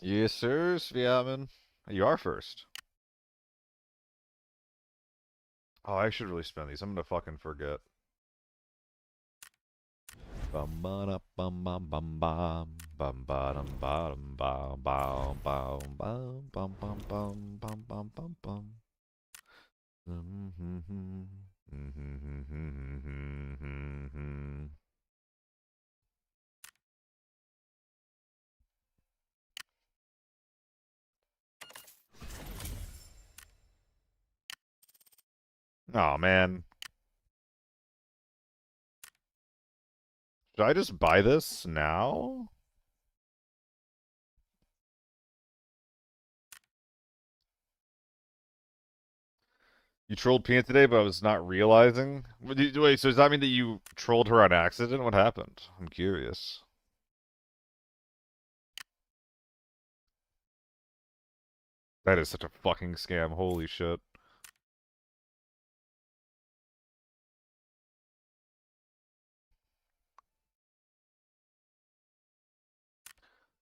Yes, sir, Sviatman. You are first. Oh, I should really spend these. I'm gonna fucking forget. Bum ba da bum bum bum bum bum ba dum bum bum bum bum bum bum bum bum bum bum bum bum. Oh man, should I just buy this now? You trolled Pia today, but I was not realizing. Wait, so does that mean that you trolled her on accident? What happened? I'm curious. That is such a fucking scam. Holy shit.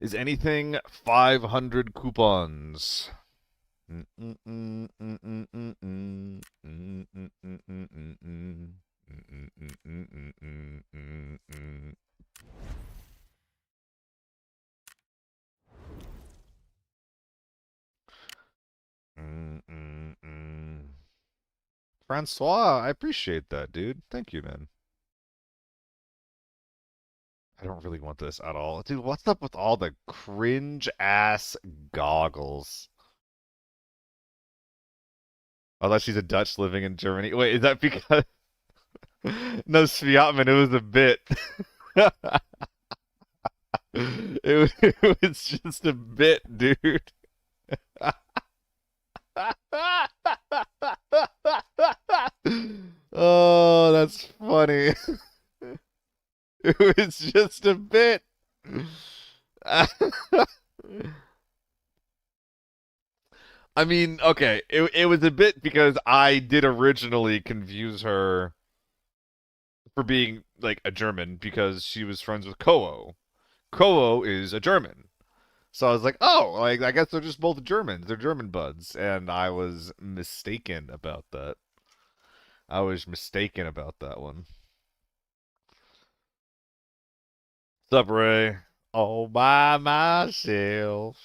Is anything 500 coupons? Francois, I appreciate that, dude. Thank you, man. I don't really want this at all. Dude, what's up with all the cringe-ass goggles? Unless she's a Dutch living in Germany. Wait, is that because... No, Sviatman, it was a bit. It was just a bit, dude. Oh, that's funny. It was just a bit. I mean, okay, it was a bit because I did originally confuse her for being like a German because she was friends with Koo. Koo is a German. So I was like, oh, like I guess they're just both Germans. They're German buds. And I was mistaken about that. I was mistaken about that one. What's up, Ray? All by myself.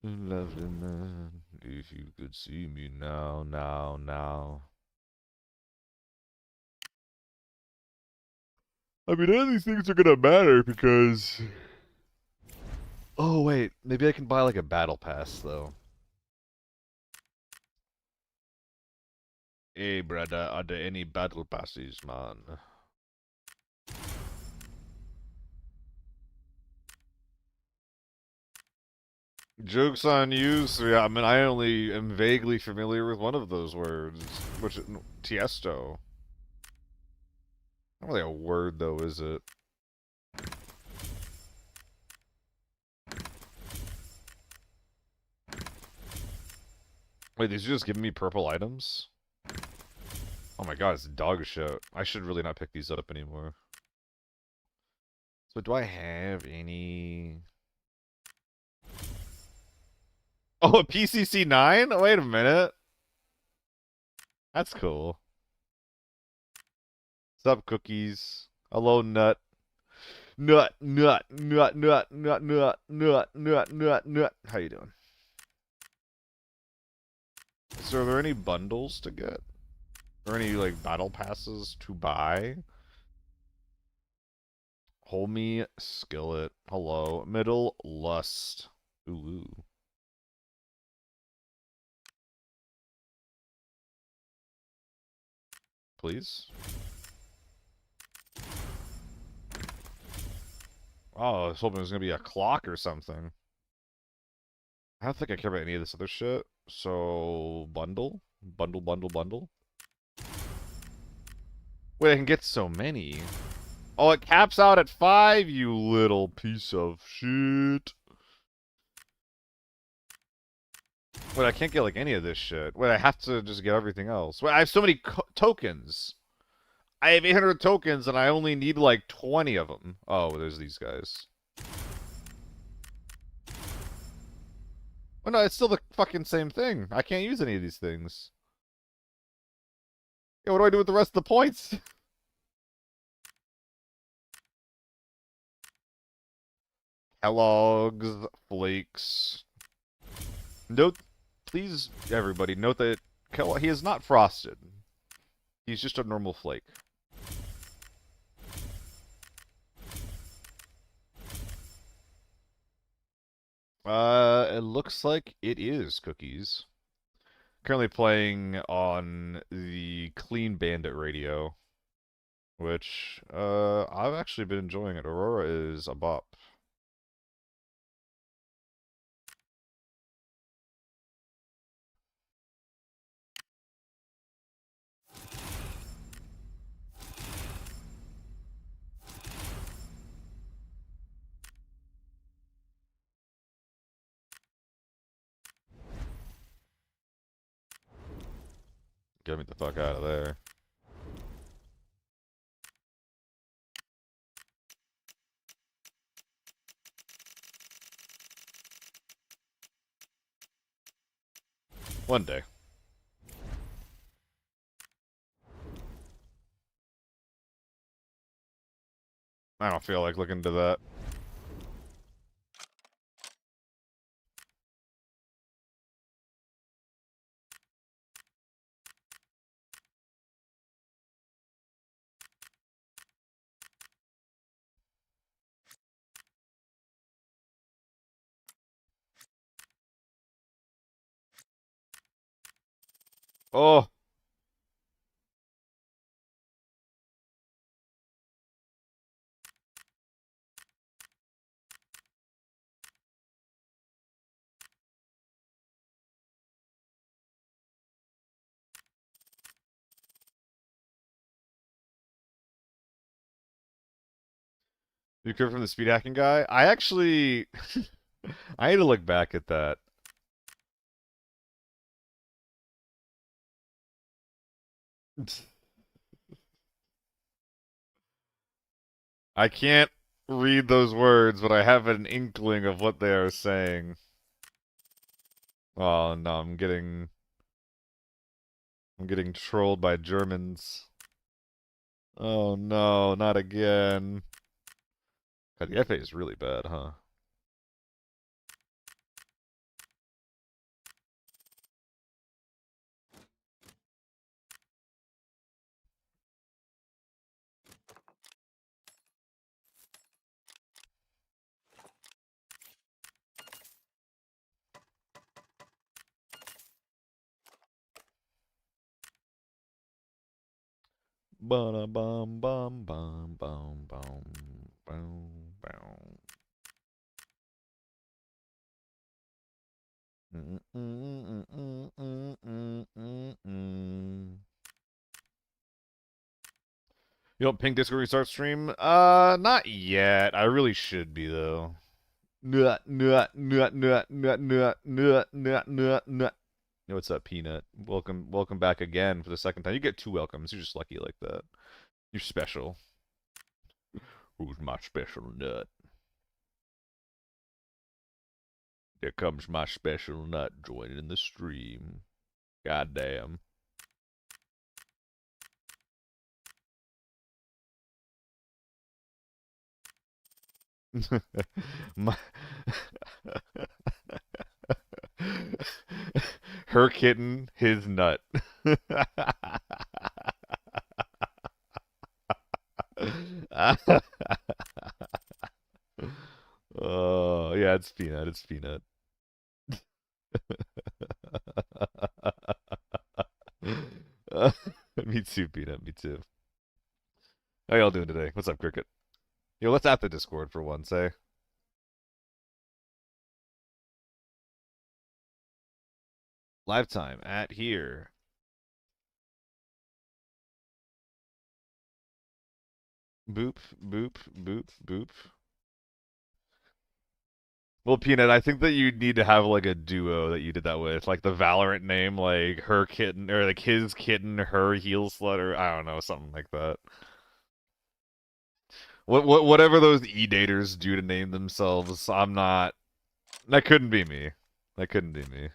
Lovely man, if you could see me now, now, now. I mean, none of these things are gonna matter because... Oh, wait. Maybe I can buy, like, a battle pass, though. Hey, brother, are there any battle passes, man? Joke's on you, so yeah, I mean, I only am vaguely familiar with one of those words, which is Tiesto. Not really a word, though, is it? Wait, these are just giving me purple items? Oh my god, it's dog shit. I should really not pick these up anymore. So do I have any... Oh, a PCC 9? Wait a minute. That's cool. What's up, cookies? Hello, nut. Nut, nut, nut, nut, nut, nut, nut, nut, nut, nut. How you doing? So are there any bundles to get? Or any, like, battle passes to buy? Homie Skillet. Hello. Middle Lust. Ooh. Please? Oh, I was hoping it was gonna be a clock or something. I don't think I care about any of this other shit. So, bundle? Bundle, bundle, bundle? Wait, I can get so many. Oh, it caps out at 5, you little piece of shit. Wait, I can't get, like, any of this shit. Wait, I have to just get everything else. Wait, I have so many tokens. I have 800 tokens, and I only need, like, 20 of them. Oh, there's these guys. Well, no, it's still the fucking same thing. I can't use any of these things. Yeah, what do I do with the rest of the points? Kellogg's Flakes. Note, please, everybody, note that he is not frosted. He's just a normal flake. It looks like it is cookies. Currently playing on the Clean Bandit radio, which, I've actually been enjoying it. Aurora is a bop. Get me the fuck out of there. One day. I don't feel like looking into that. Oh, you come from the speed hacking guy? I actually, I had to look back at that. I can't read those words, but I have an inkling of what they are saying. Oh no, I'm getting trolled by Germans. Oh no, not again. God, the FA is really bad, huh? Ba bum bum bum bum bum bum bum. You don't ping Discord restart stream? Not yet. I really should be though. Nut, nut, nut, nut, nut, nut, nut, nut, nut, nut. Yo, what's up, Peanut? Welcome back again for the second time. You get two welcomes. You're just lucky like that. You're special. Who's my special nut? There comes my special nut joining the stream. Goddamn. my Her kitten, his nut. Oh, yeah, it's Peanut. It's Peanut. Me too, Peanut. Me too. How y'all doing today? What's up, Cricket? Yo, let's at the Discord for once, eh? Live time at here. Boop, boop, boop, boop. Well, Peanut, I think that you need to have like a duo that you did that with, like the Valorant name, like her kitten or like his kitten, her heel slut, or I don't know, something like that. Whatever those e-daters do to name themselves, I'm not. That couldn't be me. That couldn't be me.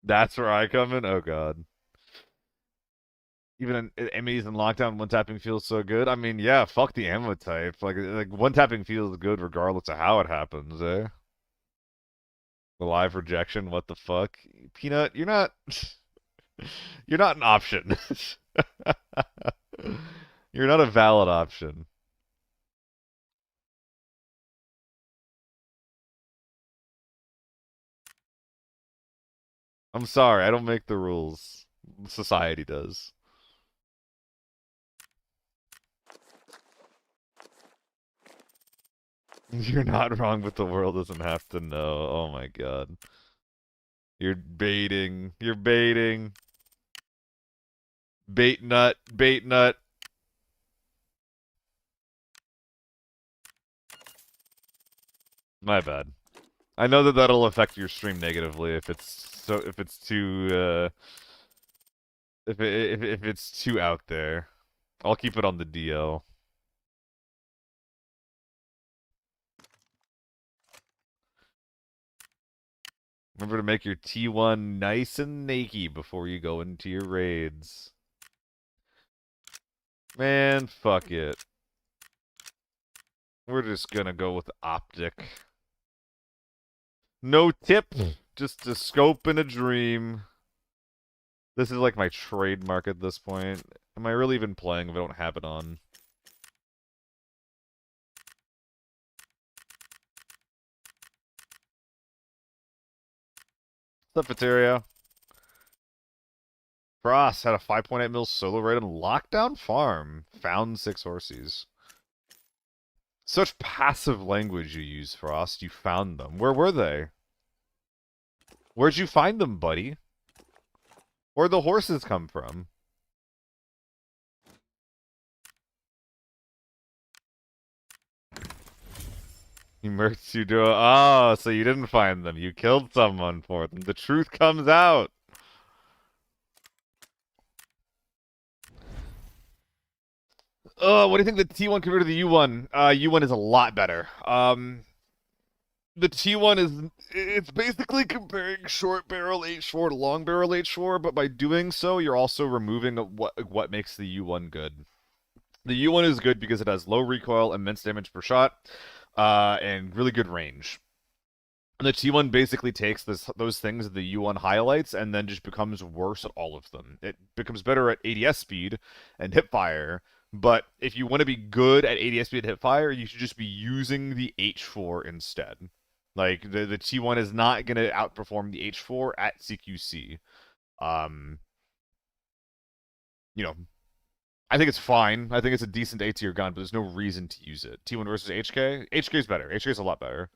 That's where I come in? Oh god. Even in enemies in lockdown, one tapping feels so good. I mean, yeah, fuck the ammo type. Like one tapping feels good regardless of how it happens, eh? The live rejection, what the fuck? Peanut, you're not you're not an option. You're not a valid option. I'm sorry, I don't make the rules. Society does. You're not wrong, but the world doesn't have to know. Oh my god. You're baiting. You're baiting. Bait nut. Bait nut. My bad. I know that that'll affect your stream negatively if it's too if it's too out there. I'll keep it on the DL. Remember to make your T1 nice and naked before you go into your raids. Man, fuck it. We're just gonna go with optic. No tip, just a scope and a dream. This is like my trademark at this point. Am I really even playing if I don't have it on? What's up, Viterio? Frost had a 5.8 mil solo raid on Lockdown Farm. Found 6 horsies. Such passive language you use, Frost. You found them. Where were they? Where'd you find them, buddy? Where'd the horses come from? You murked you do. Oh, so you didn't find them. You killed someone for them. The truth comes out. What do you think the T1 compared to the U1? U1 is a lot better. The T1 it's basically comparing short barrel H4 to long barrel H4, but by doing so, you're also removing what makes the U1 good. The U1 is good because it has low recoil, immense damage per shot, and really good range. And the T1 basically takes those things that the U1 highlights and then just becomes worse at all of them. It becomes better at ADS speed and hipfire, but if you want to be good at ADS speed and hipfire, you should just be using the H4 instead. Like, the T1 is not going to outperform the H4 at CQC. Um, you know, I think it's fine. I think it's a decent A tier gun, but there's no reason to use it. T1 versus HK? HK is better. HK is a lot better.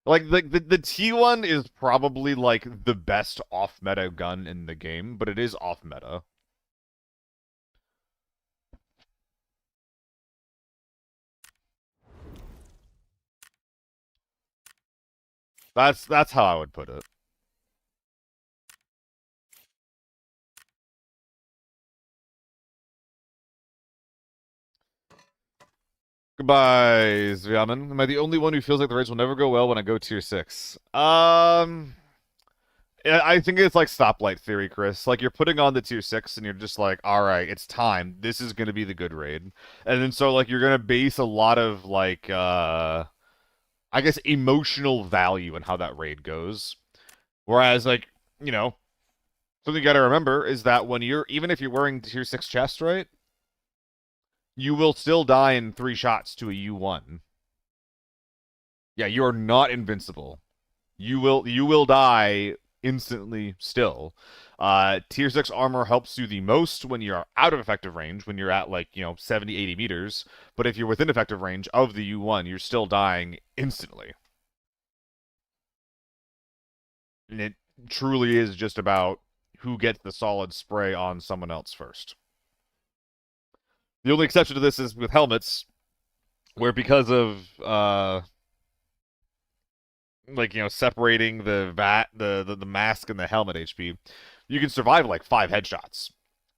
Like the T1 is probably like the best off meta gun in the game, but it is off meta. That's how I would put it. Goodbye, Zviaman. Am I the only one who feels like the raids will never go well when I go tier 6? Yeah, I think it's like stoplight theory, Chris. Like, you're putting on the tier 6 and you're just like, all right, it's time. This is going to be the good raid. And then so, like, you're going to base a lot of, like, I guess, emotional value in how that raid goes. Whereas, like, you know, something you got to remember is that when you're, even if you're wearing tier 6 chest, right, you will still die in 3 shots to a U1. Yeah, you are not invincible. You will die instantly still. Tier 6 armor helps you the most when you're out of effective range, when you're at like, 70, 80 meters. But if you're within effective range of the U1, you're still dying instantly. And it truly is just about who gets the solid spray on someone else first. The only exception to this is with helmets, where because of separating the mask and the helmet HP, you can survive like 5 headshots.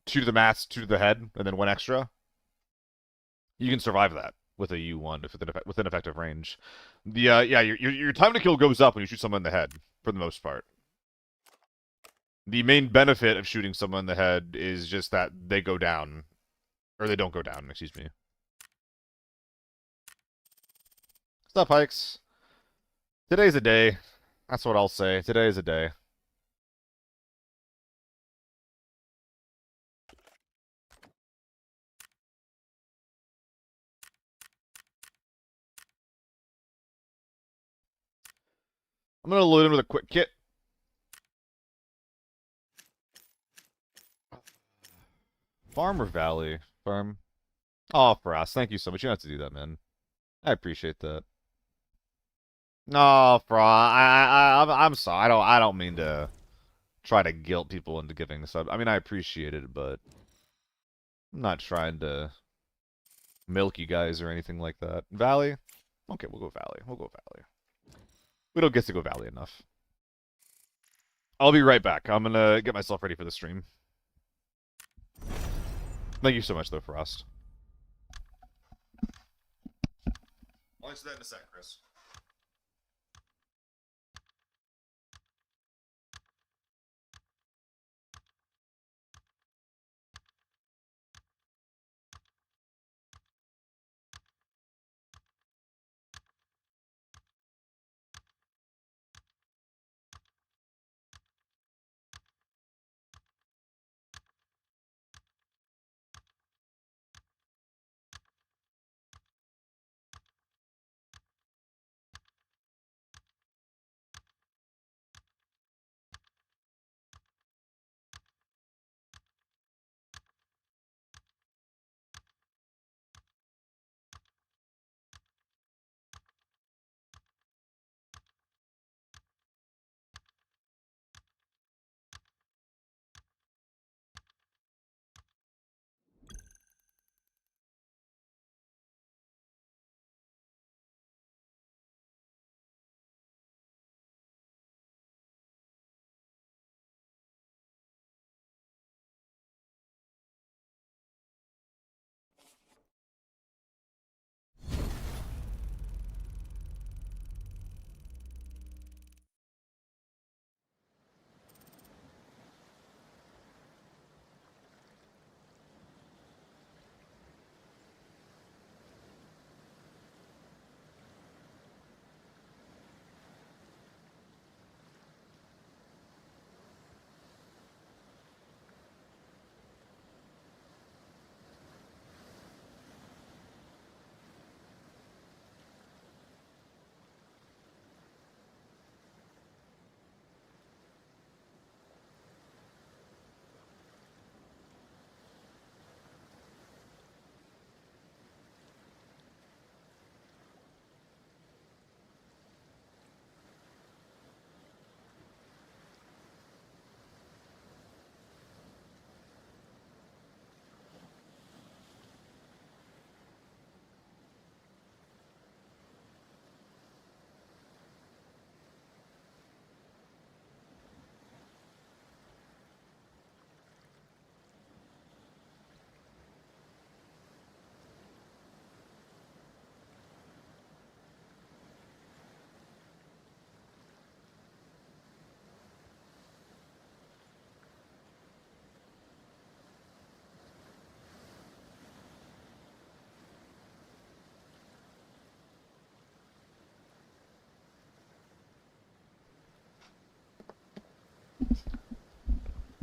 2 to the mats, 2 to the head, and then 1 extra, you can survive that with a U1 if within effective range. The yeah, your time to kill goes up when you shoot someone in the head for the most part. The main benefit of shooting someone in the head is just that they go down, or they don't go down. Excuse me. Stop hikes. Today's a day. That's what I'll say. Today is a day. I'm gonna load in with a quick kit. Farm or valley? Farm. Oh, Frost, thank you so much. You don't have to do that, man. I appreciate that. No, Frost. I'm sorry. I don't mean to try to guilt people into giving this up. I mean, I appreciate it, but I'm not trying to milk you guys or anything like that. Valley? Okay, we'll go Valley. We'll go Valley. We don't get to go Valley enough. I'll be right back. I'm gonna get myself ready for the stream. Thank you so much, though, Frost. I'll answer that in a sec, Chris.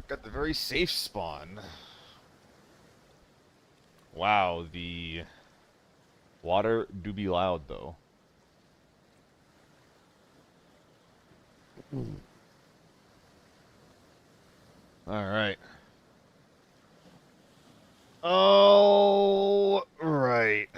Got the very safe spawn. Wow, the water do be loud, though. Alright. Oh, right.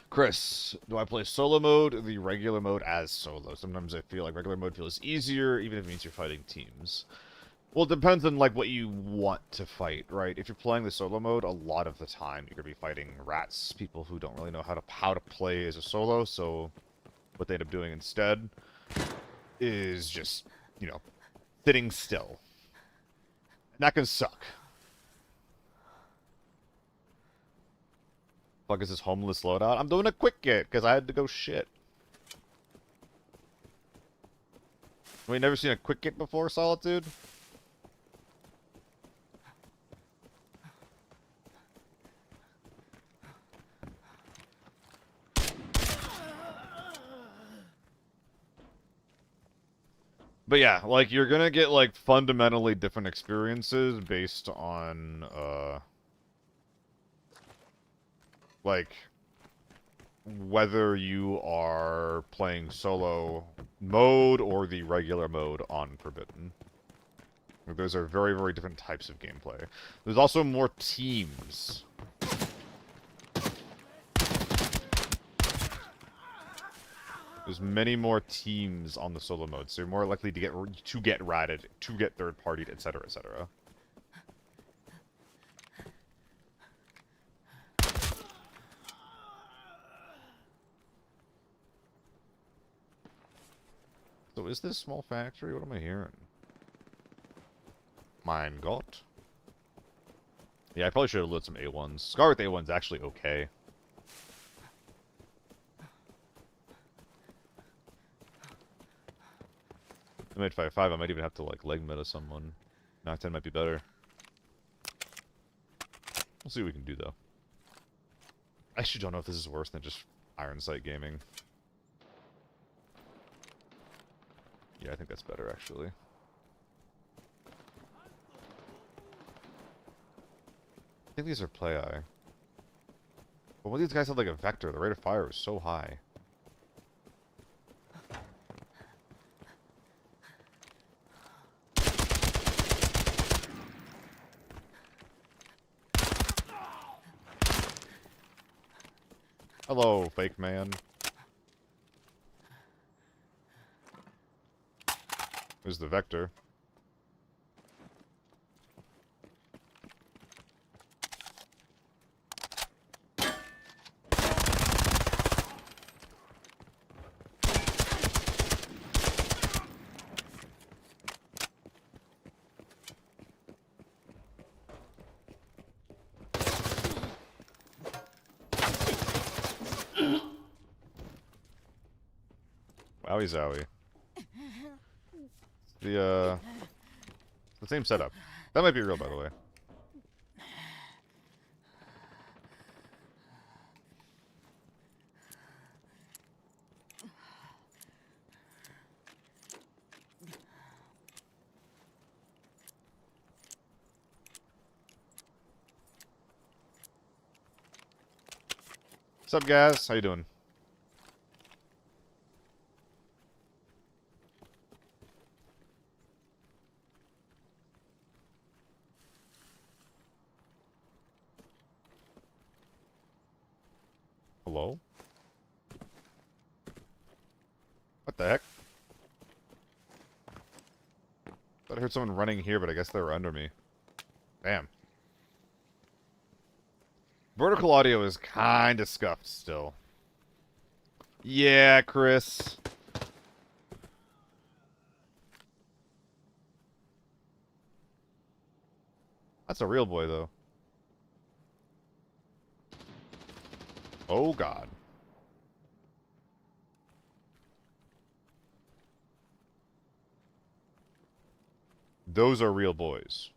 Chris, do I play solo mode or the regular mode as solo? Sometimes I feel like regular mode feels easier, even if it means you're fighting teams. Well, it depends on like what you want to fight, right? If you're playing the solo mode, a lot of the time you're gonna be fighting rats, people who don't really know how to play as a solo. So, what they end up doing instead is just, you know, sitting still. And that can suck. Fuck is this homeless loadout? I'm doing a quick get because I had to go shit. We never seen a quick get before, Solitude? But yeah, like, you're gonna get, like, fundamentally different experiences based on, like, whether you are playing solo mode or the regular mode on Forbidden. Those are very, very different types of gameplay. There's also more teams. There's many more teams on the solo mode, so you're more likely to get ratted, to get third-partied, etc., etc. So is this small factory? What am I hearing? Mein Gott. Yeah, I probably should have lit some A1s. Scar with A1's actually okay. I made 5-5, I might even have to, like, leg meta someone. Knock 10 might be better. We'll see what we can do, though. I actually don't know if this is worse than just Iron Sight gaming. Yeah, I think that's better, actually. I think these are play eye. But when these guys have, like, a vector, the rate of fire is so high. Hello, fake man. There's the vector. Wowie zowie. The same setup. That might be real, by the way. What's up, guys? How you doing? Hello? What the heck? Thought I heard someone running here, but I guess they were under me. Damn. Vertical audio is kinda scuffed still. Yeah, Chris. That's a real boy, though. Oh, God. Those are real boys.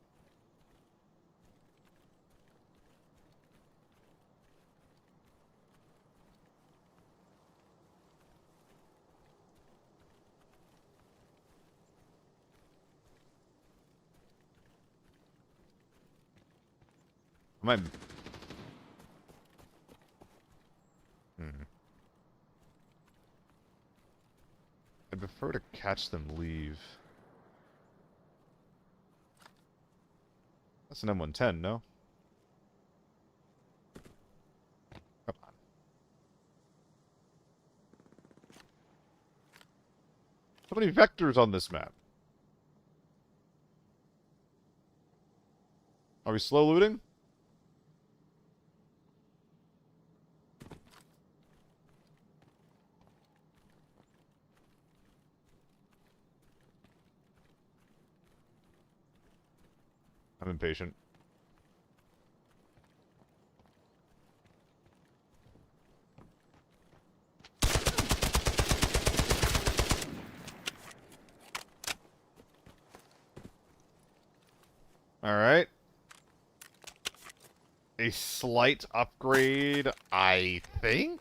Am I... I'd prefer to catch them leave. That's an M110, no? Come on. How many vectors on this map? Are we slow looting? I'm impatient. Alright. A slight upgrade, I think?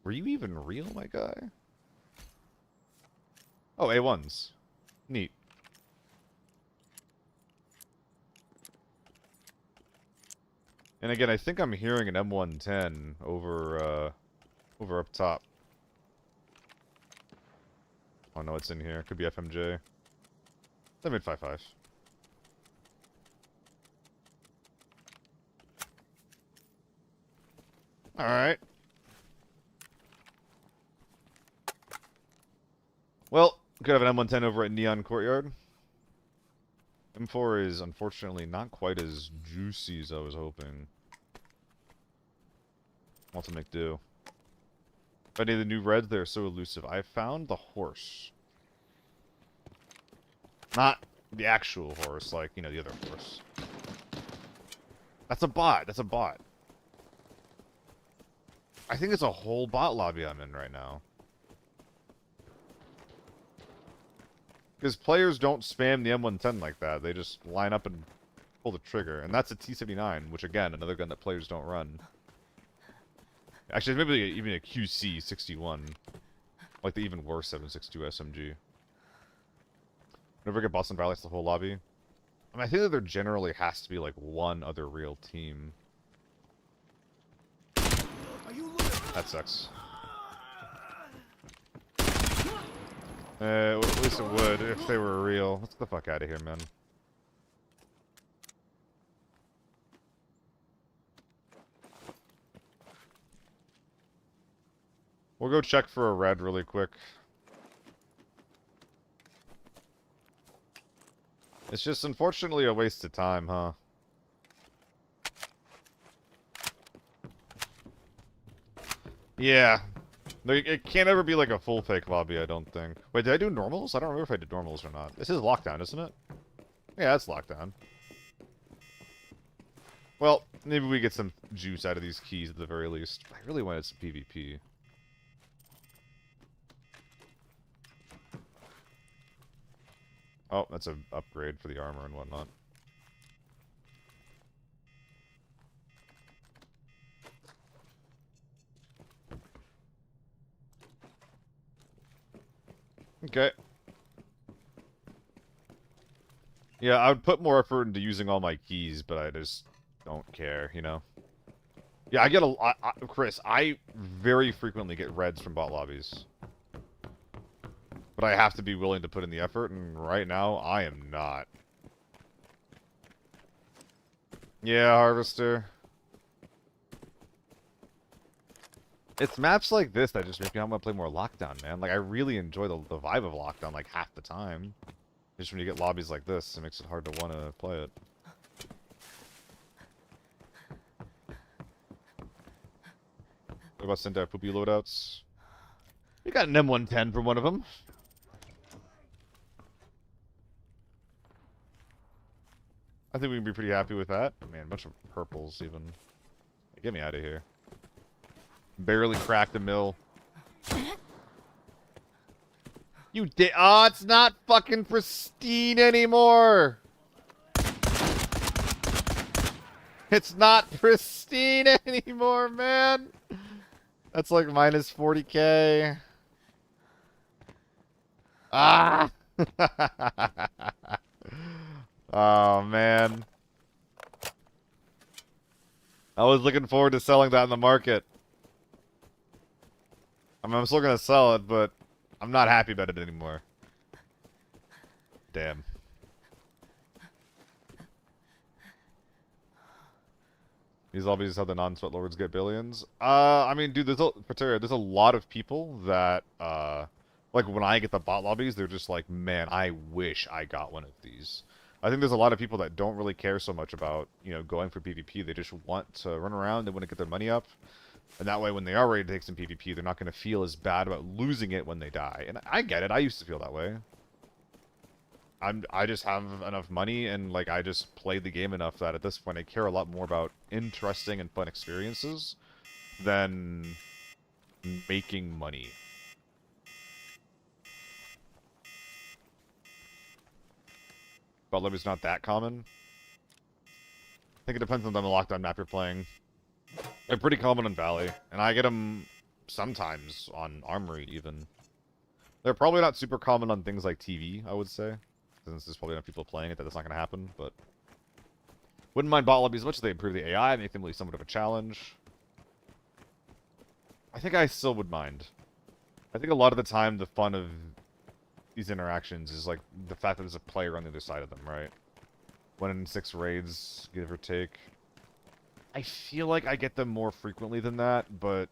Were you even real, my guy? Oh, A1s. Neat. And again, I think I'm hearing an M110 over up top. Oh no, it's in here. Could be FMJ. They made 5.5. Alright. Well, could have an M110 over at Neon Courtyard. M4 is unfortunately not quite as juicy as I was hoping. Want to make do. Any of the new reds, they're so elusive. I found the horse. Not the actual horse, like, you know, the other horse. That's a bot. That's a bot. I think it's a whole bot lobby I'm in right now. Because players don't spam the M110 like that. They just line up and pull the trigger. And that's a T79, which, again, another gun that players don't run. Actually, maybe even a QC61. Like the even worse 7.62 SMG. Whenever I get Boston violates the whole lobby. I mean, I think that there generally has to be, like, one other real team. That sucks. At least it would, if they were real. Let's get the fuck out of here, man. We'll go check for a red really quick. It's just unfortunately a waste of time, huh? Yeah. It can't ever be like a full fake lobby, I don't think. Wait, did I do normals? I don't remember if I did normals or not. This is lockdown, isn't it? Yeah, it's lockdown. Well, maybe we get some juice out of these keys at the very least. I really wanted some PvP. Oh, that's an upgrade for the armor and whatnot. Okay. Yeah, I would put more effort into using all my keys, but I just don't care, you know? Yeah, I get Chris, I very frequently get reds from bot lobbies. But I have to be willing to put in the effort, and right now, I am not. Yeah, Harvester. It's maps like this that just make me want to play more Lockdown, man. Like, I really enjoy the vibe of Lockdown, like, half the time. Just when you get lobbies like this, it makes it hard to want to play it. What about send out poopy loadouts? We got an M110 for one of them. I think we can be pretty happy with that. Man, a bunch of purples even. Hey, get me out of here. Barely cracked the mill. You did. Oh, it's not fucking pristine anymore. It's not pristine anymore, man. That's like minus 40k. Ah. Oh, man. I was looking forward to selling that in the market. I mean, I'm still gonna sell it, but I'm not happy about it anymore. Damn. These lobbies how the non-sweat lords get billions. I mean, dude, there's a lot of people that, like when I get the bot lobbies, they're just like, man, I wish I got one of these. I think there's a lot of people that don't really care so much about, you know, going for PvP. They just want to run around, they want to get their money up. And that way, when they are ready to take some PvP, they're not going to feel as bad about losing it when they die. And I get it. I used to feel that way. I just have enough money and like I just play the game enough that at this point I care a lot more about interesting and fun experiences than making money. But Libby's not that common. I think it depends on the lockdown map you're playing. They're pretty common on Valley, and I get them sometimes on Armory even. They're probably not super common on things like TV, I would say, since there's probably enough people playing it that that's not going to happen, but wouldn't mind bot lobbies as much as they improve the AI, make them at least somewhat of a challenge. I think I still would mind. I think a lot of the time the fun of these interactions is like the fact that there's a player on the other side of them, right? 1 in 6 raids, give or take. I feel like I get them more frequently than that, but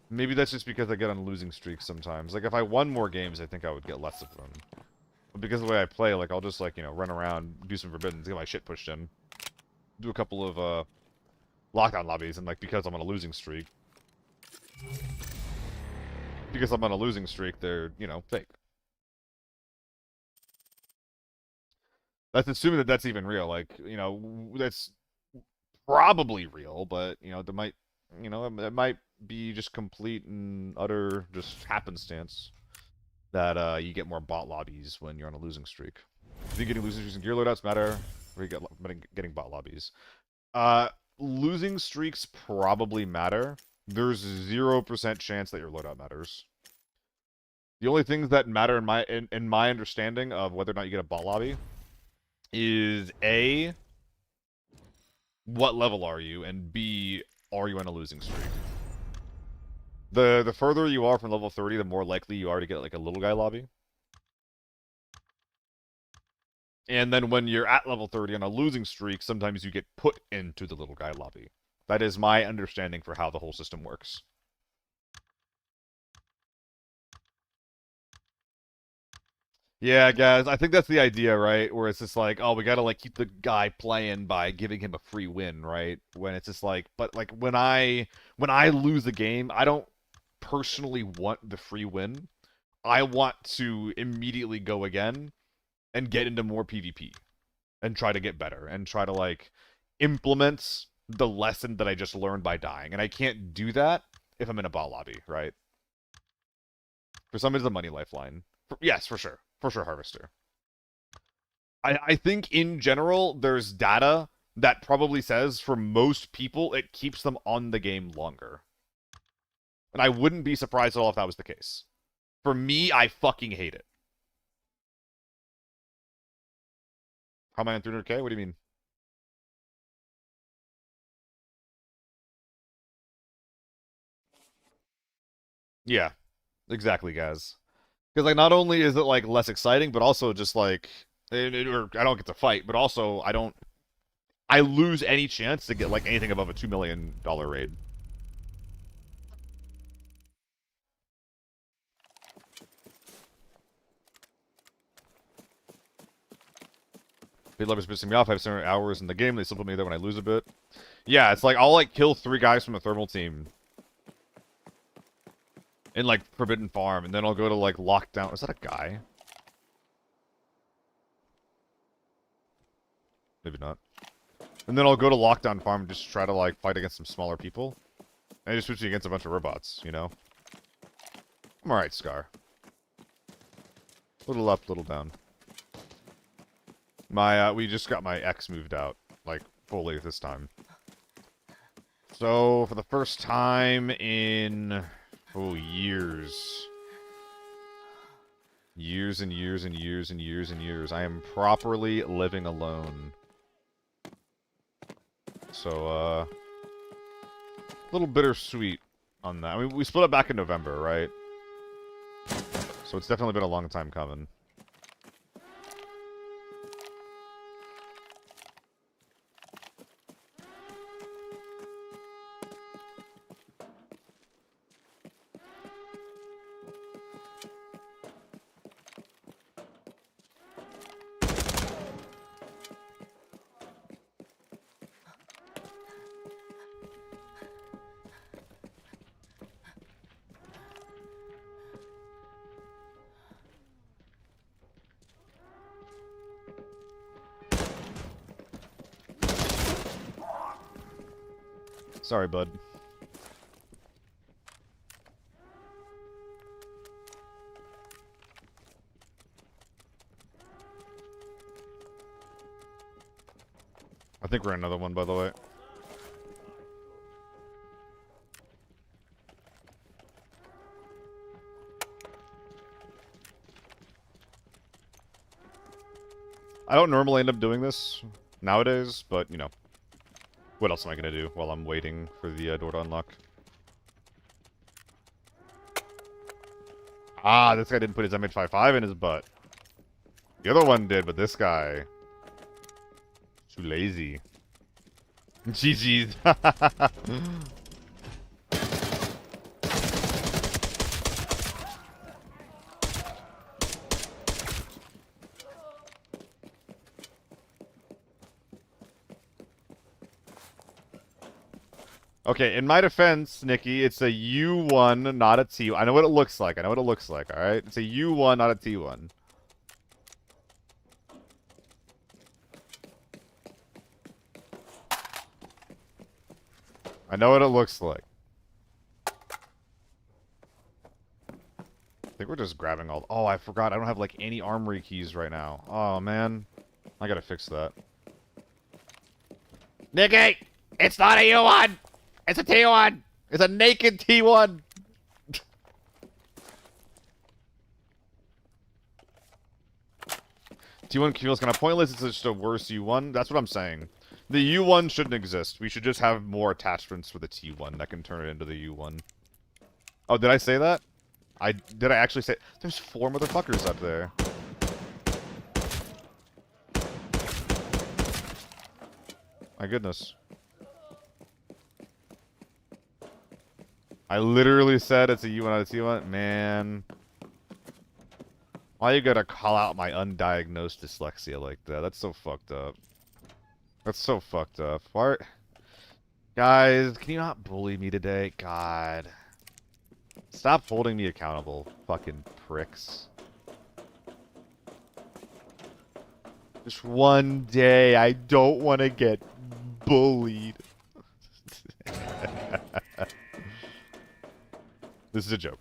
maybe that's just because I get on losing streaks sometimes. Like, if I won more games, I think I would get less of them. But because of the way I play, like, I'll just, like, you know, run around, do some forbiddens, get my shit pushed in. Do a couple of, lockdown lobbies, and, like, because I'm on a losing streak. Because I'm on a losing streak, they're, you know, fake. That's assuming that that's even real. Like, you know, that's probably real, but, you know, there might, you know, it might be just complete and utter just happenstance that you get more bot lobbies when you're on a losing streak. Do you think getting losing streaks and gear loadouts matter? Or you getting bot lobbies? Losing streaks probably matter. There's 0% chance that your loadout matters. The only things that matter in my understanding of whether or not you get a bot lobby is A, what level are you, and B, are you on a losing streak? The further you are from level 30, the more likely you are to get like a little guy lobby. And then when you're at level 30 on a losing streak, sometimes you get put into the little guy lobby. That is my understanding for how the whole system works. Yeah, guys, I think that's the idea, right? Where it's just like, oh, we gotta like keep the guy playing by giving him a free win, right? When it's just like, but like when I lose a game, I don't personally want the free win. I want to immediately go again and get into more PvP and try to get better and try to like implement the lesson that I just learned by dying. And I can't do that if I'm in a bot lobby, right? For some, it's a money lifeline. Yes, for sure. For sure, Harvester. I think in general, there's data that probably says for most people, it keeps them on the game longer. And I wouldn't be surprised at all if that was the case. For me, I fucking hate it. How am I on 300k? What do you mean? Yeah, exactly, guys. Because like not only is it like less exciting, but also just like, or I don't get to fight, but also I lose any chance to get like anything above a $2 million raid. They love is pissing me off. I have 7 hours in the game. They still put me there when I lose a bit. Yeah, it's like I'll like kill 3 guys from a thermal team in like Forbidden Farm, and then I'll go to like lockdown. Is that a guy? Maybe not. And then I'll go to lockdown farm and just try to like fight against some smaller people. And I just switch against a bunch of robots, you know? I'm alright, Scar. Little up, little down. We just got my X moved out, like, fully this time. So, for the first time in, years. Years and years and years and years and years, I am properly living alone. So, a little bittersweet on that. I mean, we split up back in November, right? So it's definitely been a long time coming. Sorry, bud. I think we're in another one, by the way. I don't normally end up doing this nowadays, but, you know. What else am I going to do while I'm waiting for the door to unlock? Ah, this guy didn't put his MH55 in his butt. The other one did, but this guy... too lazy. GG's. Okay, in my defense, Nikki, it's a U1, not a T. I know what it looks like. I know what it looks like, alright? It's a U1, not a T1. I know what it looks like. I think we're just grabbing all... Oh, I forgot. I don't have, like, any armory keys right now. Oh, man. I gotta fix that. Nikki! It's not a U1! It's a T1! It's a naked T1! T1 feels kind of pointless. It's just a worse U1. That's what I'm saying. The U1 shouldn't exist. We should just have more attachments for the T1 that can turn it into the U1. Oh, did I say that? Did I actually say... There's 4 motherfuckers up there. My goodness. I literally said it's a U1 out of T1. Man. Why you gotta call out my undiagnosed dyslexia like that? That's so fucked up. That's so fucked up. Why... Guys, can you not bully me today? God. Stop holding me accountable, fucking pricks. Just one day, I don't want to get bullied. This is a joke.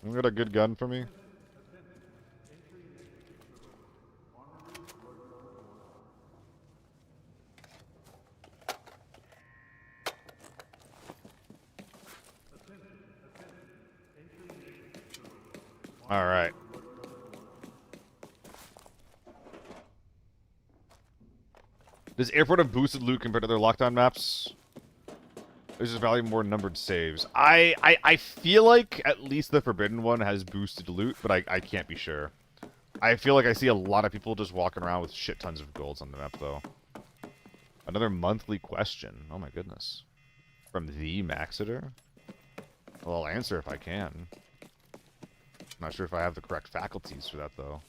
You got a good gun for me? Alright. Does Airport have boosted loot compared to their lockdown maps? There's just value more numbered saves. I feel like at least the Forbidden one has boosted loot, but I can't be sure. I feel like I see a lot of people just walking around with shit tons of golds on the map, though. Another monthly question. Oh my goodness. From the Maxiter? Well, I'll answer if I can. Not sure if I have the correct faculties for that, though.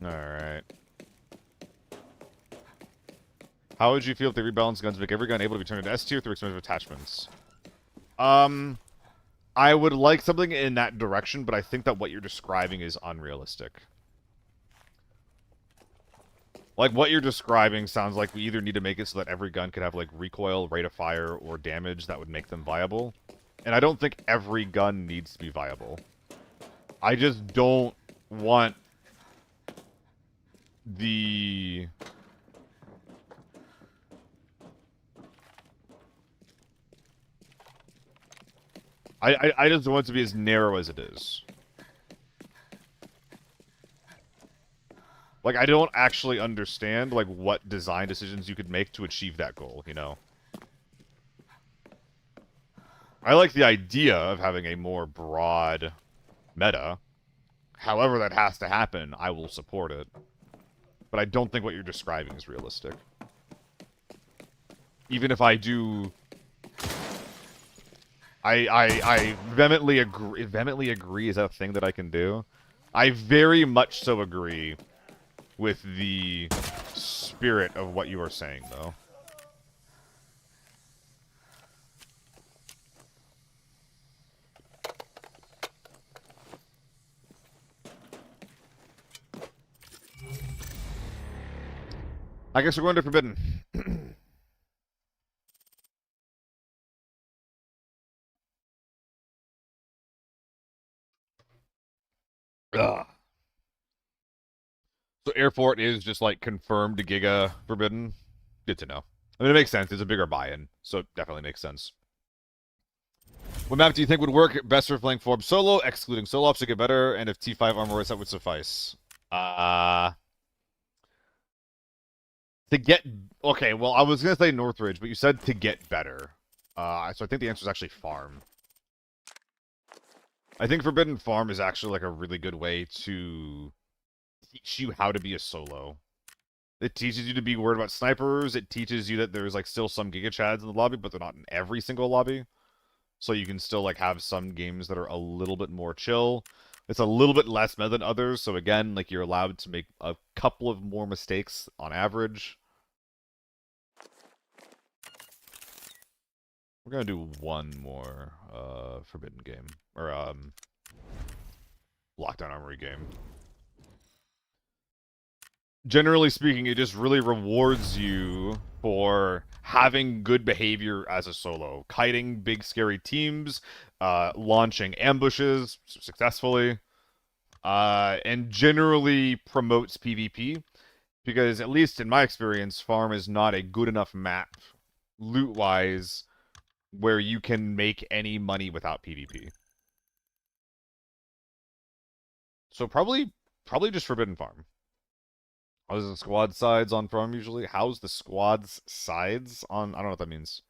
Alright. How would you feel if they rebalance guns to make every gun able to be turned into S tier through expensive attachments? I would like something in that direction, but I think that what you're describing is unrealistic. Like, what you're describing sounds like we either need to make it so that every gun could have, like, recoil, rate of fire, or damage that would make them viable. And I don't think every gun needs to be viable. I just don't want the... I just want it to be as narrow as it is. Like, I don't actually understand, like, what design decisions you could make to achieve that goal, you know? I like the idea of having a more broad meta. However that has to happen, I will support it. But I don't think what you're describing is realistic. Even if I do... I vehemently agree. Vehemently agree is that a thing that I can do? I very much so agree with the spirit of what you are saying, though. I guess we're going to Forbidden. Ugh. So Airport is just like confirmed to Giga Forbidden. Good to know. I mean, it makes sense. It's a bigger buy-in, so it definitely makes sense. What map do you think would work best for playing Form solo, excluding solo ops to get better, and if T5 armor reset would suffice? To get... Okay, well, I was going to say Northridge, but you said to get better. So I think the answer is actually Farm. I think Forbidden Farm is actually like a really good way to teach you how to be a solo. It teaches you to be worried about snipers. It teaches you that there's like still some Giga Chads in the lobby, but they're not in every single lobby. So you can still like have some games that are a little bit more chill. It's a little bit less meta than others, so again, like you're allowed to make a couple of more mistakes on average. We're gonna do one more Forbidden game. Or Lockdown Armory game. Generally speaking, it just really rewards you for having good behavior as a solo. Kiting big scary teams, launching ambushes successfully, and generally promotes PvP. Because at least in my experience, Farm is not a good enough map, loot-wise, where you can make any money without PvP. So probably just Forbidden Farm. How's the squad sides on Farm usually? How's the squad's sides on... I don't know what that means.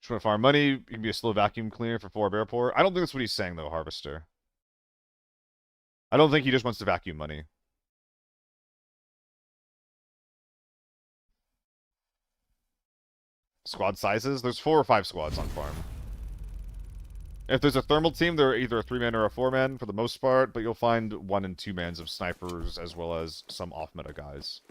Just want to farm money. You can be a slow vacuum cleaner for 4 Airport. I don't think that's what he's saying, though, Harvester. I don't think he just wants to vacuum money. Squad sizes? There's 4 or 5 squads on Farm. If there's a thermal team, they're either a 3-man or a 4-man for the most part, but you'll find 1 and 2-mans of snipers as well as some off-meta guys.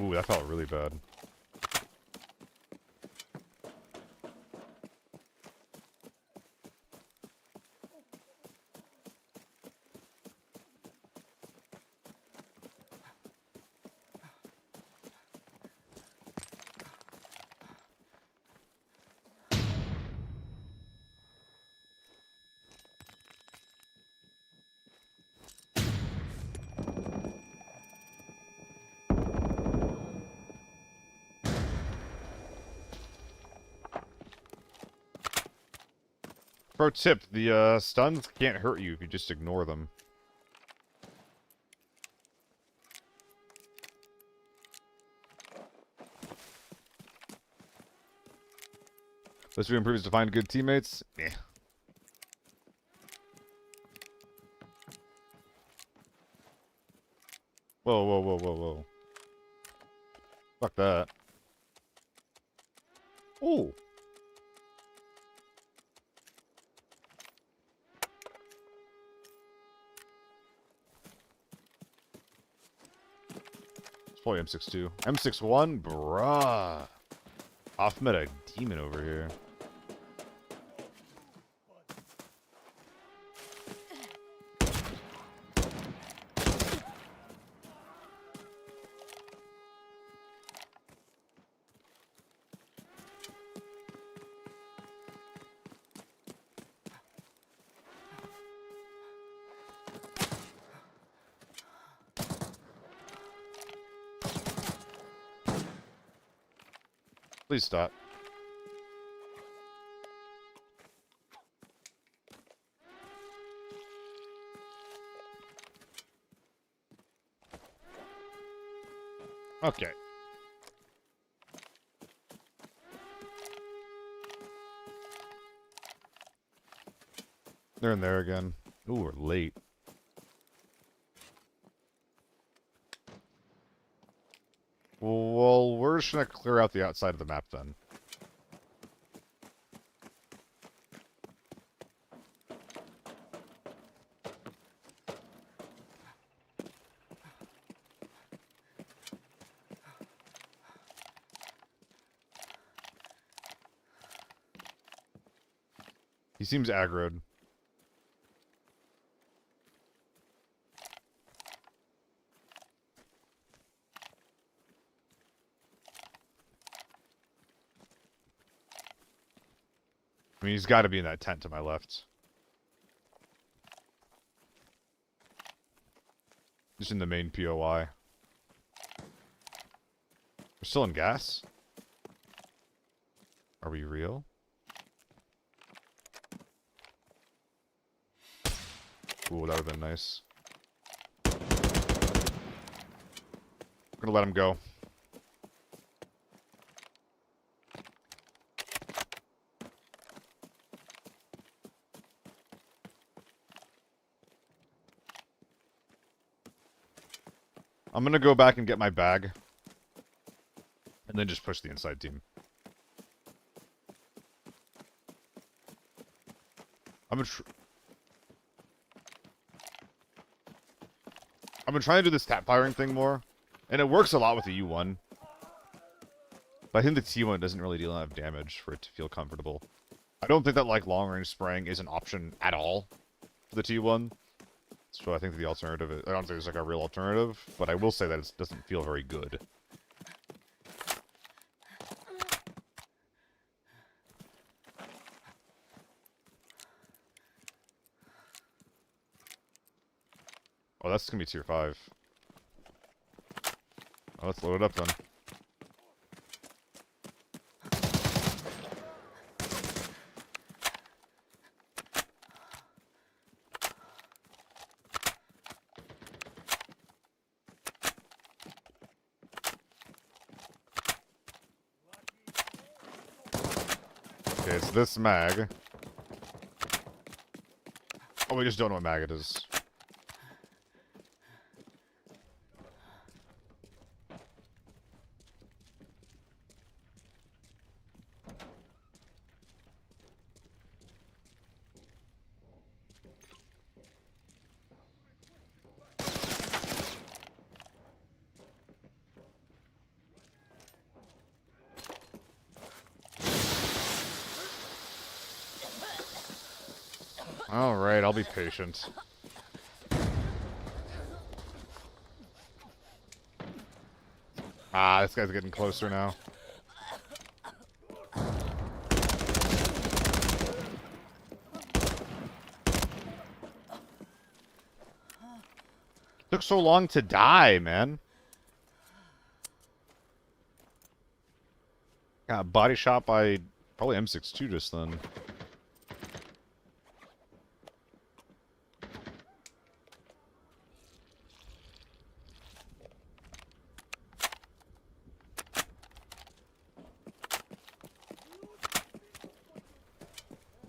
Ooh, that felt really bad. Pro tip, the stuns can't hurt you if you just ignore them. Let's do improves to find good teammates. Eh. Whoa, whoa, whoa, whoa, whoa. Fuck that. Ooh. It's probably M62. M61? Bruh. Off-meta demon over here. Please stop. Okay. They're in there again. Ooh, we're late. Well, we're just gonna clear out the outside of the map then. He seems aggroed. I mean, he's got to be in that tent to my left. Just in the main POI. We're still in gas? Are we real? Ooh, that would have been nice. I'm gonna let him go. I'm gonna go back and get my bag. And then just push the inside team. I've been trying to do this tap firing thing more. And it works a lot with the U1. But I think the T1 doesn't really deal enough damage for it to feel comfortable. I don't think that, like, long-range spraying is an option at all for the T1. So I think the alternative is... I don't think there's, like, a real alternative. But I will say that it doesn't feel very good. Oh, that's gonna be tier 5. Oh, let's load it up then. Okay, it's this mag. Oh, we just don't know what mag it is. Alright, I'll be patient. Ah, this guy's getting closer now. Took so long to die, man. Got body shot by probably M62 just then.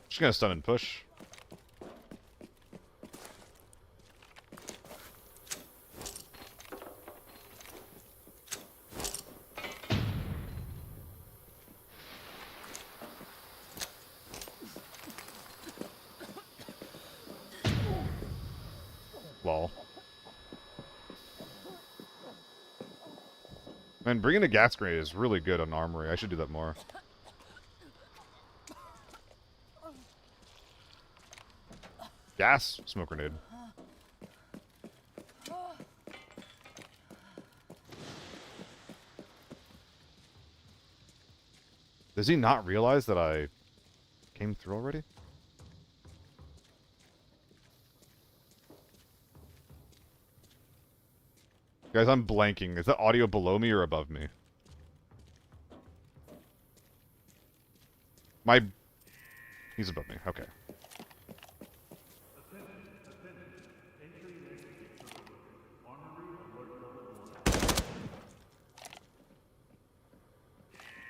Just gonna stun and push. Lol. Man, bringing a gas grenade is really good on armory. I should do that more. Gas? Smoke grenade. Does he not realize that I came through already? Guys, I'm blanking. Is that audio below me or above me? My... He's above me. Okay.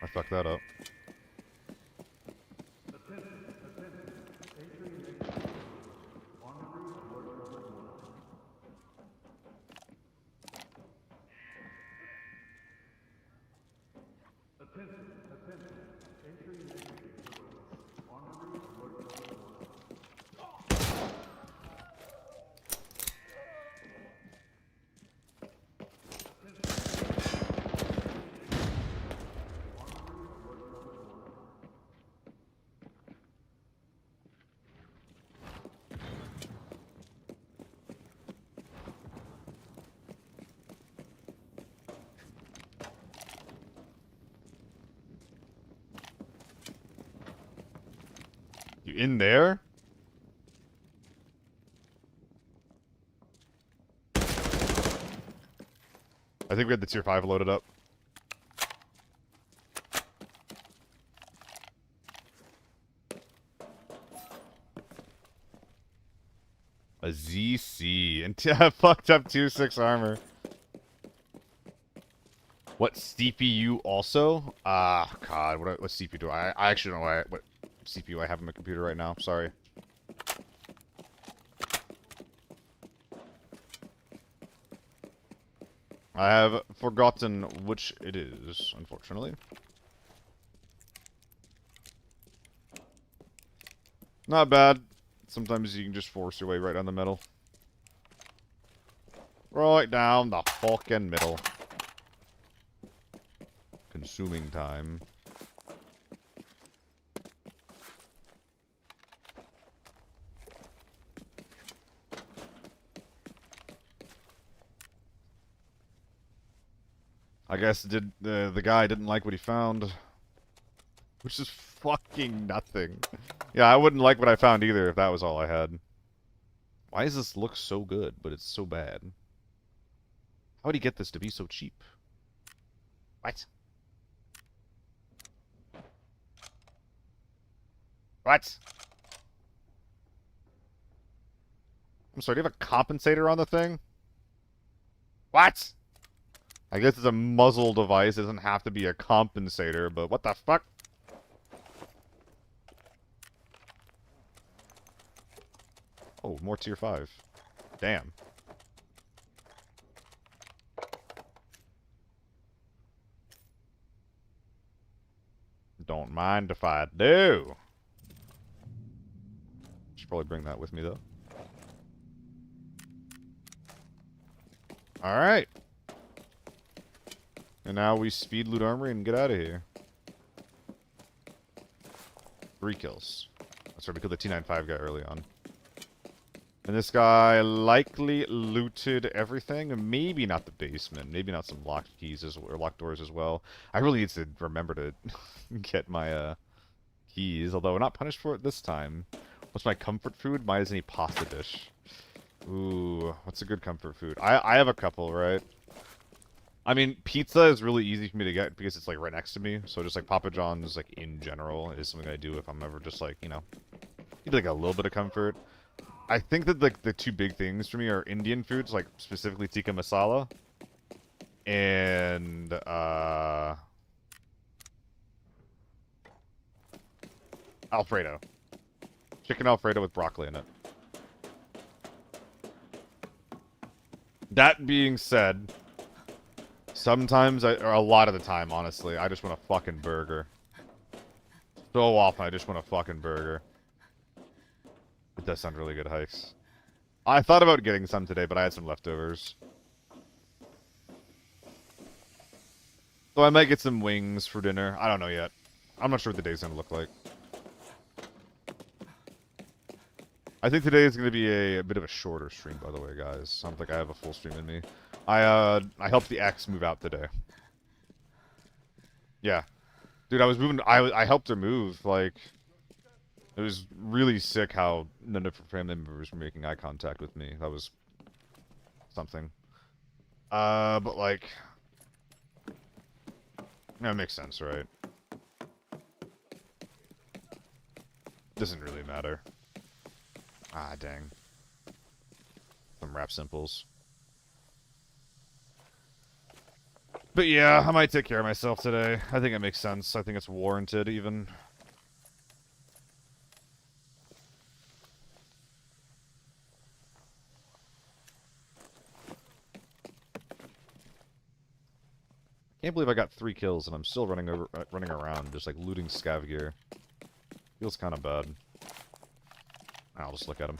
I fucked that up. You in there? I think we had the tier 5 loaded up. A ZC. And fucked up 2-6 armor. What CPU also? Ah, God. What CPU do I actually don't know what CPU I have on my computer right now. Sorry. I have forgotten which it is, unfortunately. Not bad. Sometimes you can just force your way right down the middle. Right down the fucking middle. Consuming time. I guess the guy didn't like what he found. Which is fucking nothing. Yeah, I wouldn't like what I found either if that was all I had. Why does this look so good, but it's so bad? How would he get this to be so cheap? What? What? I'm sorry, do you have a compensator on the thing? What? I guess it's a muzzle device. It doesn't have to be a compensator, but what the fuck? Oh, more tier 5. Damn. Don't mind if I do. Should probably bring that with me, though. Alright. And now we speed loot armory and get out of here. 3 kills. That's right, we killed the T95 guy early on. And this guy likely looted everything. Maybe not the basement. Maybe not some locked keys or locked doors as well. I really need to remember to get my keys. Although we're not punished for it this time. What's my comfort food? Mine is any pasta dish. Ooh, what's a good comfort food? I have a couple, right? I mean, pizza is really easy for me to get because it's like right next to me. So just like Papa John's, like in general, is something I do if I'm ever just like, you know, need like a little bit of comfort. I think that like the 2 big things for me are Indian foods, like specifically tikka masala, and Alfredo. Chicken Alfredo with broccoli in it. That being said, sometimes or a lot of the time, honestly, I just want a fucking burger. So often, I just want a fucking burger. It does sound really good, hikes. I thought about getting some today, but I had some leftovers. So I might get some wings for dinner. I don't know yet. I'm not sure what the day's gonna look like. I think today is gonna be a bit of a shorter stream, by the way, guys. I don't think I have a full stream in me. I helped the X move out today. Yeah. Dude, I was moving. I helped her move. Like, it was really sick how none of her family members were making eye contact with me. That was something. But like, that makes sense, right? doesn't really matter. Ah, dang. Some rap simples. But yeah, I might take care of myself today. I think it makes sense. I think it's warranted, even. Can't believe I got 3 kills and I'm still running around, just like looting scav gear. Feels kind of bad. I'll just look at him.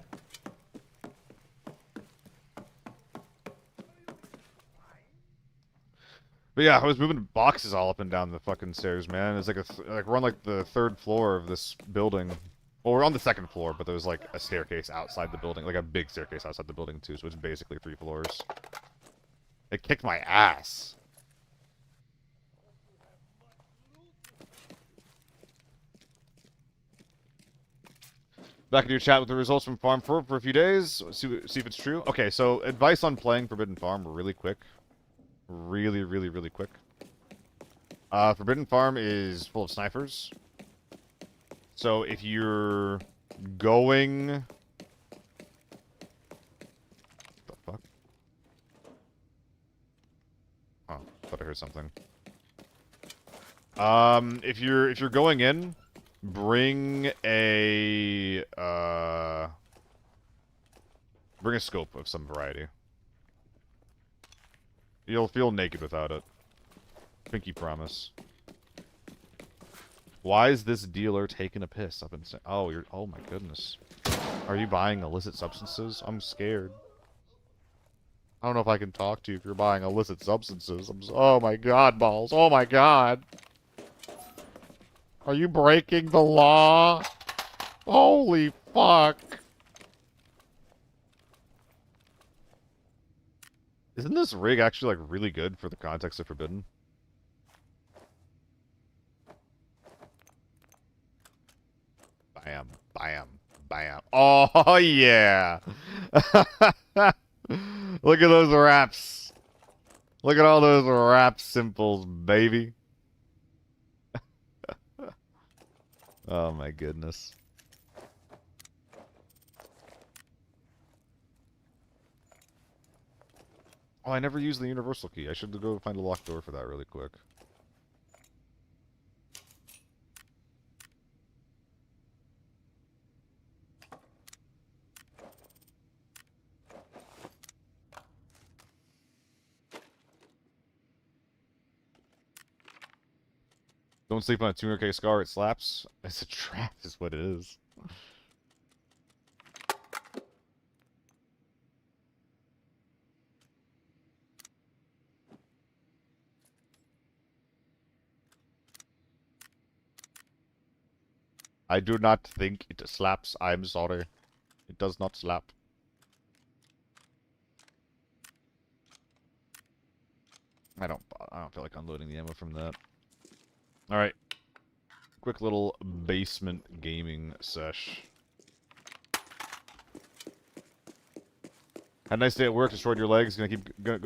But yeah, I was moving boxes all up and down the fucking stairs, man. It's like we're on like the 3rd floor of this building. Well, we're on the 2nd floor, but there's like a staircase outside the building, like a big staircase outside the building too. So it's basically 3 floors. It kicked my ass. Back in your chat with the results from Farm 4 for a few days. See if it's true. Okay, so advice on playing Forbidden Farm really quick. Really quick. Forbidden Farm is full of snipers. So if you're going... What the fuck? Oh, thought I heard something. If you're going in, bring a scope of some variety. You'll feel naked without it. Pinky promise. Why is this dealer taking a piss up in... Oh, you're... Oh my goodness. Are you buying illicit substances? I'm scared. I don't know if I can talk to you if you're buying illicit substances. Oh my god, balls. Oh my god. Are you breaking the law? Holy fuck. Isn't this rig actually, like, really good for the context of Forbidden? Bam, bam, bam. Oh, yeah! Look at those raps. Look at all those rap simples, baby. Oh, my goodness. Oh, I never used the universal key. I should go find a locked door for that really quick. Don't sleep on a 200k scar, it slaps. It's a trap is what it is. I do not think it slaps. I'm sorry. It does not slap. I don't feel like unloading the ammo from that. Alright. Quick little basement gaming sesh. Had a nice day at work, destroyed your legs. Gonna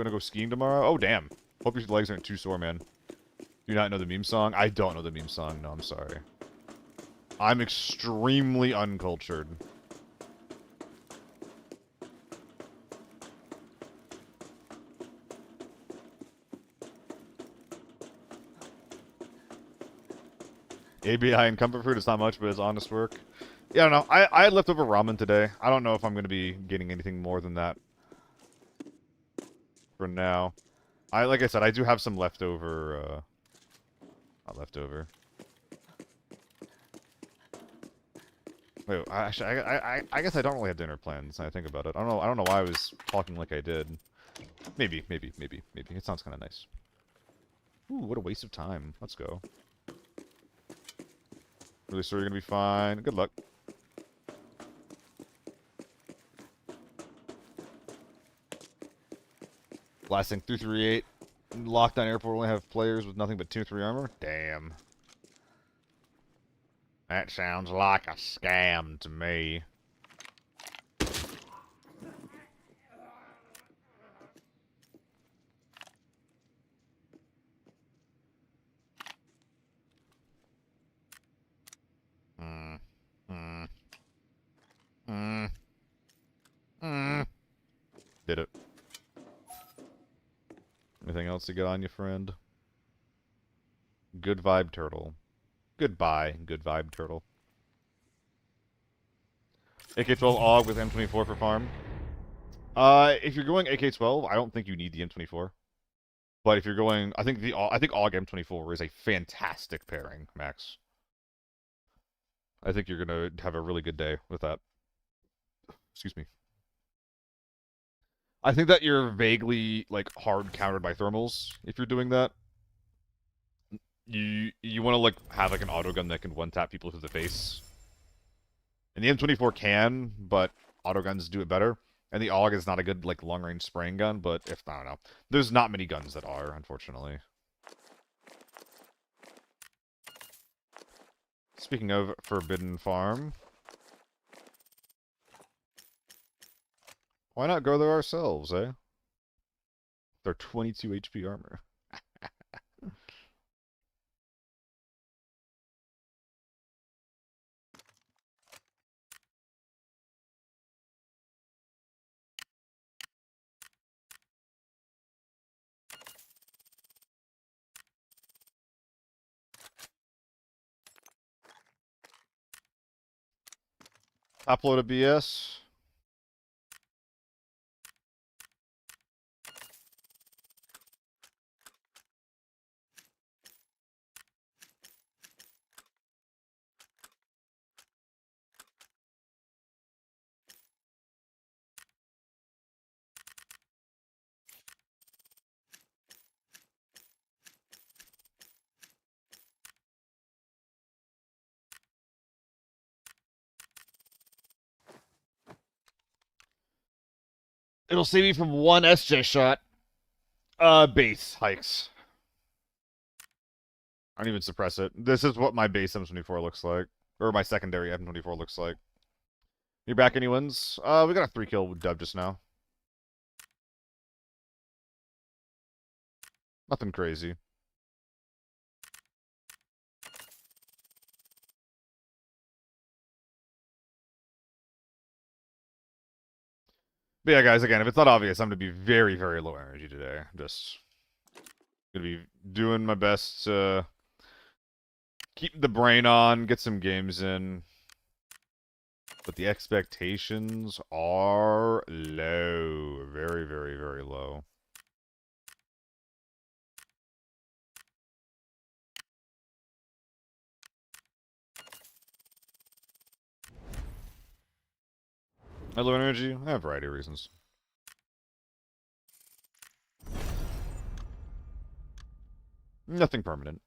go skiing tomorrow? Oh damn. Hope your legs aren't too sore, man. Do you not know the meme song? I don't know the meme song, no, I'm sorry. I'm extremely uncultured. ABI and comfort food is not much, but it's honest work. Yeah, I don't know. I had leftover ramen today. I don't know if I'm going to be getting anything more than that for now. Like I said, I do have some leftover, not leftover. Wait, actually, I guess I don't really have dinner plans. I think about it. I don't know why I was talking like I did. Maybe. It sounds kind of nice. Ooh, what a waste of time. Let's go. Really sure you're gonna be fine. Good luck. Last thing, 338. Lockdown airport only have players with nothing but 2-3 armor? Damn. That sounds like a scam to me. else to get on you, friend? Good vibe turtle. Goodbye, good vibe turtle. AK-12 AUG with M24 for farm. If you're going AK-12, I don't think you need the M24. But if you're going, I think AUG M24 is a fantastic pairing, Max. I think you're gonna have a really good day with that. Excuse me. I think that you're vaguely like hard countered by thermals if you're doing that. You want to like have like an autogun that can one tap people through the face. And the M24 can, but autoguns do it better. And the AUG is not a good like long range spraying gun, but if I don't know, there's not many guns that are, unfortunately. Speaking of Forbidden Farm, why not go there ourselves, eh? They're 22 HP armor. Upload a BS. It'll save you from one SJ shot. Base hikes. I don't even suppress it. This is what my base M24 looks like. Or my secondary M24 looks like. You back any wins? We got a 3-kill dub just now. Nothing crazy. But yeah, guys, again, if it's not obvious, I'm going to be very, very low energy today. I'm just going to be doing my best to keep the brain on, get some games in. But the expectations are low. Very, very, very low. My low energy? I have a variety of reasons. Nothing permanent.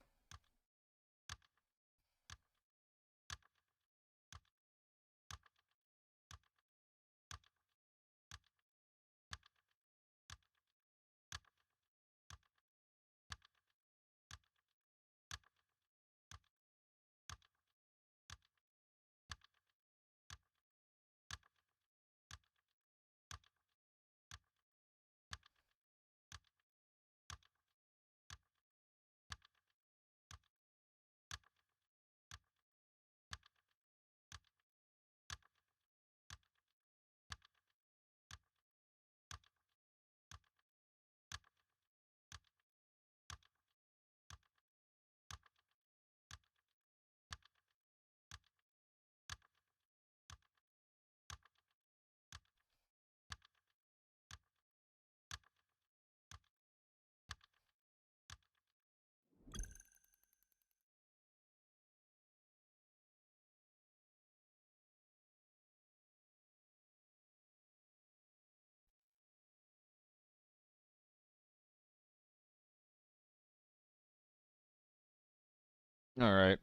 Alright.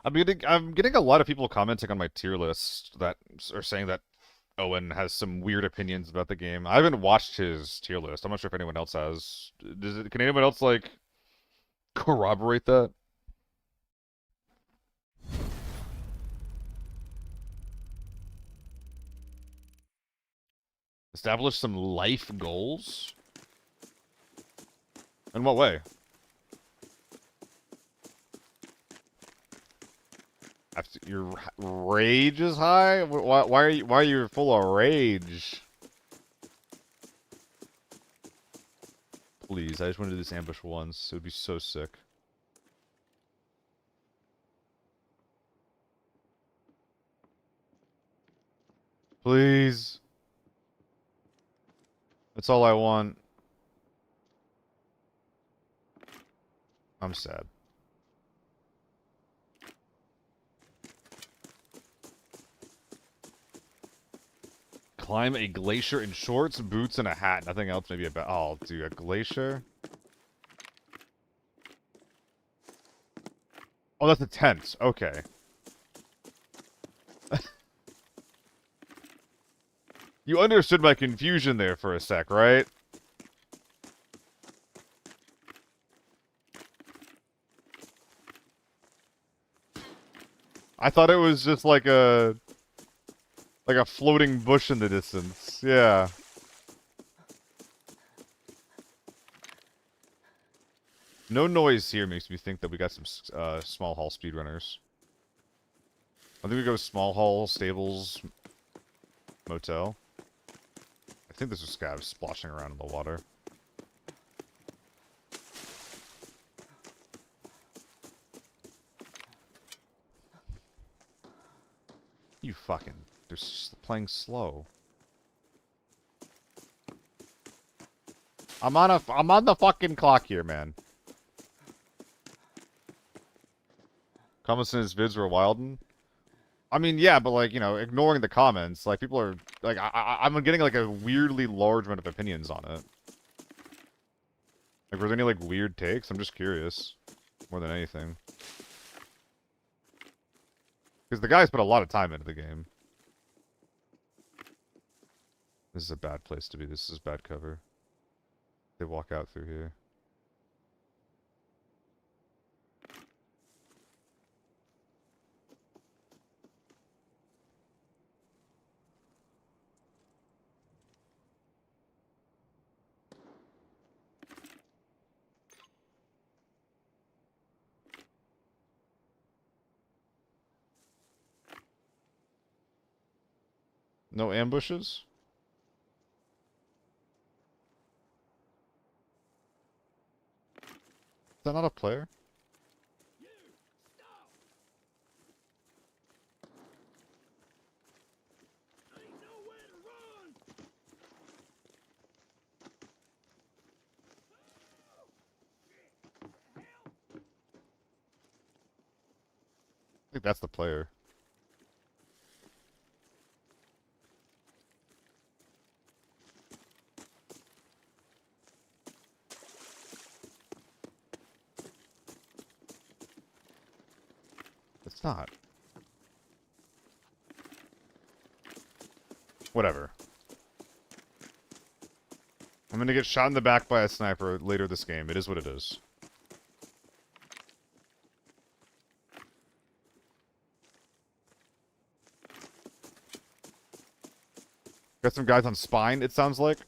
I'm getting a lot of people commenting on my tier list that are saying that Owen has some weird opinions about the game. I haven't watched his tier list. I'm not sure if anyone else has. Can anyone else, like, corroborate that? Establish some life goals? In what way? Your rage is high? Why are you full of rage? Please, I just want to do this ambush once. It would be so sick. Please. That's all I want. I'm sad. Climb a glacier in shorts, boots, and a hat. Nothing else. Maybe a bat. Oh, I'll do a glacier. Oh, that's a tent. Okay. You understood my confusion there for a sec, right? I thought it was just like a floating bush in the distance. Yeah. No noise here makes me think that we got some small haul speedrunners. I think we go small haul, stables, motel. I think this is scavs splashing around in the water. You fucking... They're playing slow. I'm on the fucking clock here, man. Comments in his vids were Wilden. I mean, yeah, but like, you know, ignoring the comments, like people are like, I'm getting like a weirdly large amount of opinions on it. Like, were there any like weird takes? I'm just curious, more than anything. Because the guys put a lot of time into the game. This is a bad place to be. This is bad cover. They walk out through here. No ambushes? Is that not a player? I think that's the player. It's not. Whatever. I'm gonna get shot in the back by a sniper later this game. It is what it is. Got some guys on spine, it sounds like.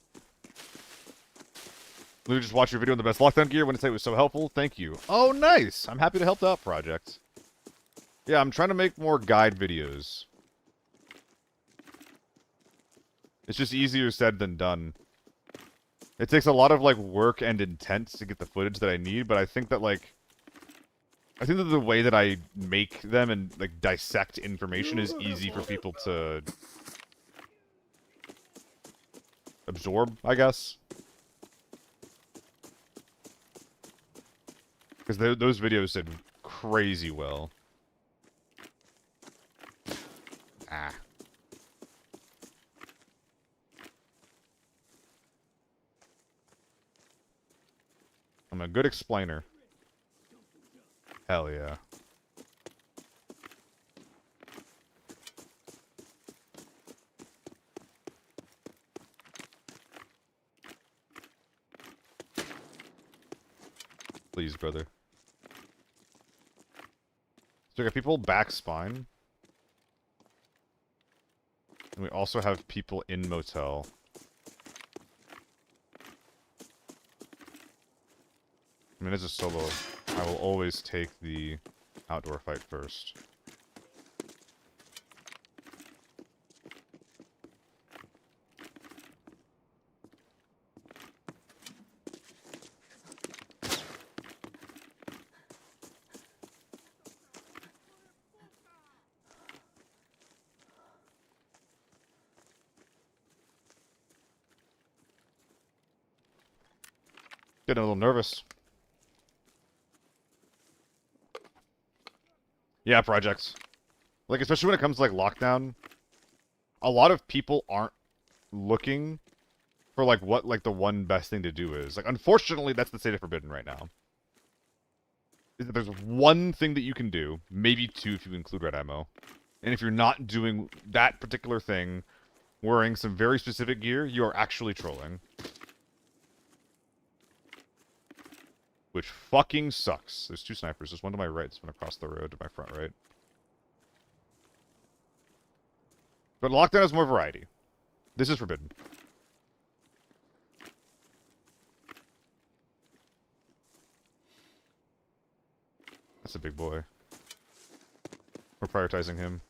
Lou, just watched your video on the best lockdown gear. When it was so helpful. Thank you. Oh, nice. I'm happy to help out project. Yeah, I'm trying to make more guide videos. It's just easier said than done. It takes a lot of, like, work and intent to get the footage that I need, but I think that, like... I think that the way that I make them and, like, dissect information is easy for people to... absorb, I guess. Because those videos did crazy well. Ah. I'm a good explainer. Hell yeah. Please, brother. So we got people back spine. And we also have people in motel. I mean, as a solo, I will always take the outdoor fight first. Getting a little nervous. Yeah, projects. Like, especially when it comes to, like, lockdown, a lot of people aren't looking for, like, what, like, the one best thing to do is. Like, unfortunately, that's the state of Forbidden right now. Is that there's one thing that you can do, maybe two if you include red ammo. And if you're not doing that particular thing, wearing some very specific gear, you are actually trolling. Which fucking sucks. There's two snipers. There's one to my right, there's one across the road to my front right. But lockdown has more variety. This is Forbidden. That's a big boy. We're prioritizing him.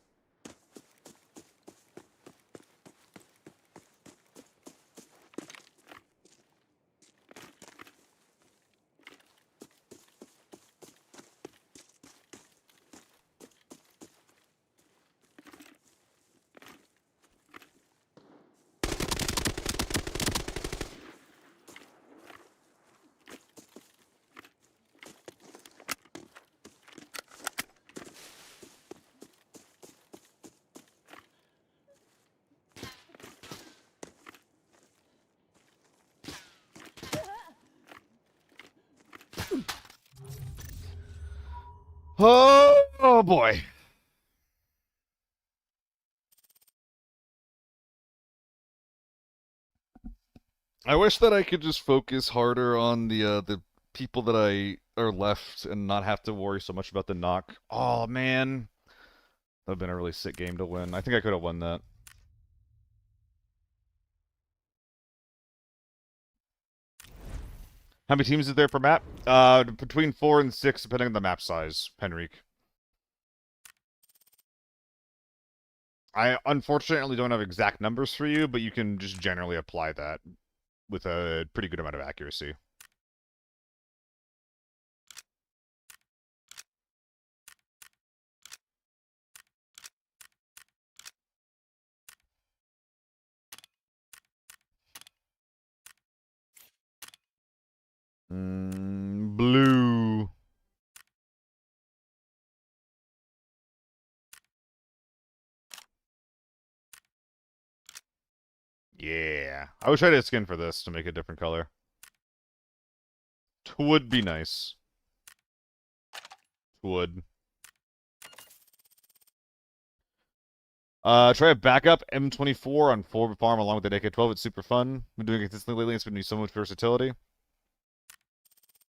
Oh boy. I wish that I could just focus harder on the people that I are left and not have to worry so much about the knock. Oh man. That would have been a really sick game to win. I think I could have won that. How many teams is there per map? Between 4 and 6, depending on the map size, Penrique. I unfortunately don't have exact numbers for you, but you can just generally apply that with a pretty good amount of accuracy. Blue. Yeah. I wish I had a skin for this to make a different color. Would be nice. Would. Try a backup M24 on 4 farm along with the AK-12. It's super fun. Been doing it consistently lately. It's been doing so much versatility.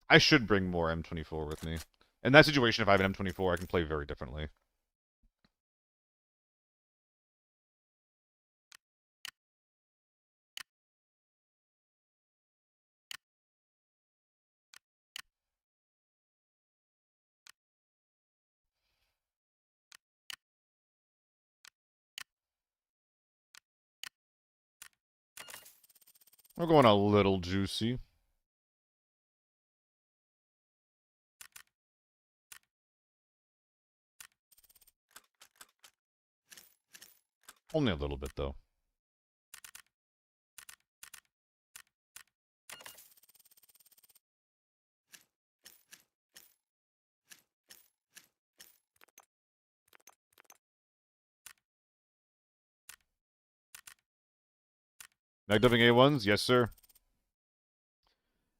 I should bring more M24 with me. In that situation, if I have an M24, I can play very differently. We're going a little juicy. Only a little bit, though. Mag dumping A1s? Yes, sir.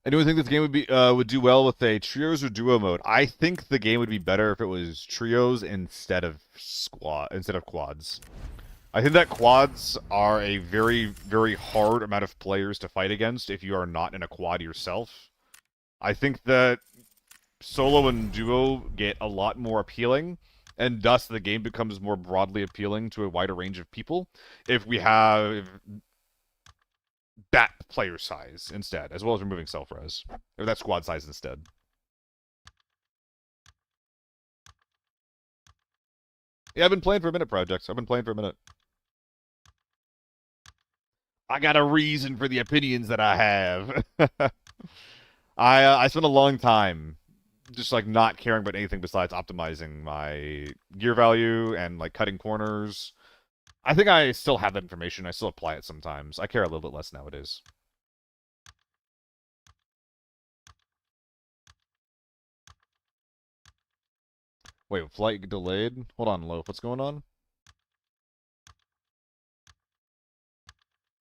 Anyone think this game would do well with a trios or duo mode? I think the game would be better if it was trios instead of quads. I think that quads are a very, very hard amount of players to fight against if you are not in a quad yourself. I think that solo and duo get a lot more appealing, and thus the game becomes more broadly appealing to a wider range of people if we have that player size instead, as well as removing self-res. Or that squad size instead. Yeah, I've been playing for a minute, Projects. I've been playing for a minute. I got a reason for the opinions that I have. I spent a long time just like not caring about anything besides optimizing my gear value and like cutting corners. I think I still have that information. I still apply it sometimes. I care a little bit less nowadays. Wait, flight delayed? Hold on, Loaf. What's going on?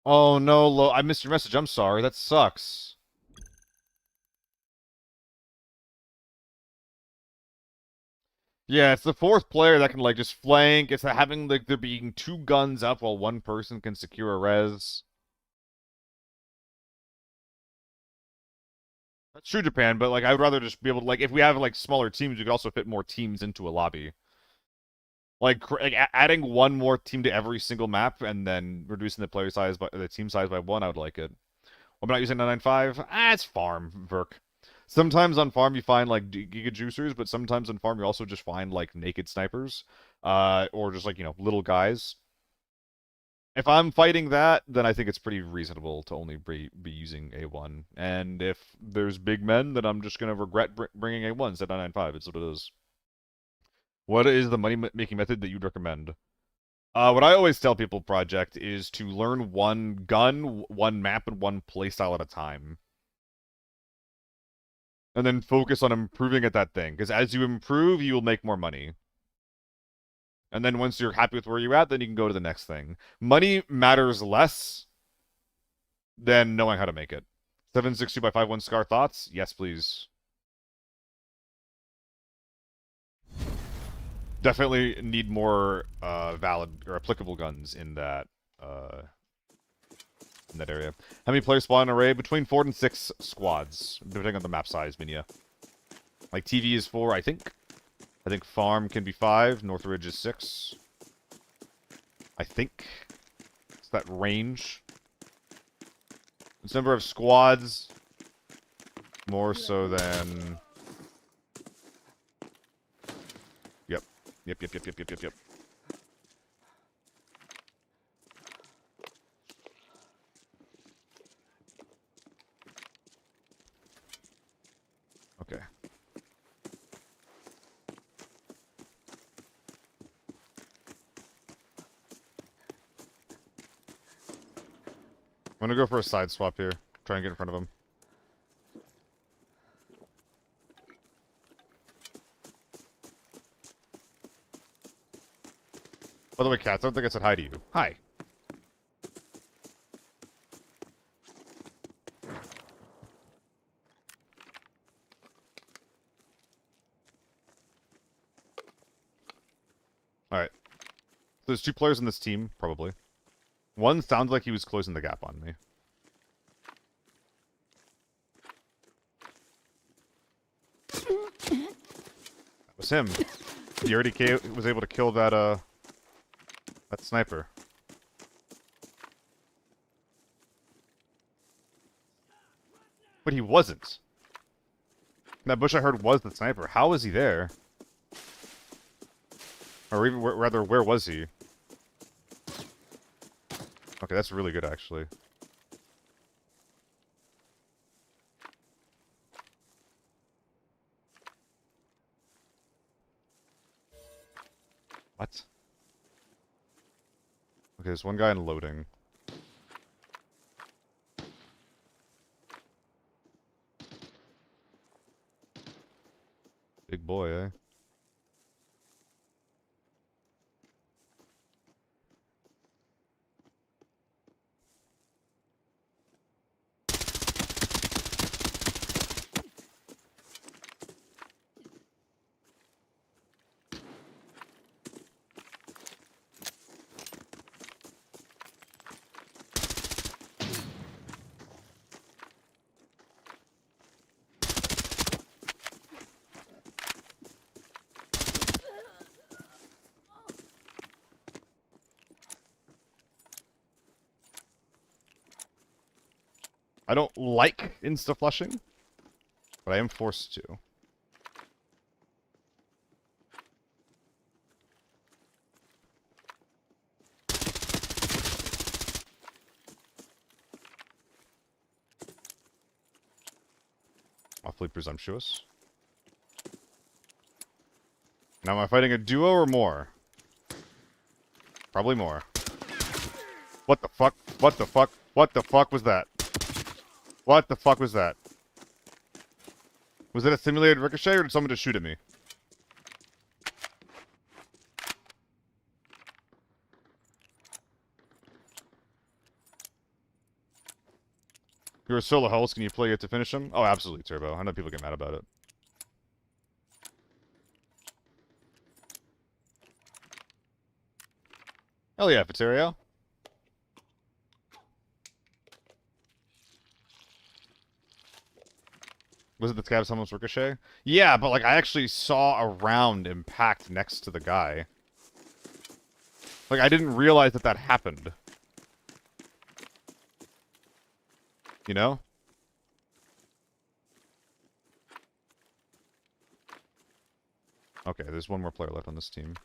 Oh no, Lo, I missed your message. I'm sorry. That sucks. Yeah, it's the fourth player that can like just flank. It's having like there being two guns up while one person can secure a res. That's true, Japan, but like I would rather just be able to like if we have like smaller teams, we could also fit more teams into a lobby. Like adding one more team to every single map and then reducing the player size by the team size by one, I would like it. I'm not using 995. Ah, it's farm, Verk. Sometimes on farm you find like Giga Juicers, but sometimes on farm you also just find like naked snipers, or just like little guys. If I'm fighting that, then I think it's pretty reasonable to only be using A1. And if there's big men, then I'm just gonna regret bringing A1 instead of 995. It's what it is. What is the money making method that you'd recommend? What I always tell people, Project, is to learn one gun, one map, and one playstyle at a time. And then focus on improving at that thing. Because as you improve, you will make more money. And then once you're happy with where you're at, then you can go to the next thing. Money matters less than knowing how to make it. 762 by 51 Scar thoughts? Yes, please. Definitely need more valid or applicable guns in that area. How many players spawn in an array? Between 4 and 6 squads, depending on the map size, Minya. Like TV is 4, I think. I think farm can be 5. Northridge is 6. I think. It's that range. It's number of squads. More so than... Yep. Yep. Okay. I'm gonna go for a side swap here. Try and get in front of him. By the way, Cats, I don't think I said hi to you. Hi. Alright. So there's 2 players in this team, probably. One sounds like he was closing the gap on me. That was him. He already was able to kill that, that sniper. But he wasn't. That bush I heard was the sniper. How was he there? Or even, rather, where was he? Okay, that's really good, actually. What? Okay, there's one guy in loading. Big boy, eh? I don't like insta-flushing, but I am forced to. Awfully presumptuous. Now am I fighting a duo or more? Probably more. What the fuck? What the fuck? What the fuck was that? What the fuck was that? Was it a simulated ricochet or did someone just shoot at me? You're a solo host, can you play it to finish him? Oh, absolutely, Turbo. I know people get mad about it. Hell yeah, Paterio. Was it the Scab's Helmet's Ricochet? Yeah, but like I actually saw a round impact next to the guy. Like I didn't realize that that happened. You know? Okay, there's one more player left on this team.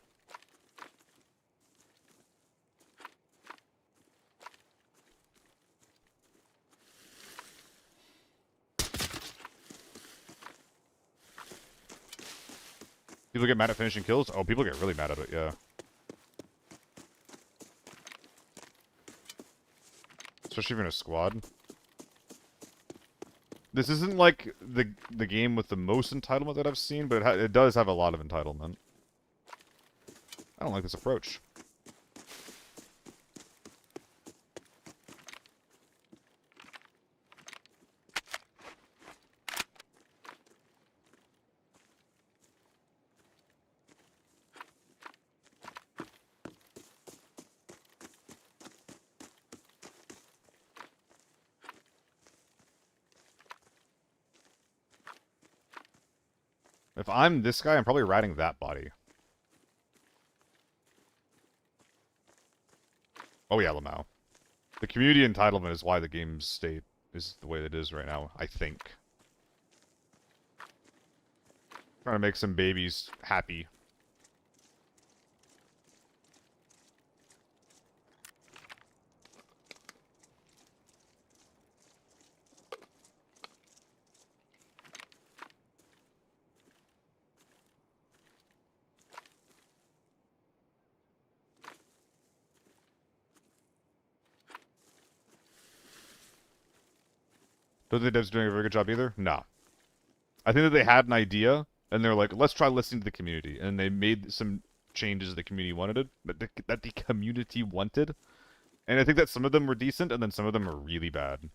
People get mad at finishing kills? Oh, people get really mad at it, yeah. Especially if you're in a squad. This isn't like the game with the most entitlement that I've seen, but it does have a lot of entitlement. I don't like this approach. If I'm this guy, I'm probably riding that body. Oh yeah, Lamau. The community entitlement is why the game's state is the way it is right now, I think. Trying to make some babies happy. Don't think devs doing a very good job either? Nah. I think that they had an idea, and they're like, let's try listening to the community. And they made some changes the community wanted, that the community wanted. And I think that some of them were decent, and then some of them were really bad.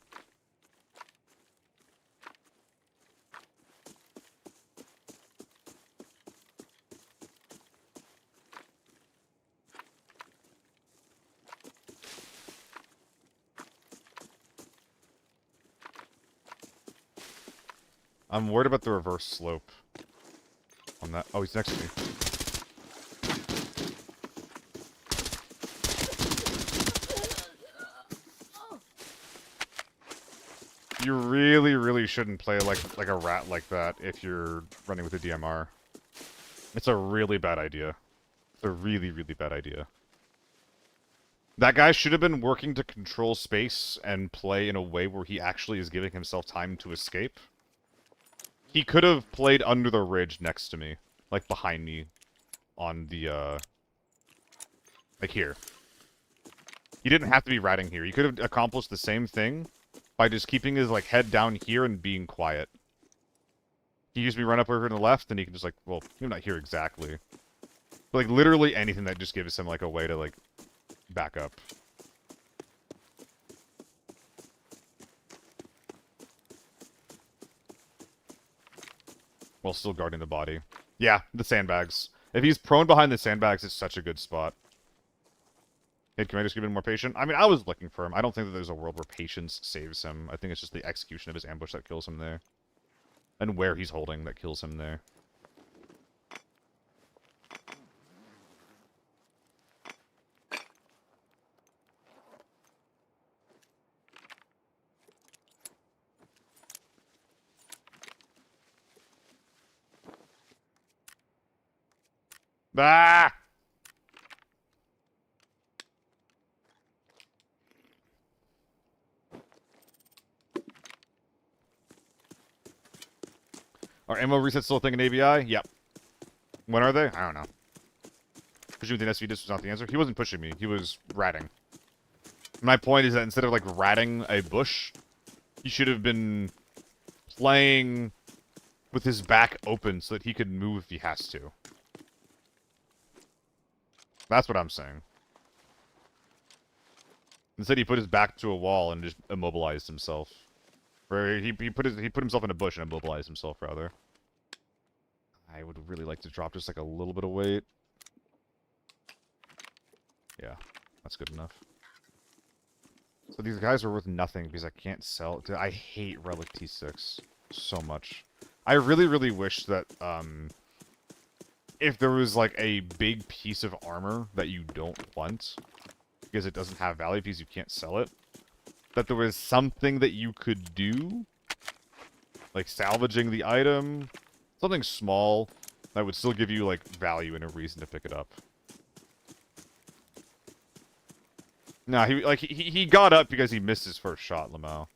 I'm worried about the reverse slope on that. Oh, he's next to me. You really, really shouldn't play like a rat like that if you're running with a DMR. It's a really bad idea. It's a really, really bad idea. That guy should have been working to control space and play in a way where he actually is giving himself time to escape. He could have played under the ridge next to me. Like, behind me. On the, like, here. He didn't have to be ratting here. He could have accomplished the same thing by just keeping his, like, head down here and being quiet. He used me run up over to the left, and he can just, like, well, maybe not here exactly. But, like, literally anything that just gives him, like, a way to, like, back up. While still guarding the body. Yeah, the sandbags. If he's prone behind the sandbags, it's such a good spot. Hey, can I just give him more patient? I mean, I was looking for him. I don't think that there's a world where patience saves him. I think it's just the execution of his ambush that kills him there. And where he's holding that kills him there. Ah! Are ammo resets still a thing in ABI? Yep. When are they? I don't know. Presumably the SV disc was not the answer. He wasn't pushing me. He was ratting. My point is that instead of, like, ratting a bush, he should have been playing with his back open so that he could move if he has to. That's what I'm saying. Instead, he put his back to a wall and just immobilized himself. Or he put himself in a bush and immobilized himself, rather. I would really like to drop just like a little bit of weight. Yeah, that's good enough. So these guys are worth nothing because I can't sell. Dude, I hate Relic T6 so much. I really, really wish that, if there was, like, a big piece of armor that you don't want, because it doesn't have value because you can't sell it, that there was something that you could do, like salvaging the item, something small, that would still give you, like, value and a reason to pick it up. Nah, he got up because he missed his first shot, Lamau.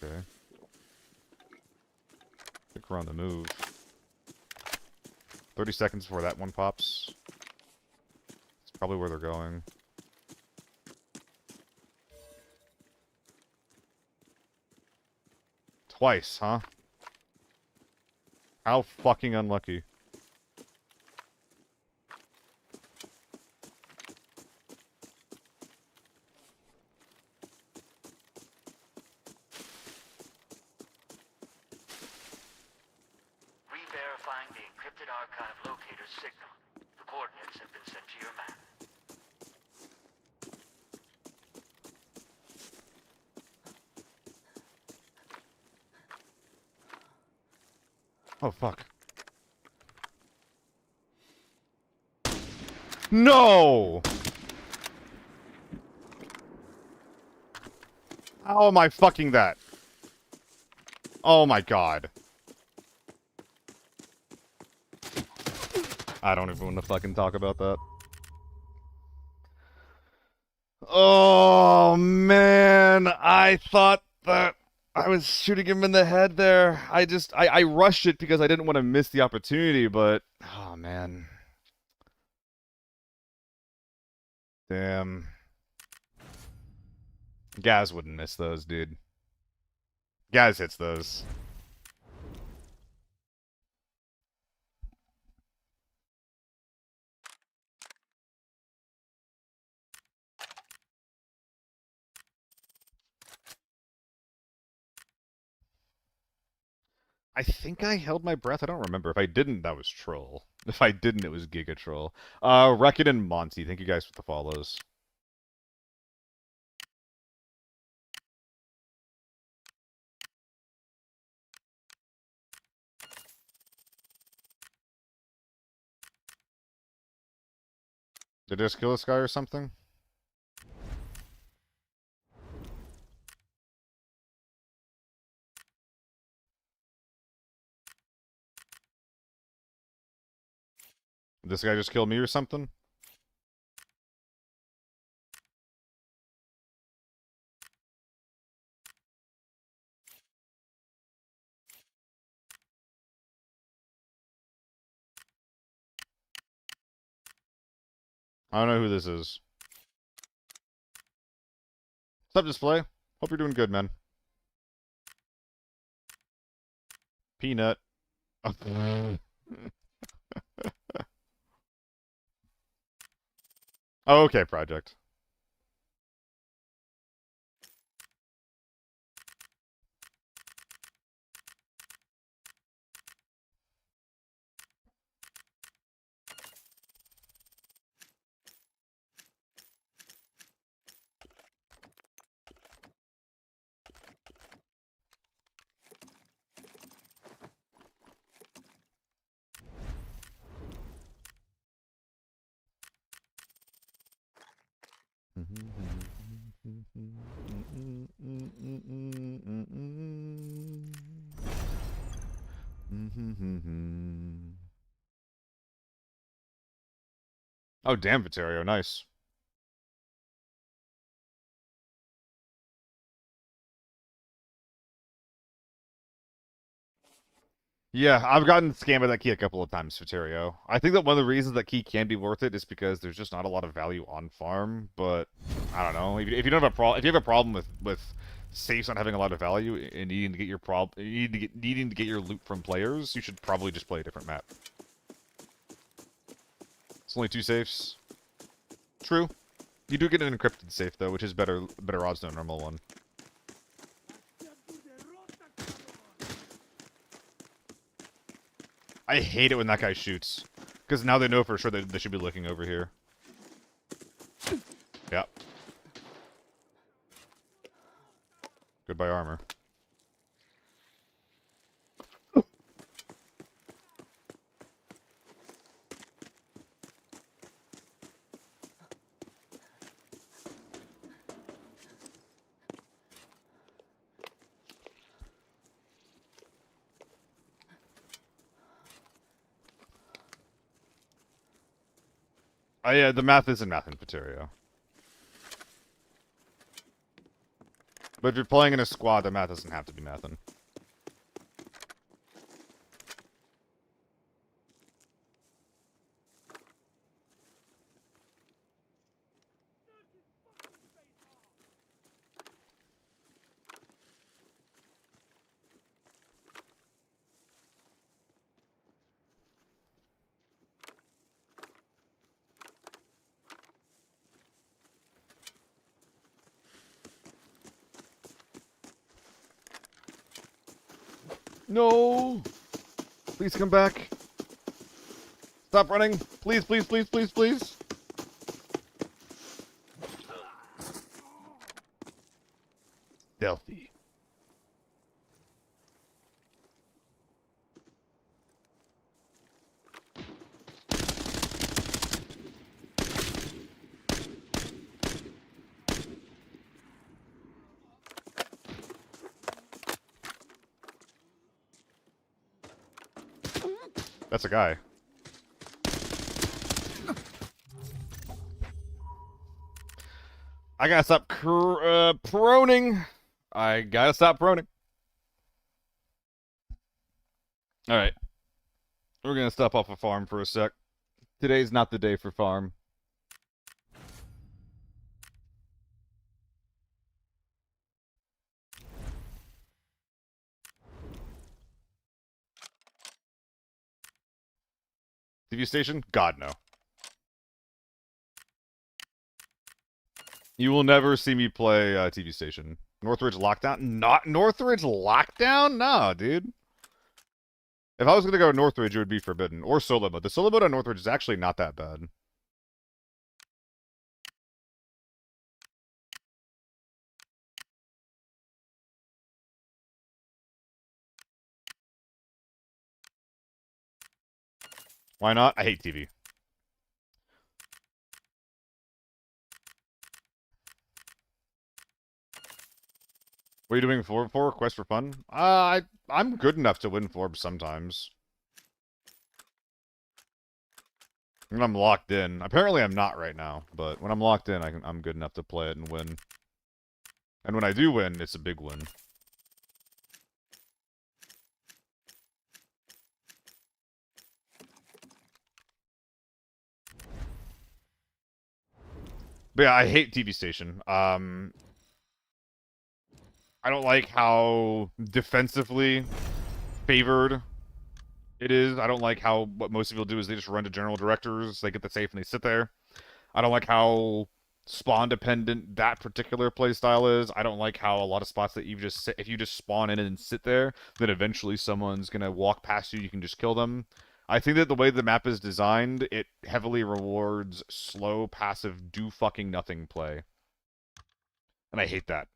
Okay. I think we're on the move. 30 seconds before that one pops. It's probably where they're going. Twice, huh? How fucking unlucky. Re-verifying the encrypted archive locator's signal. The coordinates have been sent to your map. Oh, fuck. No! How am I fucking that? Oh my god. I don't even want to fucking talk about that. Oh, man. I thought that I was shooting him in the head there. I rushed it because I didn't want to miss the opportunity, but... Oh, man. Damn. Gaz wouldn't miss those, dude. Gaz hits those. I think I held my breath. I don't remember. If I didn't, that was troll. If I didn't, it was Giga Troll. Wreckit and Monty, thank you guys for the follows. Did I just kill this guy or something? Did this guy just kill me or something? I don't know who this is. What's up, Display? Hope you're doing good, man. Peanut. Oh, okay, Project. Oh, damn, Viterio, nice. Yeah, I've gotten scammed by that key a couple of times, Viterio. I think that one of the reasons that key can be worth it is because there's just not a lot of value on farm, but I don't know. If you don't have a problem, if you have a problem with safes not having a lot of value and needing to get your needing to get your loot from players, you should probably just play a different map. It's only 2 safes. True. You do get an encrypted safe though, which is better odds than a normal one. I hate it when that guy shoots. Because now they know for sure that they should be looking over here. Yeah. Goodbye armor. Yeah, the math isn't math in Paterio. But if you're playing in a squad, the math doesn't have to be mathin'. No! Please come back. Stop running. Please, please, please, please, please. Stealthy. That's a guy. I gotta stop proning. I gotta stop proning. Alright. We're gonna step off a farm for a sec. Today's not the day for farm. TV station? God, no. You will never see me play TV station. Northridge Lockdown? Not Northridge Lockdown? No, dude. If I was going to go to Northridge, it would be Forbidden. Or solo mode. The solo mode on Northridge is actually not that bad. Why not? I hate TV. What are you doing Forb for? Quest for fun? I'm good enough to win Forbes sometimes. When I'm locked in. Apparently I'm not right now, but when I'm locked in, I'm good enough to play it and win. And when I do win, it's a big win. But yeah, I hate TV station. I don't like how defensively favored it is. I don't like how what most people do is they just run to general directors, they get the safe and they sit there. I don't like how spawn dependent that particular playstyle is. I don't like how a lot of spots that you just sit, if you just spawn in and sit there, then eventually someone's gonna walk past you, you can just kill them. I think that the way the map is designed, it heavily rewards slow, passive, do fucking nothing play. And I hate that.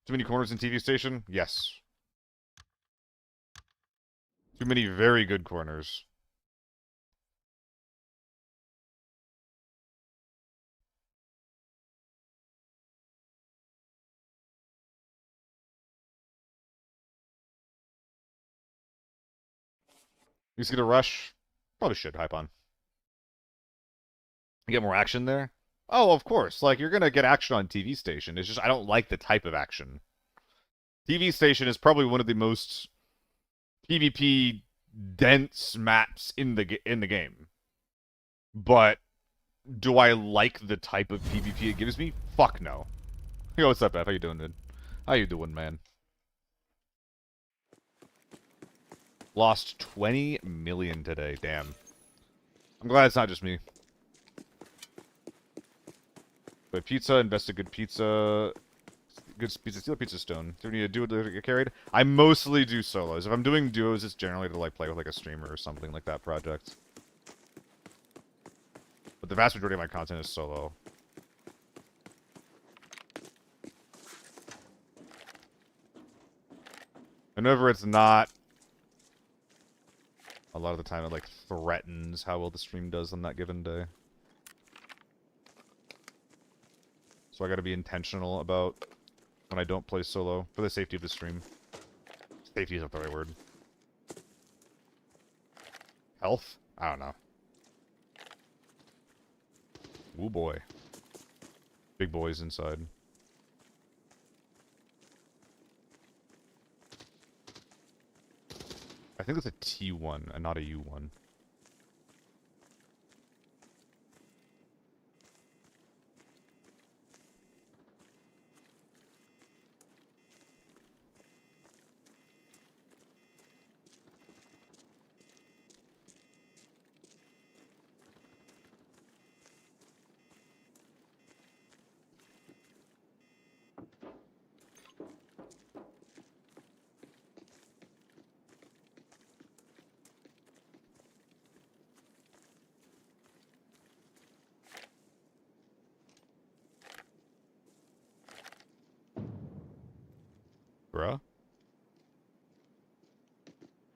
Too many corners in TV station? Yes. Too many very good corners. You just get a rush? Probably should, hype on. Get more action there? Oh, of course. Like, you're gonna get action on TV station. It's just, I don't like the type of action. TV station is probably one of the most PvP dense maps in the game. But do I like the type of PvP it gives me? Fuck no. Yo, what's up, F? How you doing, dude? How you doing, man? Lost 20 million today. Damn. I'm glad it's not just me. But pizza, invest in good pizza. Good pizza, steal a pizza stone. Do we need to do it to get carried? I mostly do solos. If I'm doing duos, it's generally to like play with like a streamer or something like that project. But the vast majority of my content is solo. And whenever it's not, a lot of the time it like threatens how well the stream does on that given day. So I gotta be intentional about when I don't play solo for the safety of the stream. Safety is not the right word. Health? I don't know. Ooh boy. Big boys inside. I think it's a T1 and not a U1. Bruh?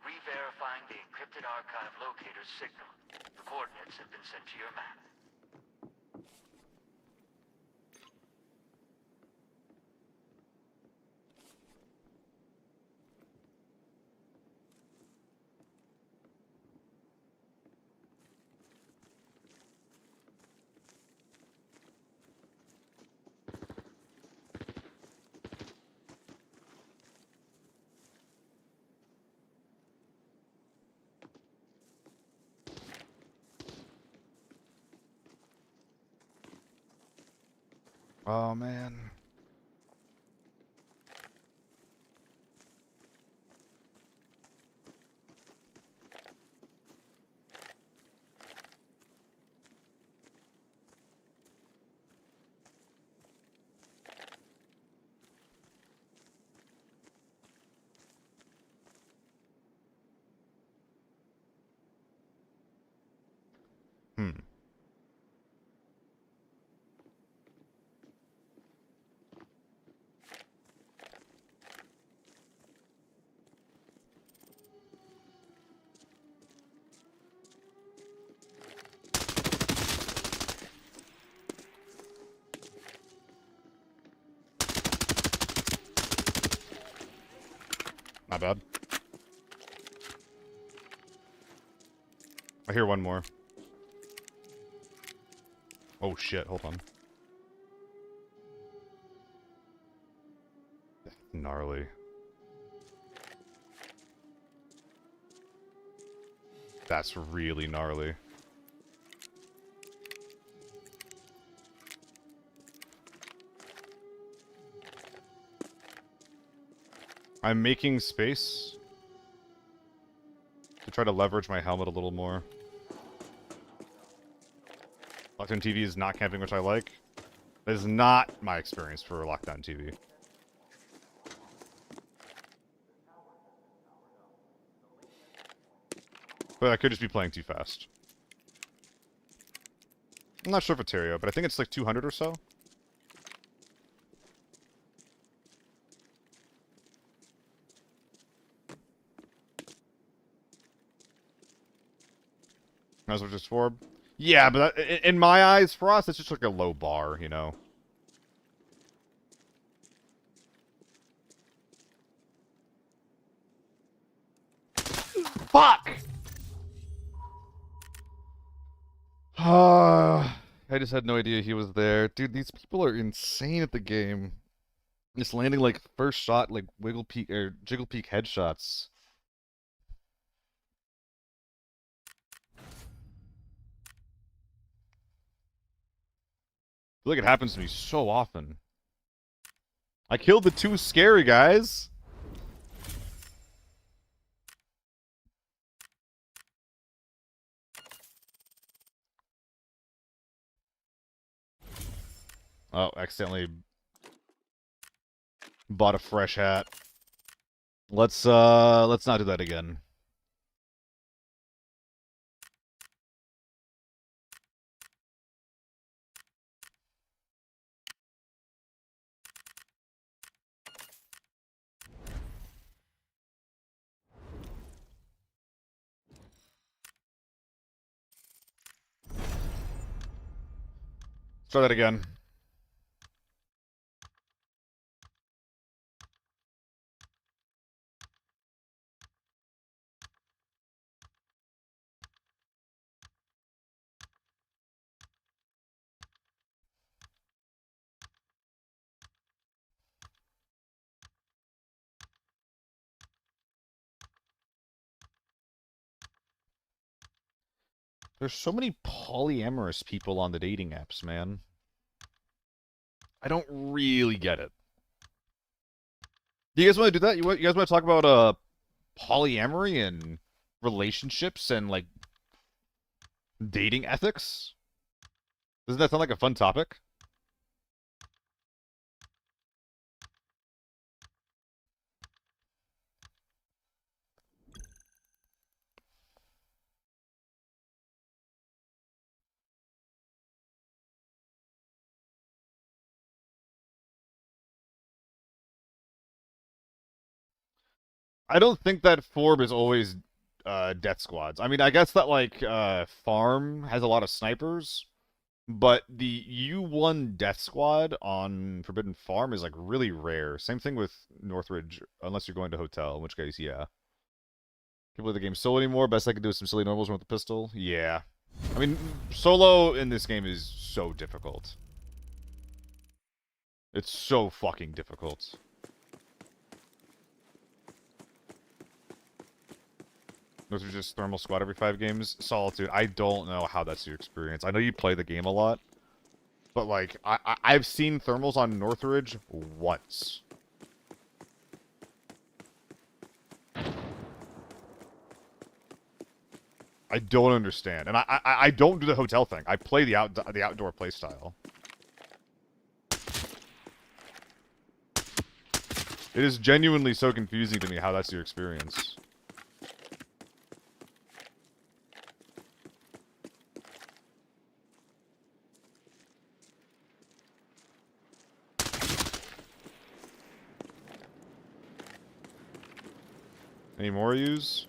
Re-verifying the encrypted archive locator's signal. The coordinates have been sent to your map. Oh man. Hmm. Not bad. I hear one more. Oh shit, hold on. Gnarly. That's really gnarly. I'm making space to try to leverage my helmet a little more. Lockdown TV is not camping, which I like. That is not my experience for Lockdown TV. But I could just be playing too fast. I'm not sure for Terrio, but I think it's like 200 or so. As well just Forb. Yeah, but that, in my eyes, for us, it's just like a low bar, you know? Fuck! I just had no idea he was there. Dude, these people are insane at the game. Just landing like first shot, like wiggle peek or jiggle peek headshots. I feel like it happens to me so often. I killed the two scary guys. Oh, accidentally bought a fresh hat. Let's not do that again. Let's try that again. There's so many polyamorous people on the dating apps, man. I don't really get it. Do you guys want to do that? You guys want to talk about polyamory and relationships and like dating ethics? Doesn't that sound like a fun topic? I don't think that Forb is always death squads. I mean, I guess that like Farm has a lot of snipers, but the U1 death squad on Forbidden Farm is like really rare. Same thing with Northridge, unless you're going to Hotel, in which case, yeah. Can't play the game solo anymore. Best I can do is some silly normals with the pistol. Yeah. I mean, solo in this game is so difficult. It's so fucking difficult. Those are just thermal squad every 5 games. Solitude. I don't know how that's your experience. I know you play the game a lot, but like I've seen thermals on Northridge once. I don't understand, and I don't do the hotel thing. I play the outdoor play style. It is genuinely so confusing to me how that's your experience. Any more use?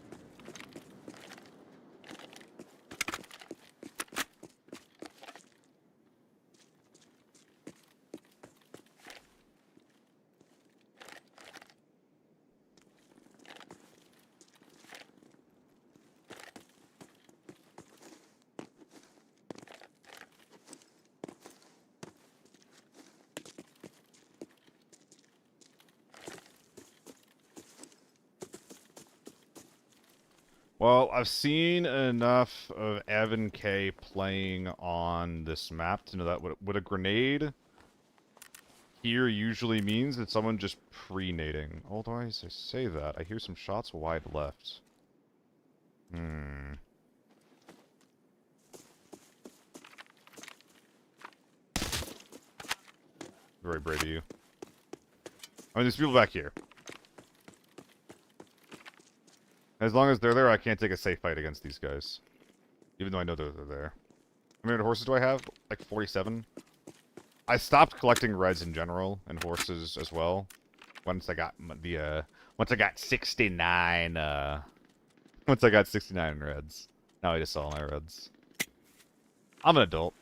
Well, I've seen enough of Evan K playing on this map to know that what a grenade here usually means that someone just pre-nading. Although I say that, I hear some shots wide left. Hmm. Very brave of you. I mean, there's people back here. As long as they're there, I can't take a safe fight against these guys. Even though I know they're there. How many horses do I have? Like 47? I stopped collecting reds in general, and horses as well. Once I got once I got 69, once I got 69 reds. Now I just sell my reds. I'm an adult.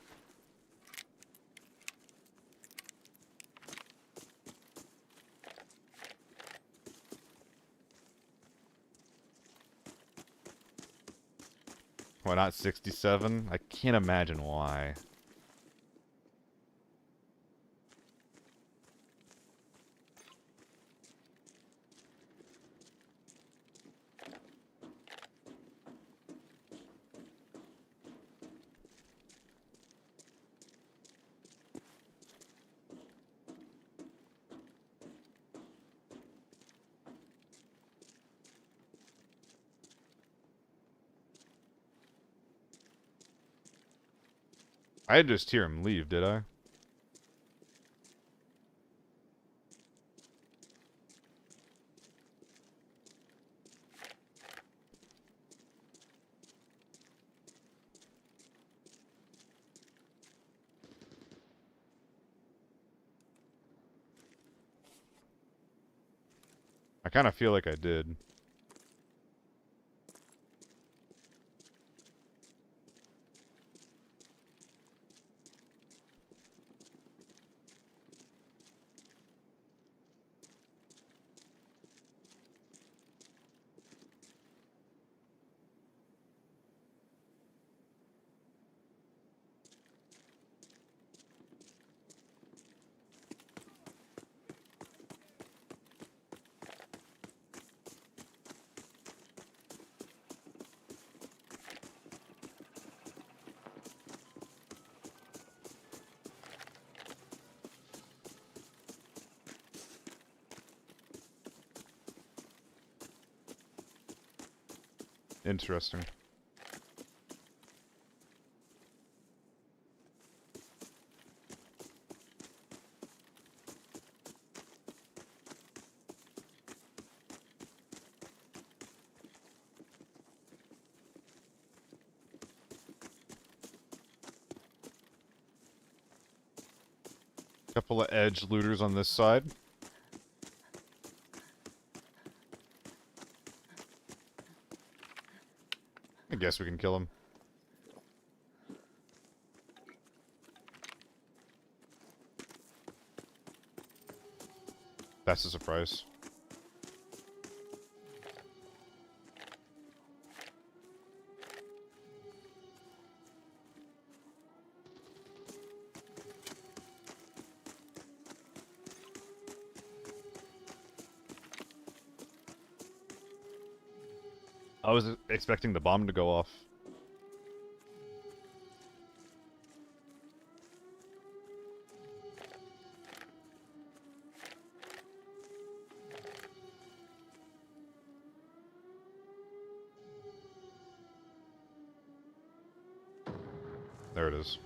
Why not 67? I can't imagine why. I just hear him leave, did I? I kind of feel like I did. Interesting. Couple of edge looters on this side. I guess we can kill him. That's a surprise. I was expecting the bomb to go off. There it is.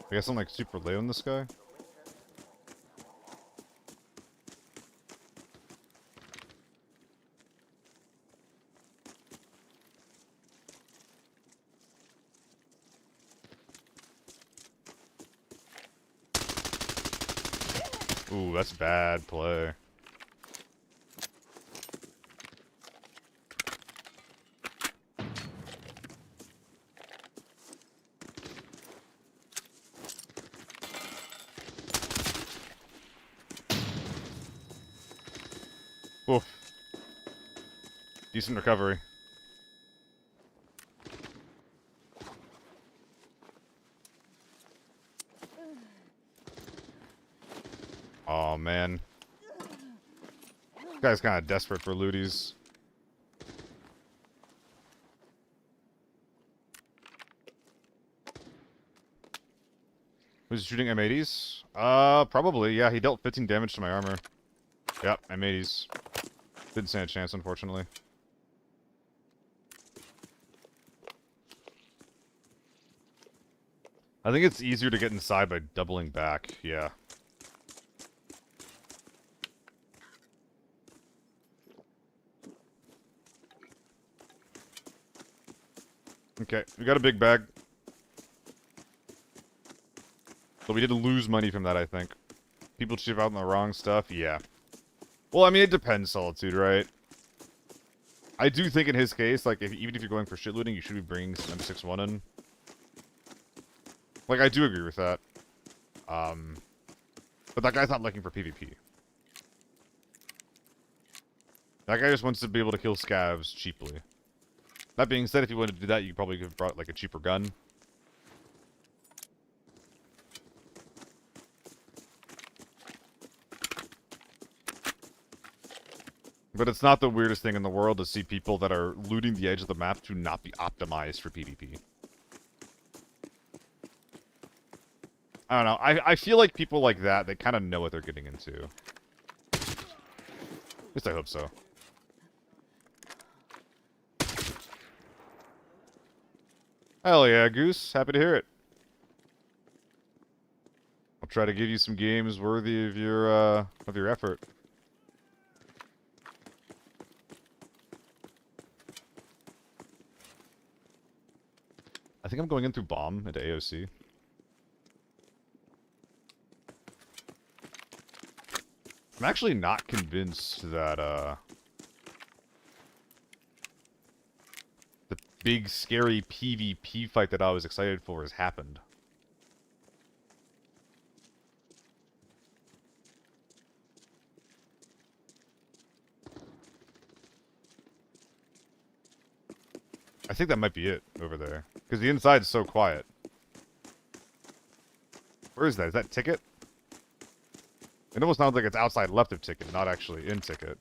I guess I'm like super late on this guy. Ooh, that's bad play. Oof. Decent recovery. Oh man. This guy's kind of desperate for looties. Was he shooting M80s? Probably, yeah. He dealt 15 damage to my armor. Yep, M80s. Didn't stand a chance, unfortunately. I think it's easier to get inside by doubling back, yeah. Okay, we got a big bag. But we did lose money from that, I think. People chip out on the wrong stuff, yeah. Well, I mean, it depends, Solitude, right? I do think in his case, like, even if you're going for shit looting, you should be bringing some M61 in. Like, I do agree with that. But that guy's not looking for PvP. That guy just wants to be able to kill scavs cheaply. That being said, if you wanted to do that, you probably could have brought, like, a cheaper gun. But it's not the weirdest thing in the world to see people that are looting the edge of the map to not be optimized for PvP. I don't know. I feel like people like that, they kind of know what they're getting into. At least I hope so. Hell yeah, Goose. Happy to hear it. try to give you some games worthy of your effort. I think I'm going in through bomb into AOC. I'm actually not convinced that the big scary PvP fight that I was excited for has happened. I think that might be it over there. Because the inside is so quiet. Where is that? Is that Ticket? It almost sounds like it's outside left of Ticket, not actually in Ticket.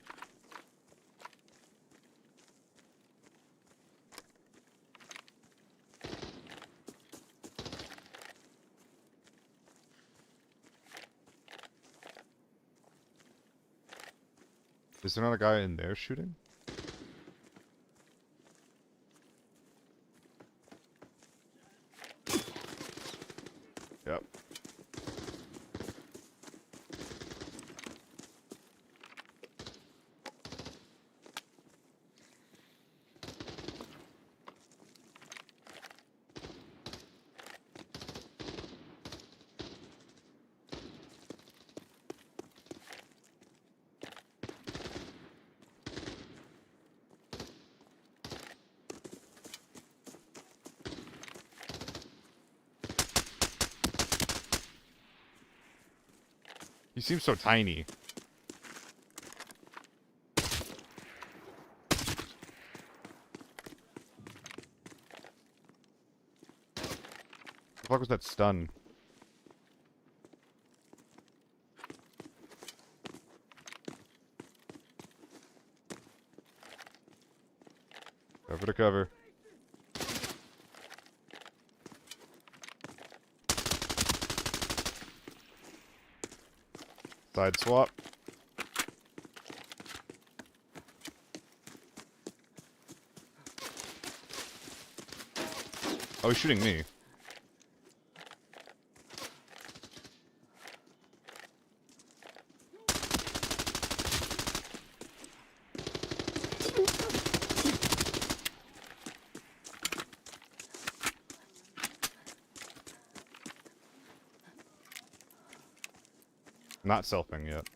Is there not a guy in there shooting? Yep. He seems so tiny. What the fuck was that stun? Cover to cover. Side swap. Oh, he's shooting me. Not selfing yet.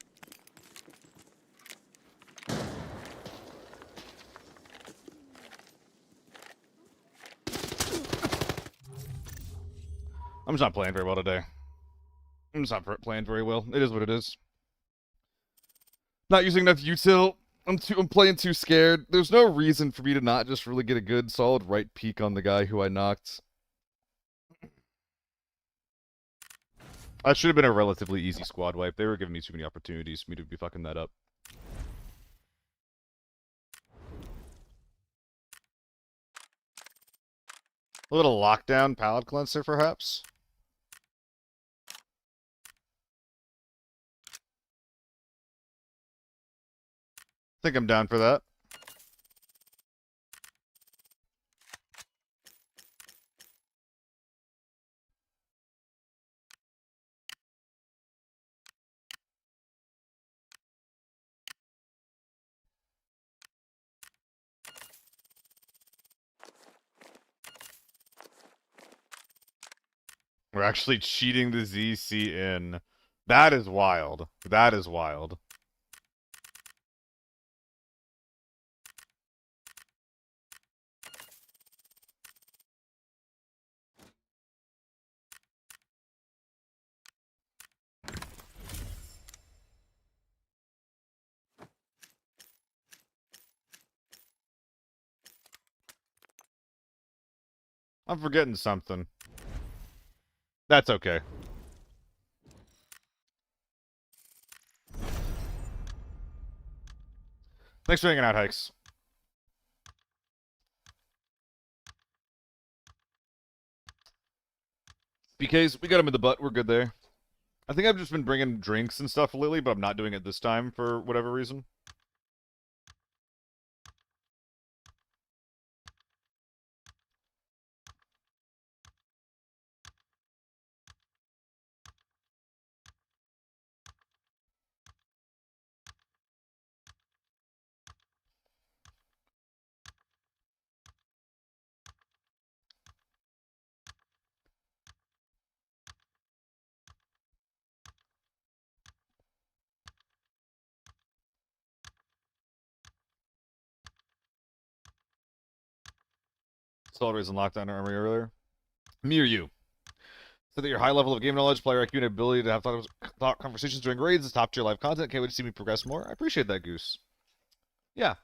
I'm just not playing very well today. I'm just not playing very well. It is what it is. Not using enough util. I'm playing too scared. There's no reason for me to not just really get a good, solid right peek on the guy who I knocked. That should have been a relatively easy squad wipe. They were giving me too many opportunities for me to be fucking that up. A little lockdown pallet cleanser, perhaps? Think I'm down for that. We're actually cheating the ZC in. That is wild. That is wild. I'm forgetting something. That's okay. Thanks for hanging out, Hikes. BKs, we got him in the butt. We're good there. I think I've just been bringing drinks and stuff lately, but I'm not doing it this time for whatever reason. Celebrities and lockdown armory earlier. Me or you? So that your high level of game knowledge, player IQ, and ability to have thought conversations during raids is top tier live content. Can't wait to see me progress more. I appreciate that, Goose. Yeah.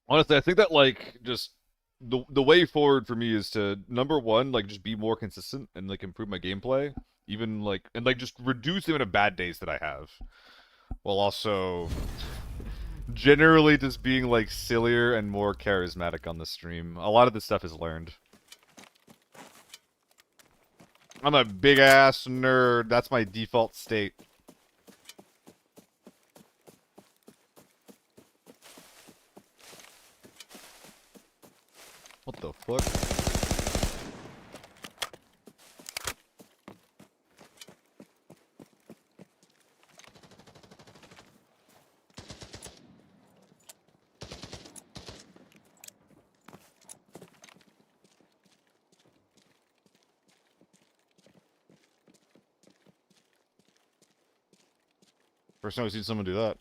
Honestly, I think that like just the way forward for me is to number one, like just be more consistent and like improve my gameplay. Even like and like just reduce the amount of bad days that I have. While also generally just being like sillier and more charismatic on the stream. A lot of this stuff is learned. I'm a big ass nerd. That's my default state. What the fuck? First time I've seen someone do that.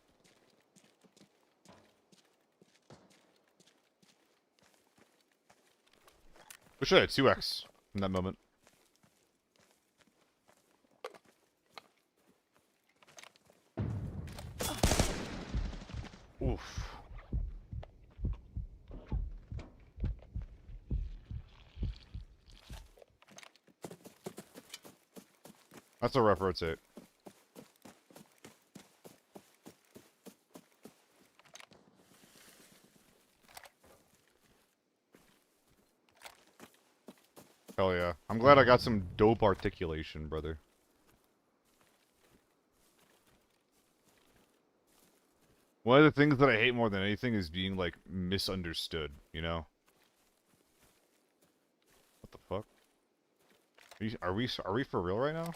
Wish I had 2x in that moment. Oof. That's a rough rotate. Hell yeah. I'm glad I got some dope articulation, brother. One of the things that I hate more than anything is being, like, misunderstood, you know? What the fuck? Are we for real right now?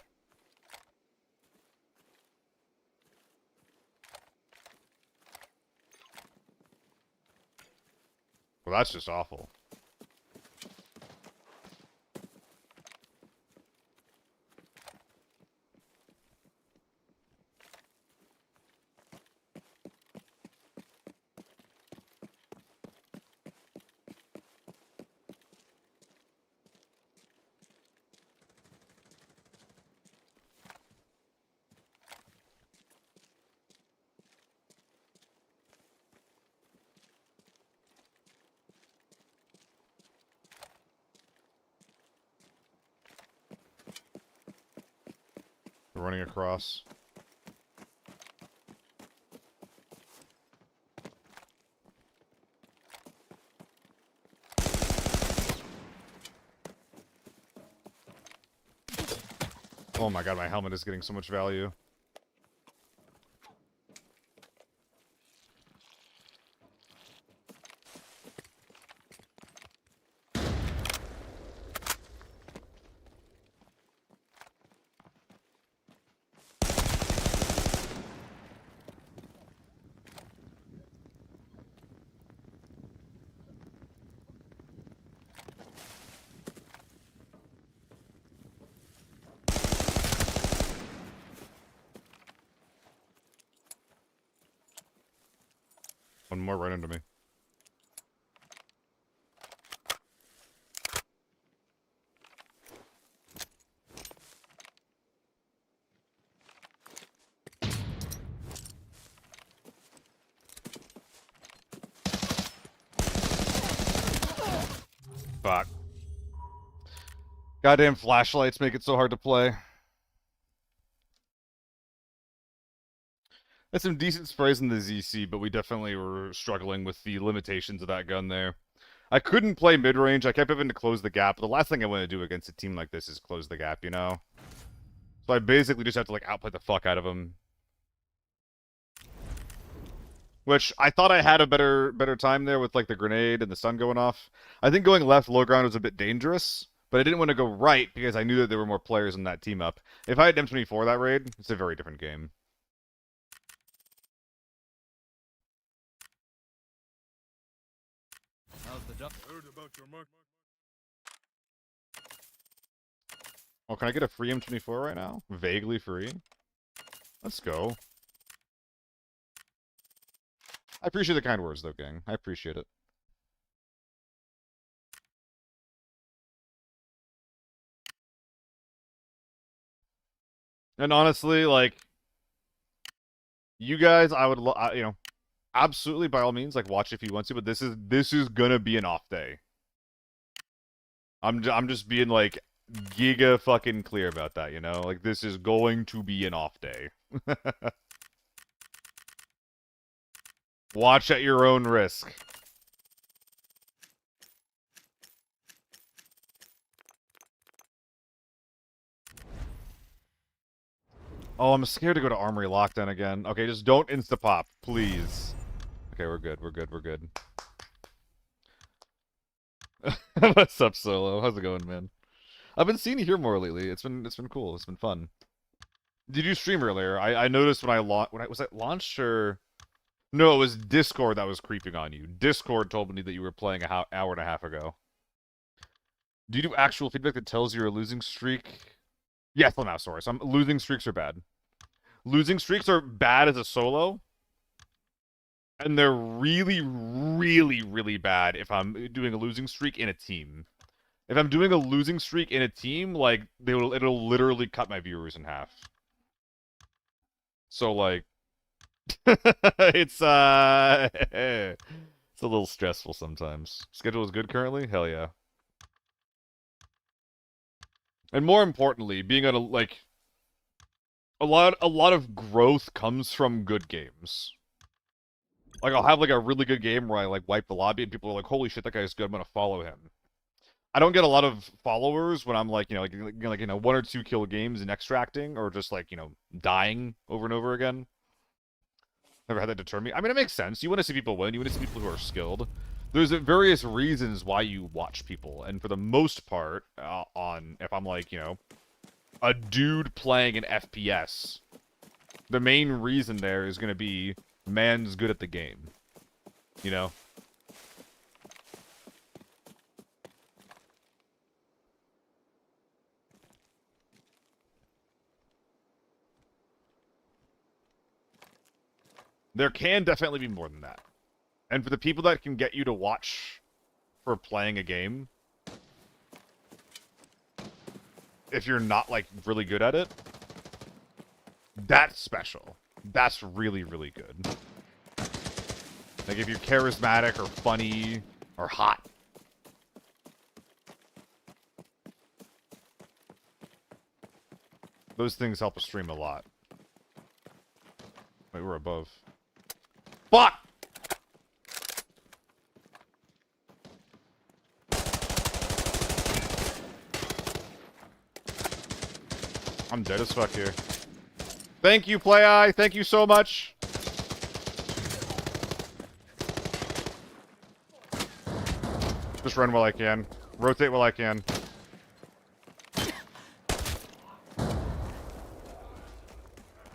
Well, that's just awful. We're running across. Oh my god, my helmet is getting so much value. One more right into me. Fuck. Goddamn flashlights make it so hard to play. That's some decent sprays in the ZC, but we definitely were struggling with the limitations of that gun there. I couldn't play mid-range. I kept having to close the gap. The last thing I want to do against a team like this is close the gap, you know? So I basically just have to, like, outplay the fuck out of them. Which, I thought I had a better time there with, like, the grenade and the sun going off. I think going left low ground was a bit dangerous, but I didn't want to go right because I knew that there were more players in that team up. If I had M24 that raid, it's a very different game. How's the duck? Heard about your mark. Oh, can I get a free M24 right now? Vaguely free? Let's go. I appreciate the kind words, though, gang. I appreciate it. And honestly, like, you guys, I would, you know, absolutely by all means, like, watch if you want to. But this is gonna be an off day. I'm just being like giga fucking clear about that. You know, like this is going to be an off day. Watch at your own risk. Oh, I'm scared to go to Armory Lockdown again. Okay, just don't insta-pop, please. Okay, we're good, we're good, we're good. What's up, Solo? How's it going, man? I've been seeing you here more lately. It's been cool. It's been fun. Did you stream earlier? I noticed when I was at launch or no, it was Discord that was creeping on you. Discord told me that you were playing a hour and a half ago. Do you do actual feedback that tells you're a losing streak? Yes, Lamausaurus. Losing streaks are bad. Losing streaks are bad as a solo, and they're really, really, really bad if I'm doing a losing streak in a team. If I'm doing a losing streak in a team, like it'll literally cut my viewers in half. So like, it's it's a little stressful sometimes. Schedule is good currently? Hell yeah. And more importantly, being on a lot of growth comes from good games. Like I'll have like a really good game where I like wipe the lobby and people are like, "Holy shit, that guy's good. I'm gonna follow him." I don't get a lot of followers when I'm like, you know, like you know, 1 or 2 kill games and extracting or just like, you know, dying over and over again. Never had that deter me. I mean, it makes sense. You want to see people win. You want to see people who are skilled. There's various reasons why you watch people, and for the most part, on if I'm like, you know, a dude playing an FPS, the main reason there is going to be man's good at the game. You know? There can definitely be more than that. And for the people that can get you to watch for playing a game, if you're not, like, really good at it, that's special. That's really, really good. Like, if you're charismatic or funny or hot. Those things help a stream a lot. Wait, we're above. Fuck! I'm dead as fuck here. Thank you, Play-Eye. Thank you so much. Just run while I can. Rotate while I can.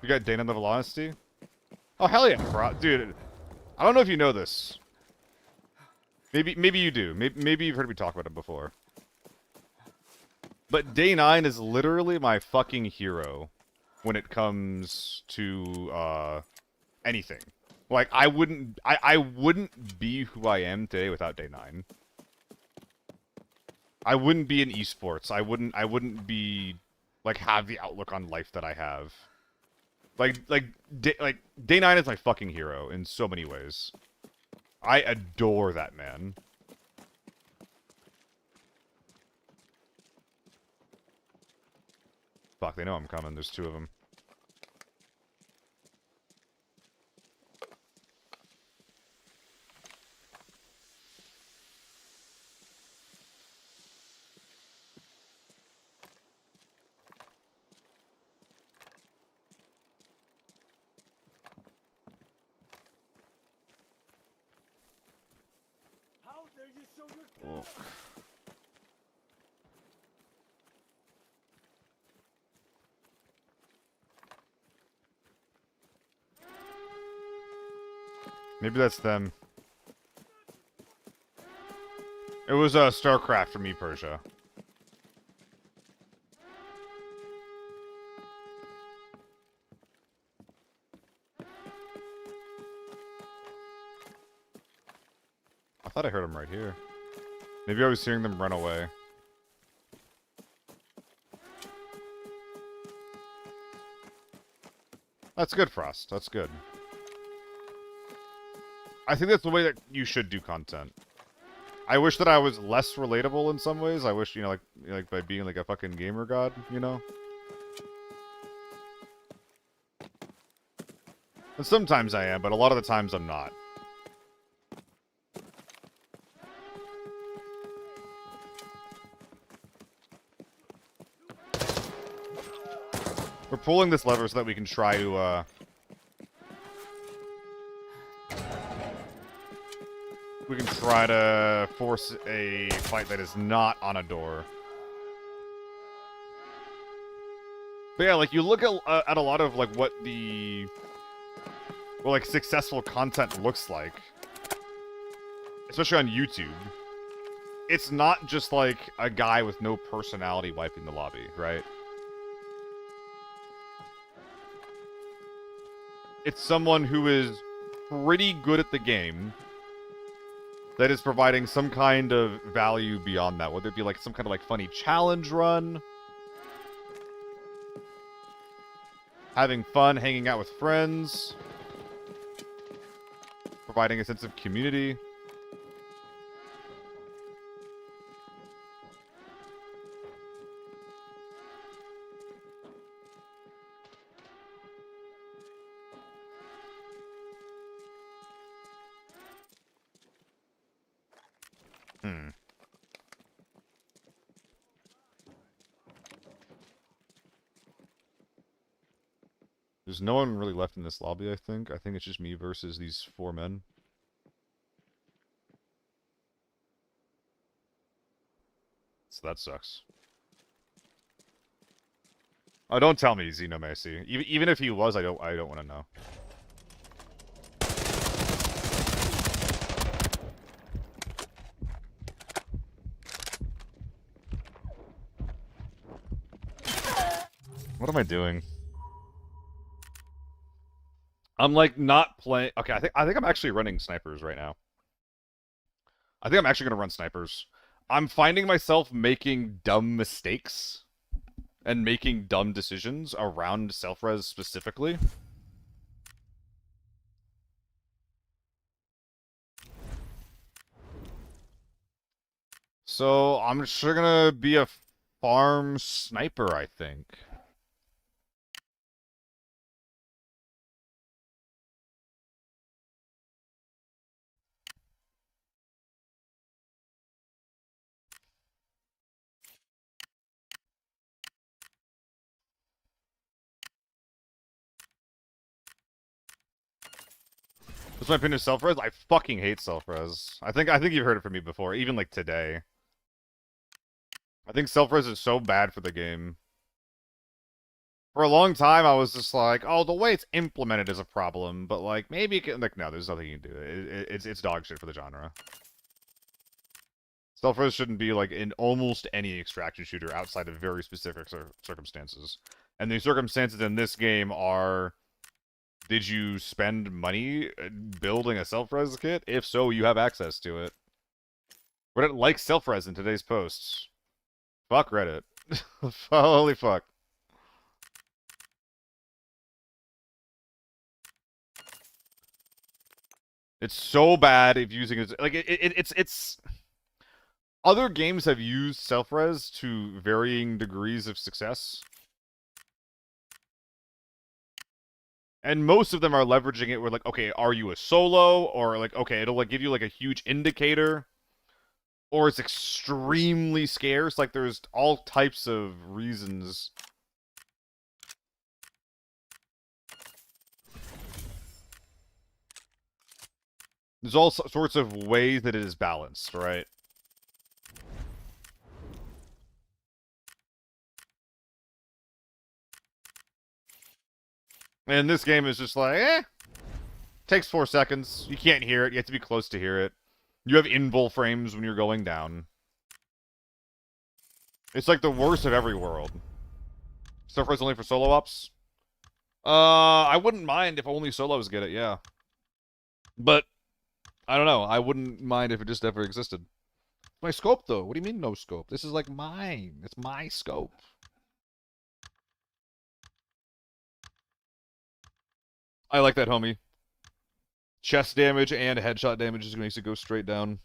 You got Dana on the Velocity? Oh, hell yeah, bro. Dude, I don't know if you know this. Maybe you do. Maybe you've heard me talk about it before. But Day 9 is literally my fucking hero when it comes to anything. Like I wouldn't be who I am today without Day 9. I wouldn't be in esports. I wouldn't be like have the outlook on life that I have. Like Day 9 is my fucking hero in so many ways. I adore that man. Fuck, they know I'm coming. There's 2 of them. How dare you show your Oh. Maybe that's them. It was StarCraft for me, Persia. I thought I heard him right here. Maybe I was hearing them run away. That's good, Frost. That's good. I think that's the way that you should do content. I wish that I was less relatable in some ways. I wish, you know, like by being like a fucking gamer god, you know? And sometimes I am, but a lot of the times I'm not. We're pulling this lever so that we can try to, we can try to force a fight that is not on a door. But yeah, like, you look at a lot of, like, what the... well, like, successful content looks like. Especially on YouTube. It's not just, like, a guy with no personality wiping the lobby, right? It's someone who is pretty good at the game that is providing some kind of value beyond that, whether it be like some kind of like funny challenge run, having fun, hanging out with friends, providing a sense of community. There's no one really left in this lobby, I think. I think it's just me versus these 4 men. So that sucks. Oh, don't tell me Xenomasi. Even if he was, I don't want to know. What am I doing? I'm like not playing. Okay, I think I'm actually running snipers right now. I think I'm actually gonna run snipers. I'm finding myself making dumb mistakes and making dumb decisions around self-res specifically. So I'm sure gonna be a farm sniper, I think. What's my opinion of self-res? I fucking hate self-res. I think you've heard it from me before, even like today. I think self-res is so bad for the game. For a long time, I was just like, oh, the way it's implemented is a problem, but like maybe it can, like, no, there's nothing you can do. It's dog shit for the genre. Self-res shouldn't be like in almost any extraction shooter outside of very specific circumstances. And the circumstances in this game are: did you spend money building a self-res kit? If so, you have access to it. Reddit likes self-res in today's posts. Fuck Reddit. Holy fuck. It's so bad if using it. Like, it's... Other games have used self-res to varying degrees of success. And most of them are leveraging it where, like, okay, are you a solo? Or, like, okay, it'll, like, give you, like, a huge indicator. Or it's extremely scarce. Like, there's all types of reasons. There's all sorts of ways that it is balanced, right? And this game is just like, takes 4 seconds. You can't hear it. You have to be close to hear it. You have invul frames when you're going down. It's like the worst of every world. Self-res only for solo ops? I wouldn't mind if only solos get it, yeah. But, I don't know. I wouldn't mind if it just ever existed. My scope, though. What do you mean no scope? This is like mine. It's my scope. I like that, homie. Chest damage and headshot damage just makes it go straight down.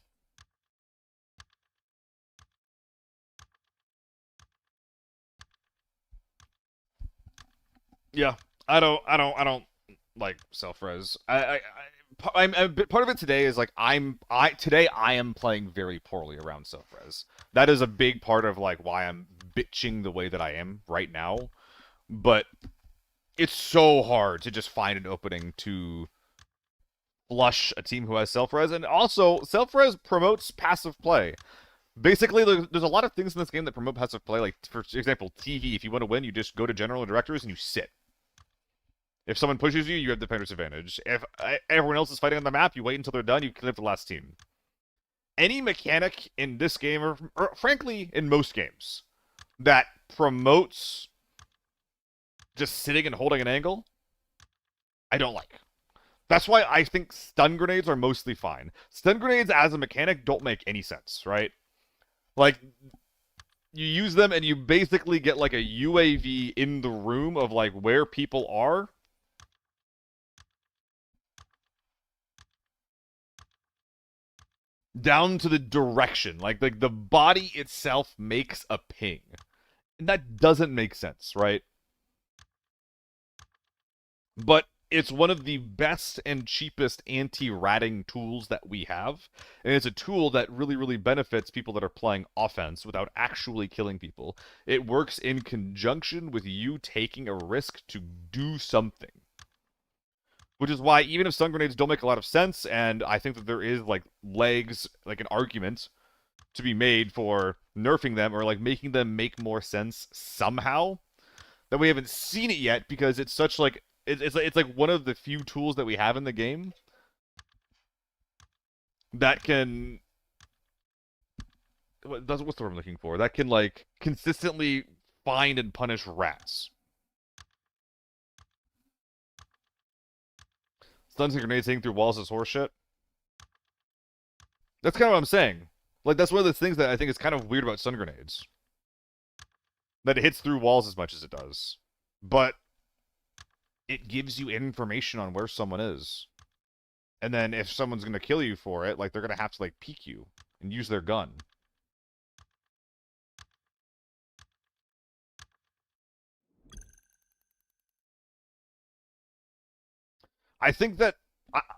Yeah, I don't like self-res. Part of it today is like today I am playing very poorly around self-res. That is a big part of like why I'm bitching the way that I am right now. But it's so hard to just find an opening to flush a team who has self-res, and also self-res promotes passive play. Basically, there's a lot of things in this game that promote passive play. Like, for example, TV. If you want to win, you just go to general directors and you sit. If someone pushes you, you have defender's advantage. If everyone else is fighting on the map, you wait until they're done, you clean up the last team. Any mechanic in this game, or frankly, in most games, that promotes just sitting and holding an angle, I don't like. That's why I think stun grenades are mostly fine. Stun grenades as a mechanic don't make any sense, right? Like, you use them and you basically get like a UAV in the room of like where people are. Down to the direction. Like the body itself makes a ping. And that doesn't make sense, right? But it's one of the best and cheapest anti-ratting tools that we have. And it's a tool that really, really benefits people that are playing offense without actually killing people. It works in conjunction with you taking a risk to do something. Which is why even if stun grenades don't make a lot of sense, and I think that there is like legs, like an argument to be made for nerfing them or like making them make more sense somehow, that we haven't seen it yet because it's such like it's like one of the few tools that we have in the game that can what's the word I'm looking for? That can like consistently find and punish rats. Stuns and grenades hitting through walls is horseshit. That's kind of what I'm saying. Like, that's one of the things that I think is kind of weird about stun grenades. That it hits through walls as much as it does. But it gives you information on where someone is. And then if someone's going to kill you for it, like, they're going to have to, like, peek you and use their gun. I think that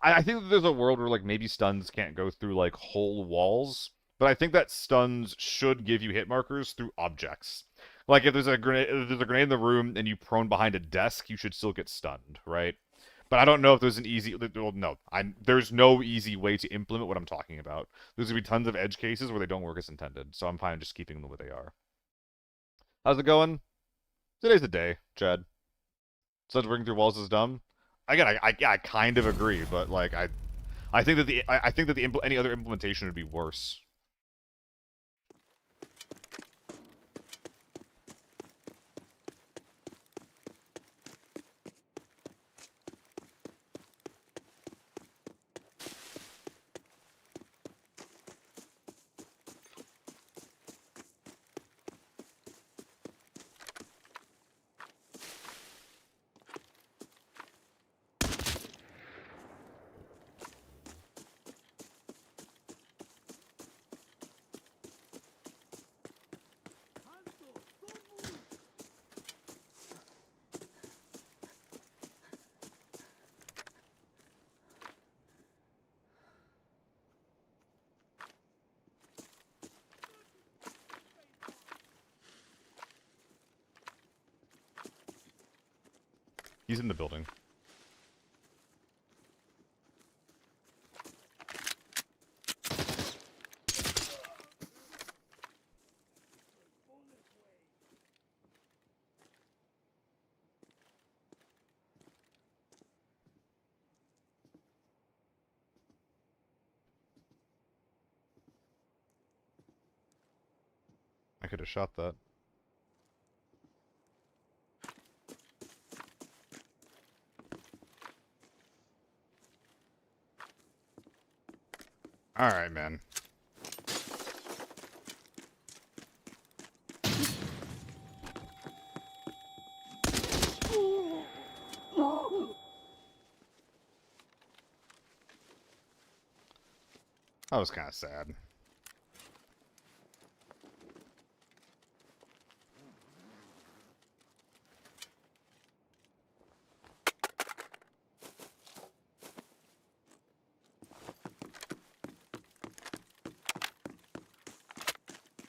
I think that there's a world where like maybe stuns can't go through like whole walls, but I think that stuns should give you hit markers through objects. Like if there's a grenade in the room and you prone behind a desk, you should still get stunned, right? But I don't know if there's an easy. Well, no, there's no easy way to implement what I'm talking about. There's gonna be tons of edge cases where they don't work as intended, so I'm fine just keeping them where they are. How's it going? Today's the day, Chad. Stuns working through walls is dumb. Again, I kind of agree, but like I think that any other implementation would be worse. He's in the building. I could have shot that. All right, man. That was kind of sad.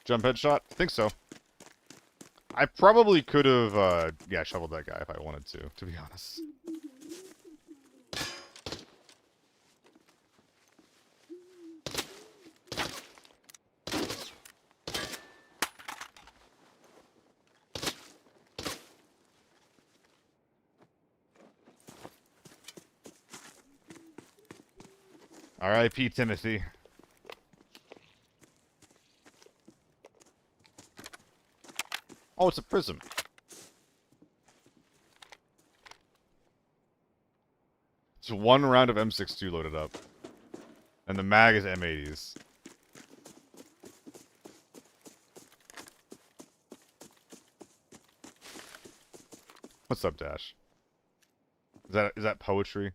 Jump headshot? I think so. I probably could have, yeah, shoveled that guy if I wanted to be honest. R.I.P. Timothy. Oh, it's a prism. It's one round of M62 loaded up. And the mag is M80s. What's up, Dash? Is that poetry?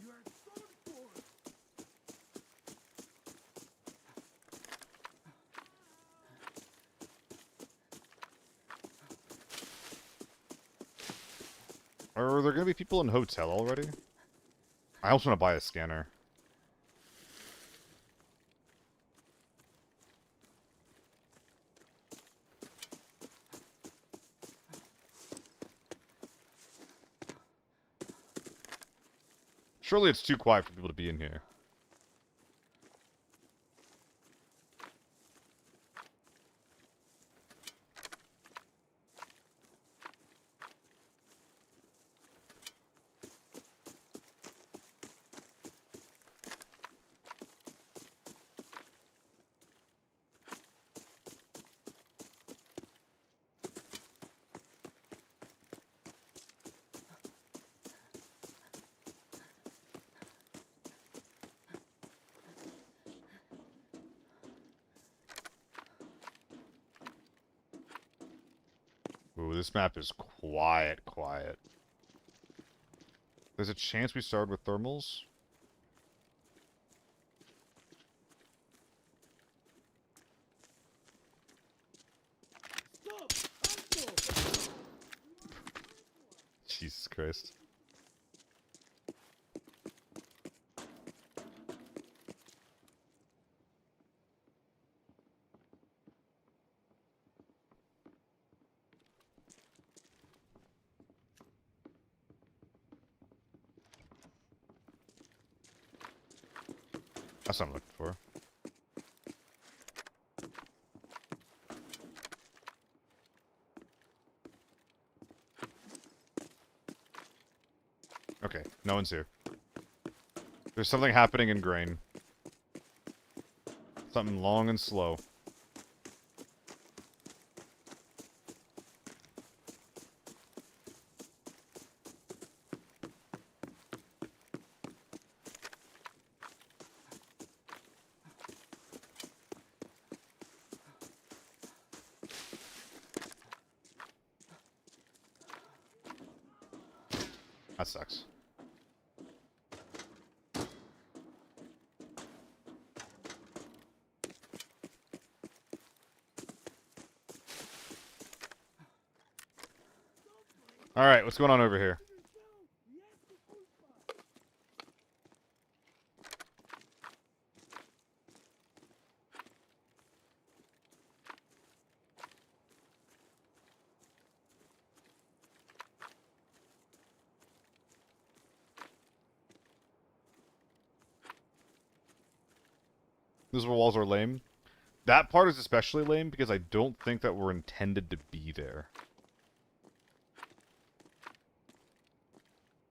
You are done for. Are there gonna be people in hotel already? I also want to buy a scanner. Surely it's too quiet for people to be in here. Ooh, this map is quiet. There's a chance we started with thermals? Stop! Asshole! Jesus Christ. That's what I'm looking for. Okay, no one's here. There's something happening in grain. Something long and slow. That sucks. Alright, what's going on over here? Those walls are lame. That part is especially lame because I don't think that we're intended to be there.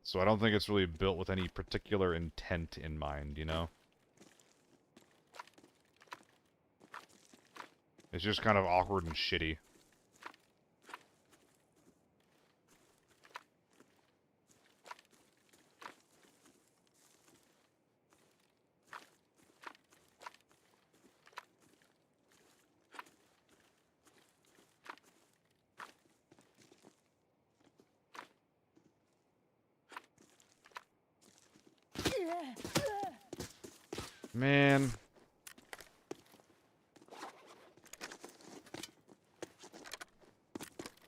So I don't think it's really built with any particular intent in mind, you know? It's just kind of awkward and shitty. Man.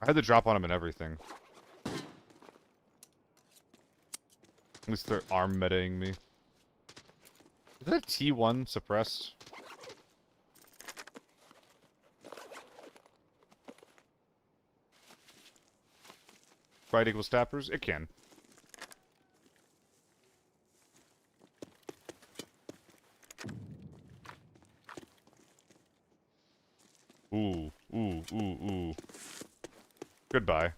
I had to drop on him and everything. At least they're arm metaing me. Is that T1 suppressed? Fight equals tappers? It can. Ooh, ooh, ooh, ooh. Goodbye.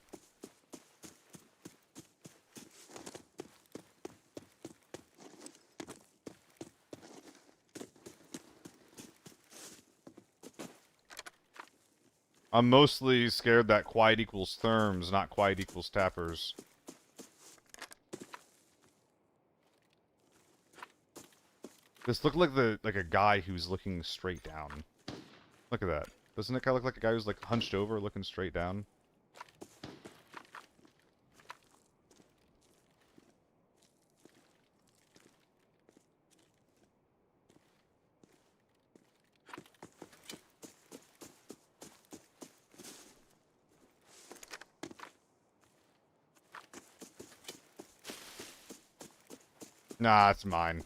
I'm mostly scared that quiet equals therms, not quiet equals tappers. This looked like a guy who's looking straight down. Look at that. Doesn't it kind of look like a guy who's like hunched over, looking straight down? Nah, it's mine.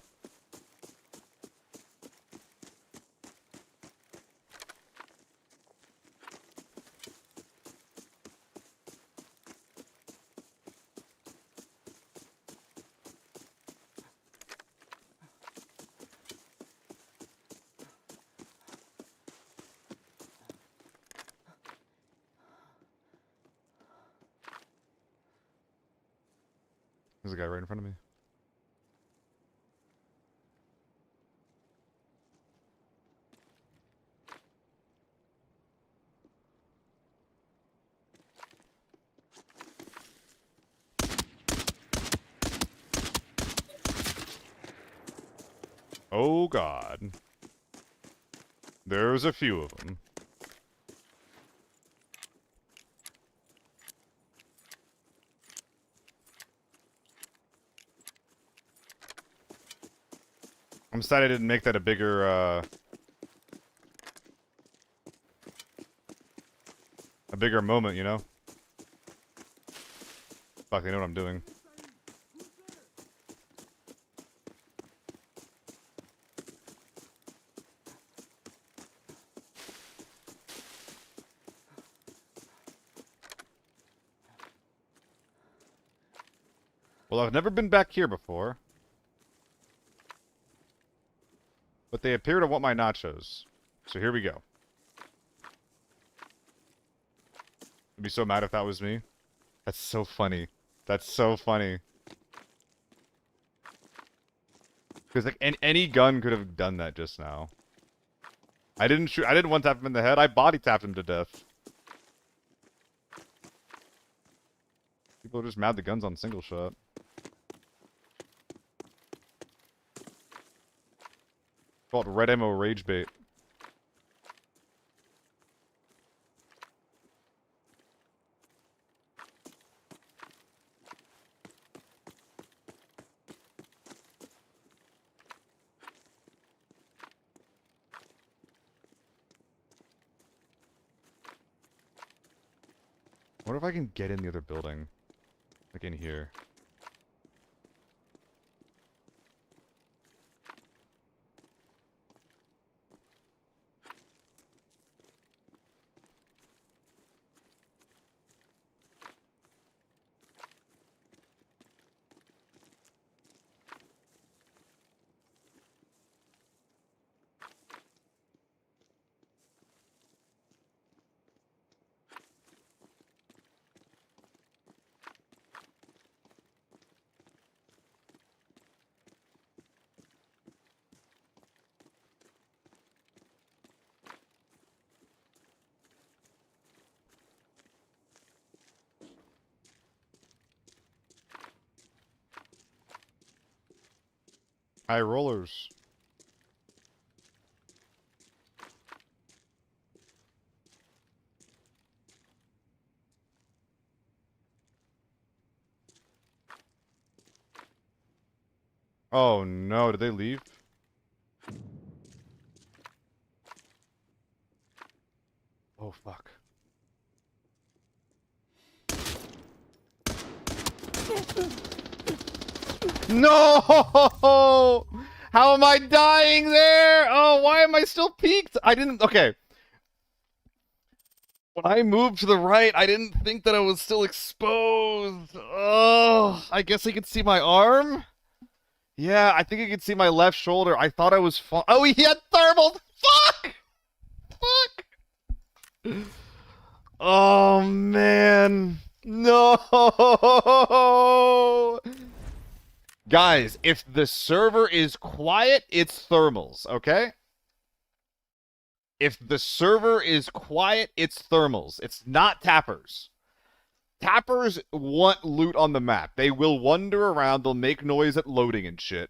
There's a guy right in front of me. Oh god. There's a few of them. I'm sad I didn't make that a bigger moment, you know? Fuck, they know what I'm doing. Well, I've never been back here before. But they appear to want my nachos. So here we go. I'd be so mad if that was me. That's so funny. That's so funny. Because like any gun could have done that just now. I didn't shoot. I didn't one tap him in the head. I body tapped him to death. People are just mad the gun's on single shot. Called red ammo rage bait. What if I can get in the other building? Like in here. High rollers. Oh no, did they leave? Oh fuck. No! How am I dying there? Oh, why am I still peaked? I didn't. Okay. When I moved to the right, I didn't think that I was still exposed. Oh, I guess I could see my arm? Yeah, I think I could see my left shoulder. I thought I was fine. Oh, he had thermal. Fuck! Fuck! Oh, man. No! Guys, if the server is quiet, it's thermals, okay? If the server is quiet, it's thermals. It's not tappers. Tappers want loot on the map. They will wander around, they'll make noise at loading and shit.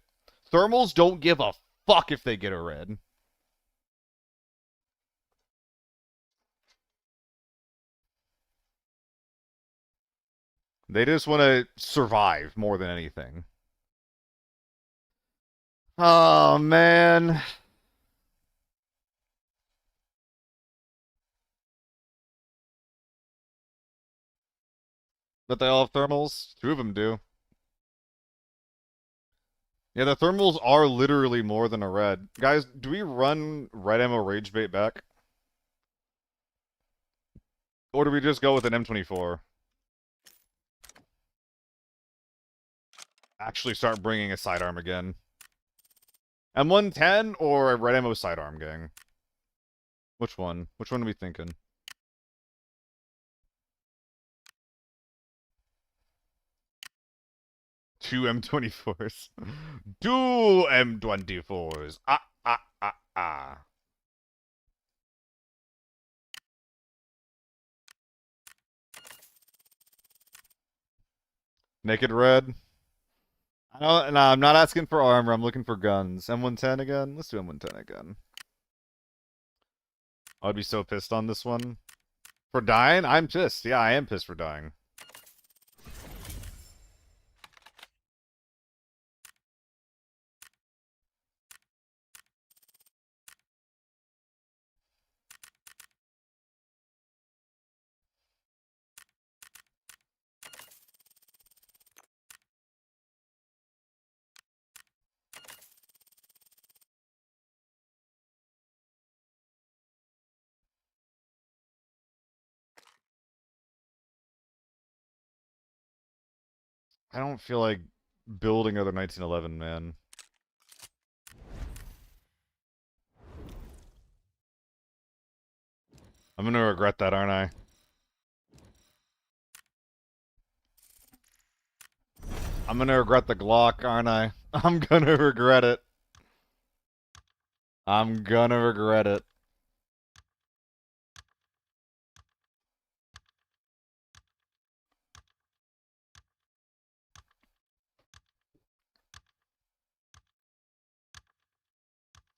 Thermals don't give a fuck if they get a red. They just want to survive more than anything. Oh, man. But they all have thermals? Two of them do. Yeah, the thermals are literally more than a red. Guys, do we run red ammo rage bait back? Or do we just go with an M24? Actually start bringing a sidearm again. M110 or a red ammo sidearm, gang? Which one? Which one are we thinking? Two M24s. Two M24s. Ah, ah, ah, ah. Naked red. I don't, nah, I'm not asking for armor. I'm looking for guns. M110 again? Let's do M110 again. I'd be so pissed on this one. For dying? I'm pissed. Yeah, I am pissed for dying. I don't feel like building other 1911, man. I'm gonna regret that, aren't I? I'm gonna regret the Glock, aren't I? I'm gonna regret it. I'm gonna regret it.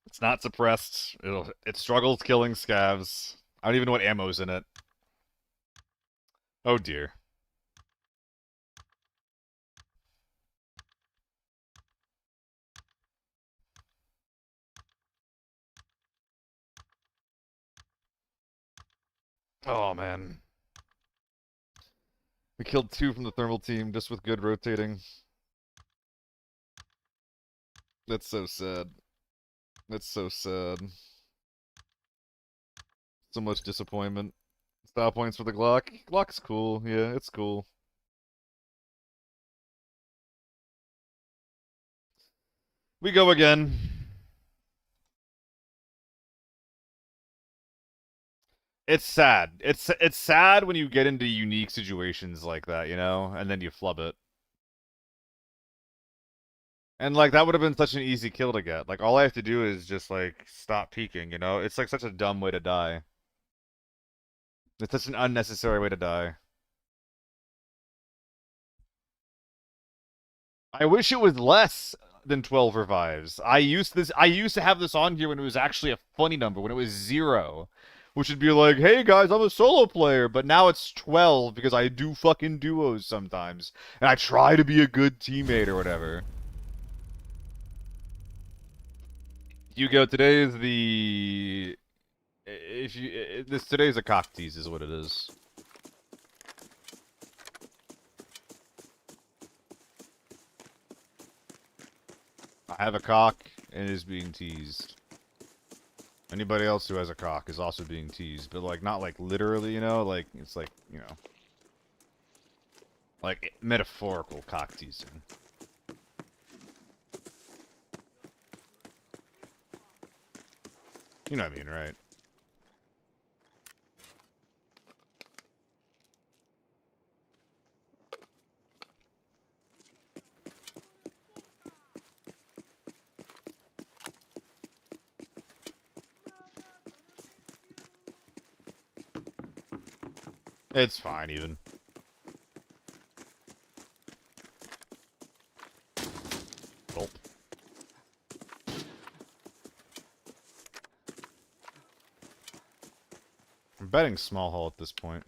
It's not suppressed. It struggles killing scavs. I don't even know what ammo's in it. Oh dear. Oh man. We killed two from the thermal team just with good rotating. That's so sad. That's so sad. So much disappointment. Style points for the Glock. Glock's cool. Yeah, it's cool. We go again. It's sad. It's sad when you get into unique situations like that, you know, and then you flub it. And like that would have been such an easy kill to get. Like all I have to do is just like stop peeking, you know? It's like such a dumb way to die. It's such an unnecessary way to die. I wish it was less than 12 revives. I used to have this on here when it was actually a funny number, when it was 0. Which would be like, hey guys, I'm a solo player, but now it's 12 because I do fucking duos sometimes. And I try to be a good teammate or whatever. Hugo, today is the if you this today's a cock tease is what it is. I have a cock and it is being teased. Anybody else who has a cock is also being teased, but like not like literally, you know, like it's like, you know, like metaphorical cock teasing. You know what I mean, right? It's fine even. Gulp. I'm betting small hole at this point.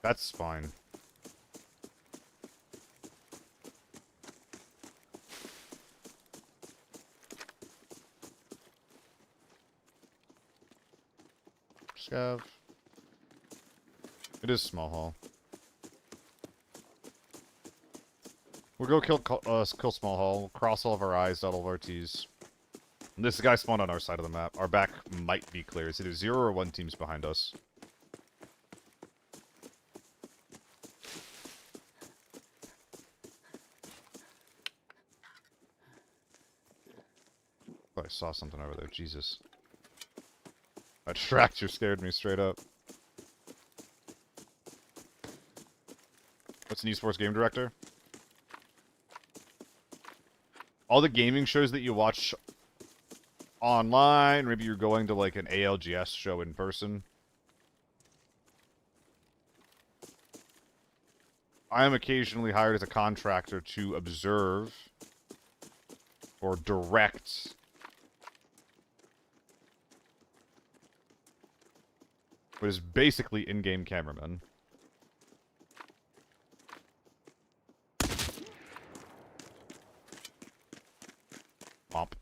That's fine. Scav. It is small hall. We'll go kill small hall, cross all of our eyes, dot all of our T's. This guy spawned on our side of the map. Our back might be clear. It's either 0 or 1 teams behind us. Oh, I saw something over there. Jesus. That tractor scared me straight up. What's an esports game director? All the gaming shows that you watch online, maybe you're going to like an ALGS show in person. I am occasionally hired as a contractor to observe or direct what is basically in-game cameraman. Pomp.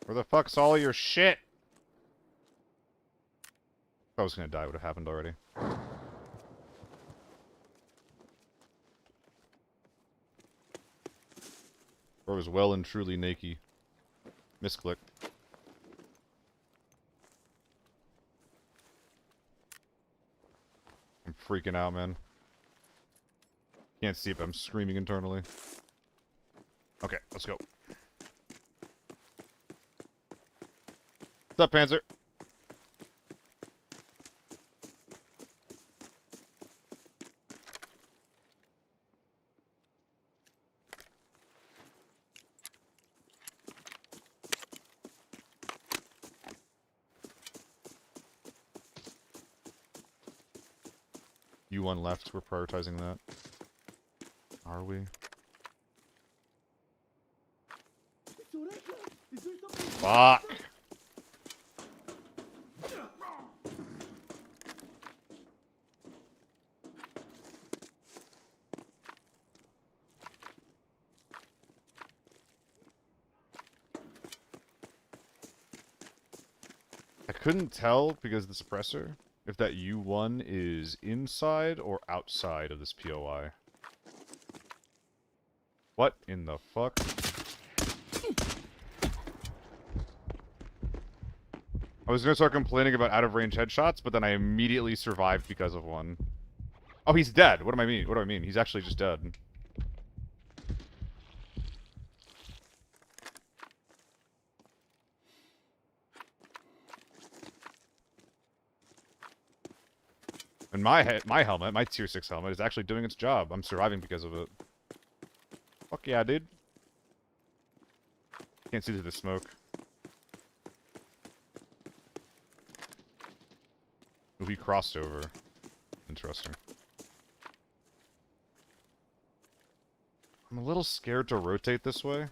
Where the fuck's all your shit? If I was gonna die, it would have happened already. Or was well and truly naked. Misclick. I'm freaking out, man. Can't see it, but I'm screaming internally. Okay, let's go. What's up, Panzer? U1 left, we're prioritizing that. Are we? Fuck! I couldn't tell because of the suppressor if that U1 is inside or outside of this POI. What in the fuck? I was gonna start complaining about out-of-range headshots, but then I immediately survived because of one. Oh, he's dead. What do I mean? What do I mean? He's actually just dead. And my helmet, my tier 6 helmet, is actually doing its job. I'm surviving because of it. Fuck yeah, dude. Can't see through the smoke. Ooh, he crossed over. Interesting. I'm a little scared to rotate this way.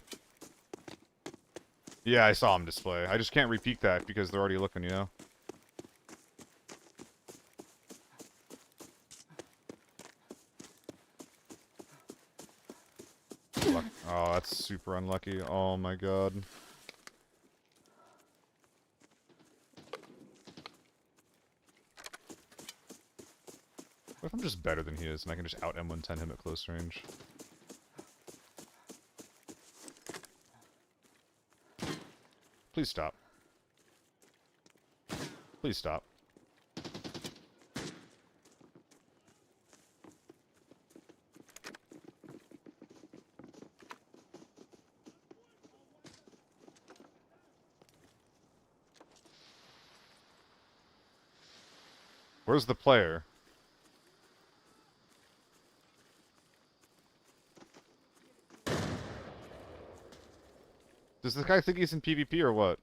Yeah, I saw him display. I just can't repeat that because they're already looking, you know? Oh, that's super unlucky. Oh my god. What if I'm just better than he is and I can just out M110 him at close range? Please stop. Please stop. Where's the player? Does this guy think he's in PvP or what?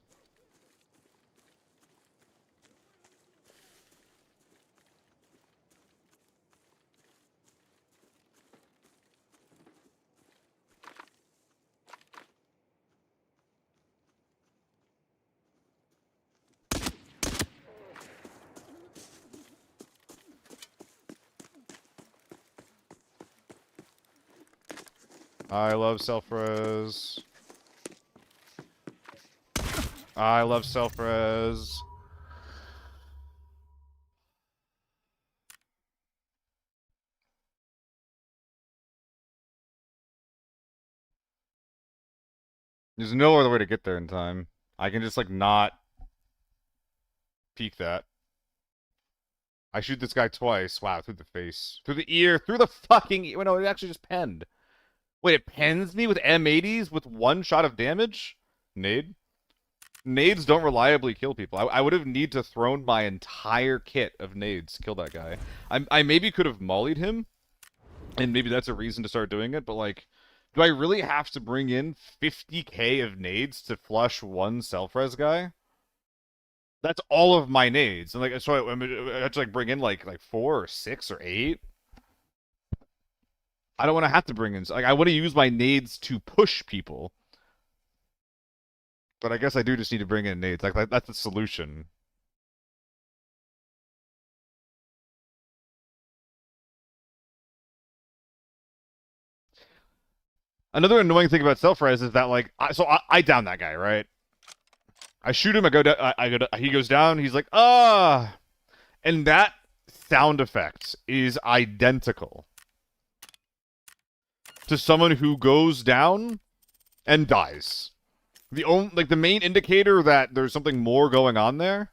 I love self-res. I love self-res. There's no other way to get there in time. I can just, like, not peek that. I shoot this guy twice. Wow, through the face. Through the ear. Through the fucking ear. Wait, no, it actually just penned. Wait, it pens me with M80s with one shot of damage? Nade? Nades don't reliably kill people. I would have need to thrown my entire kit of nades to kill that guy. I maybe could have mollied him, and maybe that's a reason to start doing it, but, like, do I really have to bring in 50k of nades to flush one self-res guy? That's all of my nades. And, like, so I have to, like, bring in, like 4 or 6 or 8? I don't want to have to bring in... Like, I want to use my nades to push people. But I guess I do just need to bring in nades. Like, that's the solution. Another annoying thing about self-res is that, like, I down that guy, right? I shoot him, I go down, he goes down, he's like, ah! And that sound effect is identical to someone who goes down and dies. The main indicator that there's something more going on there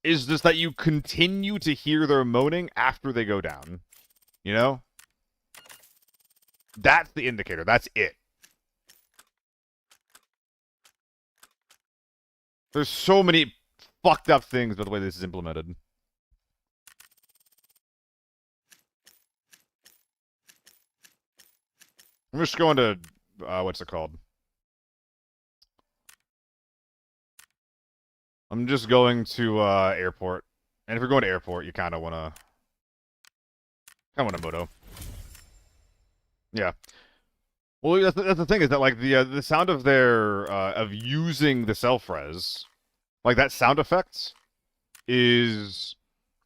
is just that you continue to hear their moaning after they go down. You know? That's the indicator. That's it. There's so many fucked up things about the way this is implemented. I'm just going to, what's it called? I'm just going to, airport. And if you're going to airport, you kind of want to moto. Yeah. Well, that's the thing is that, like, the sound of their, of using the self-res, like, that sound effect is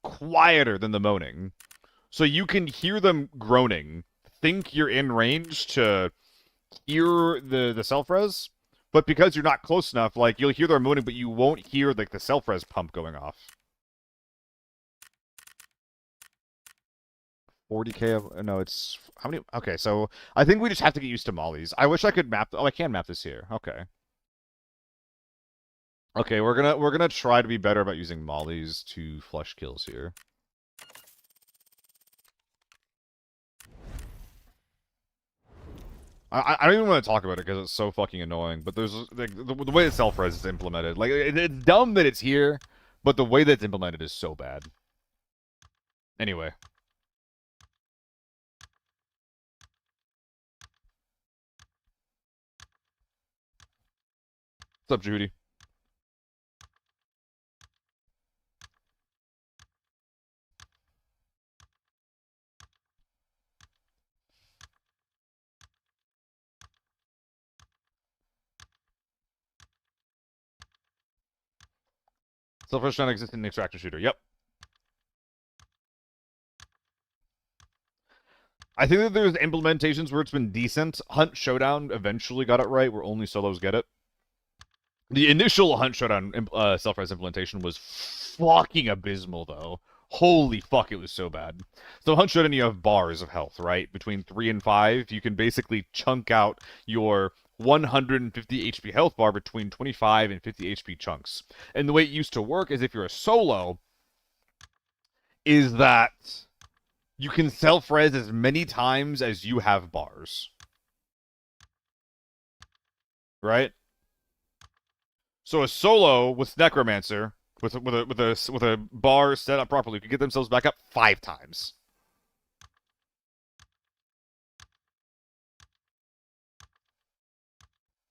quieter than the moaning. So you can hear them groaning, think you're in range to hear the self-res, but because you're not close enough, like, you'll hear their moaning, but you won't hear, like, the self-res pump going off. 40k of... No, it's... How many... Okay, so I think we just have to get used to mollies. I wish I could map... Oh, I can map this here. Okay. Okay, we're gonna try to be better about using mollies to flush kills here. I don't even want to talk about it because it's so fucking annoying. But there's like the way that self-res is implemented. Like it's dumb that it's here, but the way that it's implemented is so bad. Anyway. What's up, Judy? Self-res not exist in the extraction shooter. Yep. I think that there's implementations where it's been decent. Hunt Showdown eventually got it right, where only solos get it. The initial Hunt Showdown self-res implementation was fucking abysmal, though. Holy fuck, it was so bad. So Hunt Showdown, you have bars of health, right? Between 3 and 5, you can basically chunk out your 150 HP health bar between 25 and 50 HP chunks. And the way it used to work is if you're a solo, is that you can self-res as many times as you have bars. Right? So a solo with Necromancer, with a bar set up properly, could get themselves back up 5 times.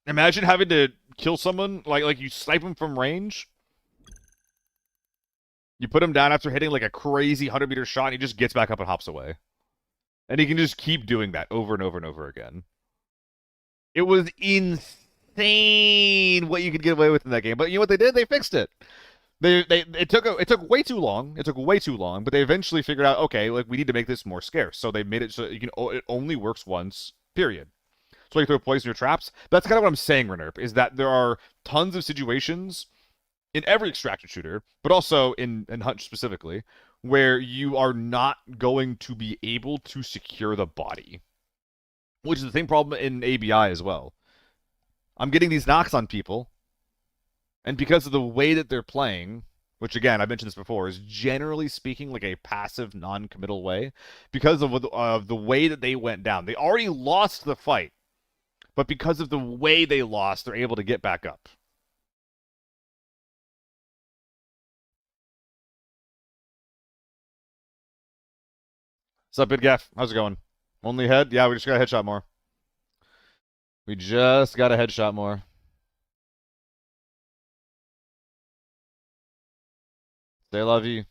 Imagine having to kill someone, like you snipe them from range. You put him down after hitting like a crazy 100-meter shot, and he just gets back up and hops away. And he can just keep doing that over and over and over again. It was insane what you could get away with in that game. But you know what they did? They fixed it. It took way too long. It took way too long, but they eventually figured out, okay, like we need to make this more scarce. So they made it so it only works once, period. So you throw poison in your traps. That's kind of what I'm saying, Renerp, is that there are tons of situations in every extraction shooter, but also in Hunt specifically, where you are not going to be able to secure the body. Which is the same problem in ABI as well. I'm getting these knocks on people, and because of the way that they're playing, which again, I mentioned this before, is generally speaking like a passive, non-committal way, because of the way that they went down. They already lost the fight, but because of the way they lost, they're able to get back up. What's up, Big Gaff? How's it going? Only head? Yeah, we just got a headshot more. We just got a headshot more. Stay love you.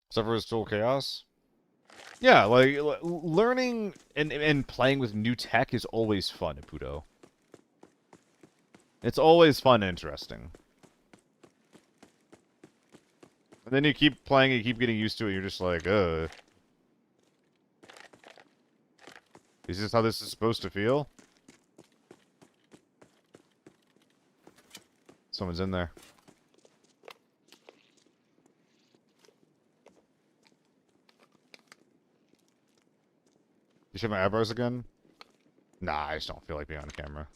Except for his total chaos. Yeah, like learning and playing with new tech is always fun at Pudo. It's always fun and interesting. And then you keep playing, you keep getting used to it, you're just like, is this how this is supposed to feel? Someone's in there. You shave my eyebrows again? Nah, I just don't feel like being on camera.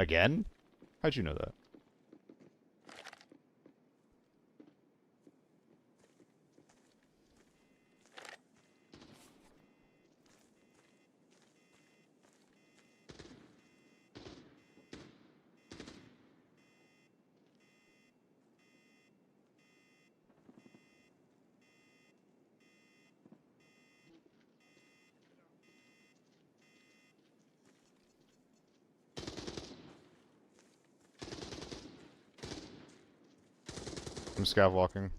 Again? How'd you know that? I'm scav walking.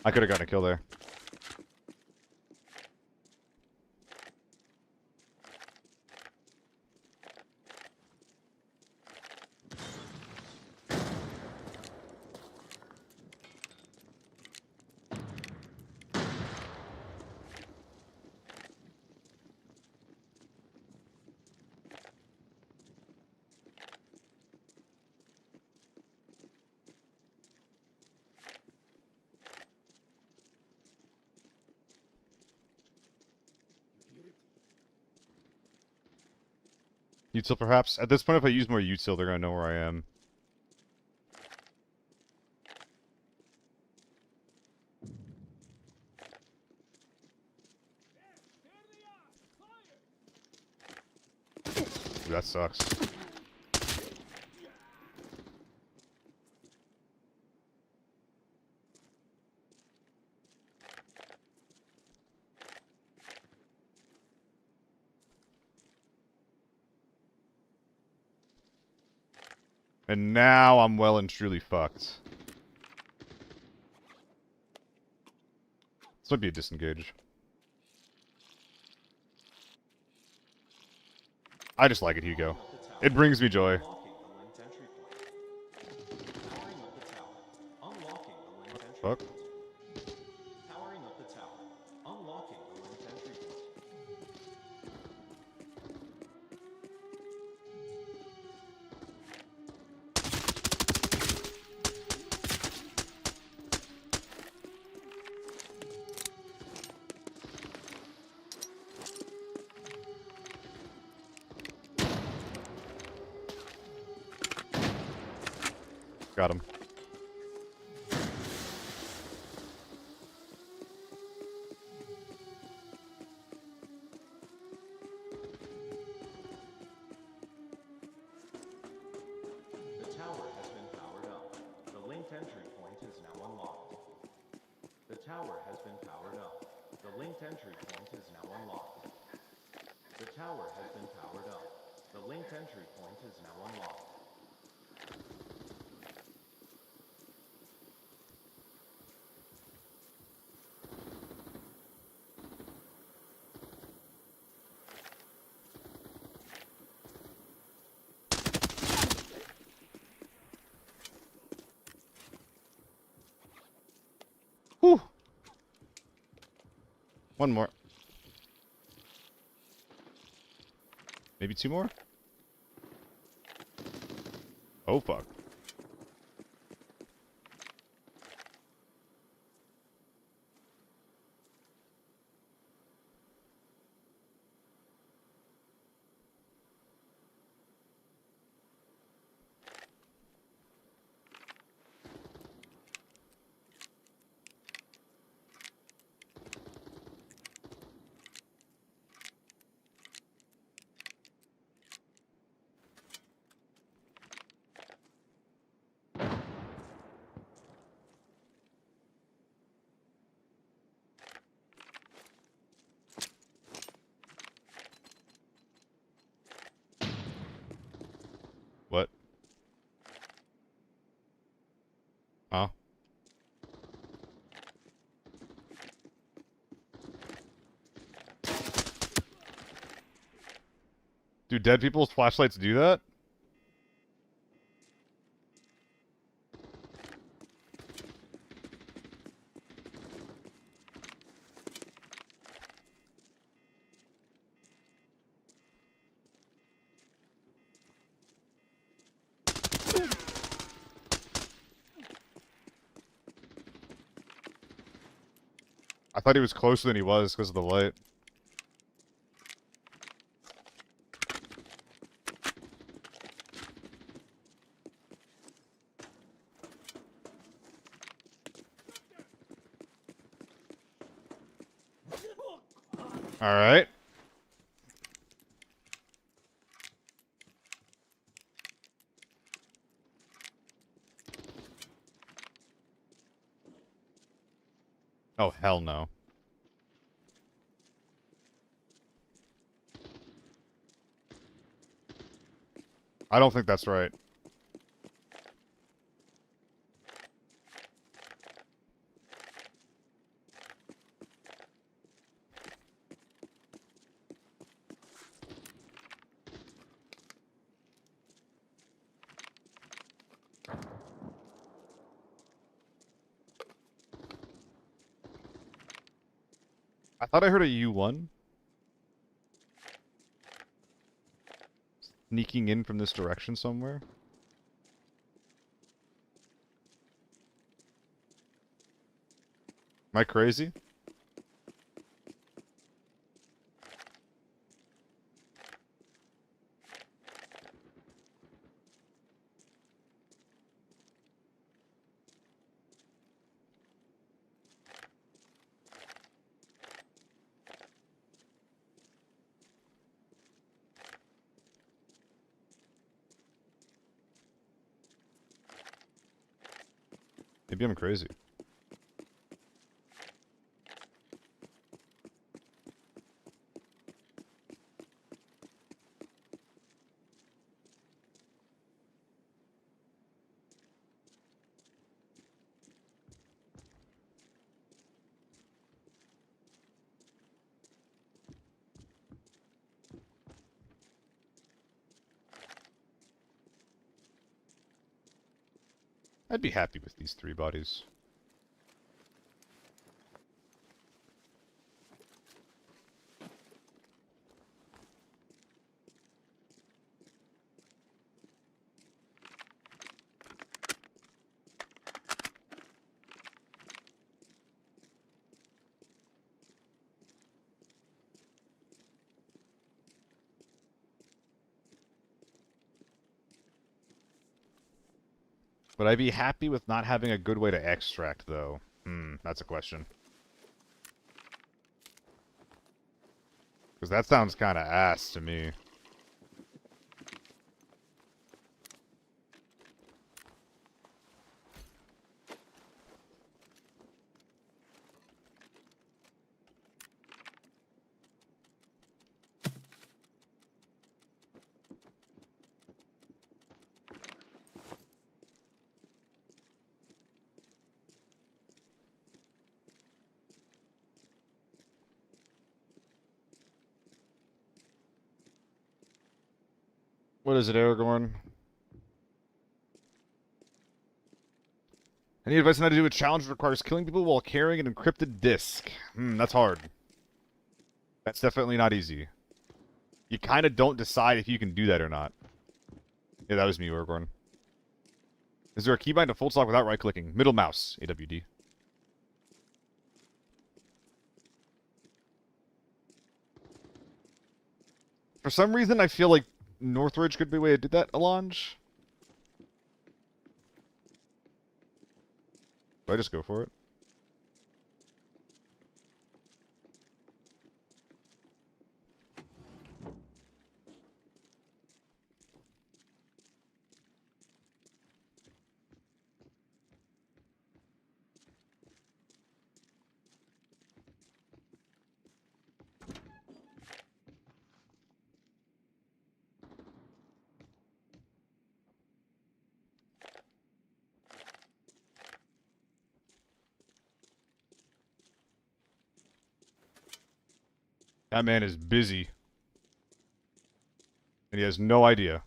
I could have gotten a kill there. Util perhaps? At this point, if I use more util, they're gonna know where I am. That sucks. And now I'm well and truly fucked. This might be a disengage. I just like it, Hugo. It brings me joy. Fuck. Powering up the tower. Unlocking the linked entry point. Got him. The tower has been powered up. The linked entry point is now unlocked. The tower has been powered up. The linked entry point is now unlocked. The tower has been powered up. The linked entry point is now unlocked. Whew. One more. Maybe two more? Oh, fuck. What? Huh? Do dead people's flashlights do that? I thought he was closer than he was because of the light. Alright. Oh, hell no. I don't think that's right. I thought I heard a U1. Sneaking in from this direction somewhere. Am I crazy? Maybe I'm crazy. I'd be happy with these 3 bodies. Would I be happy with not having a good way to extract, though? That's a question. Because that sounds kind of ass to me. What is it, Aragorn? Any advice on how to do a challenge that requires killing people while carrying an encrypted disk? That's hard. That's definitely not easy. You kind of don't decide if you can do that or not. Yeah, that was me, Aragorn. Is there a keybind to full stock without right-clicking? Middle mouse, AWD. For some reason, I feel like Northridge could be a way to do that, Alonge. Do I just go for it? That man is busy. And he has no idea.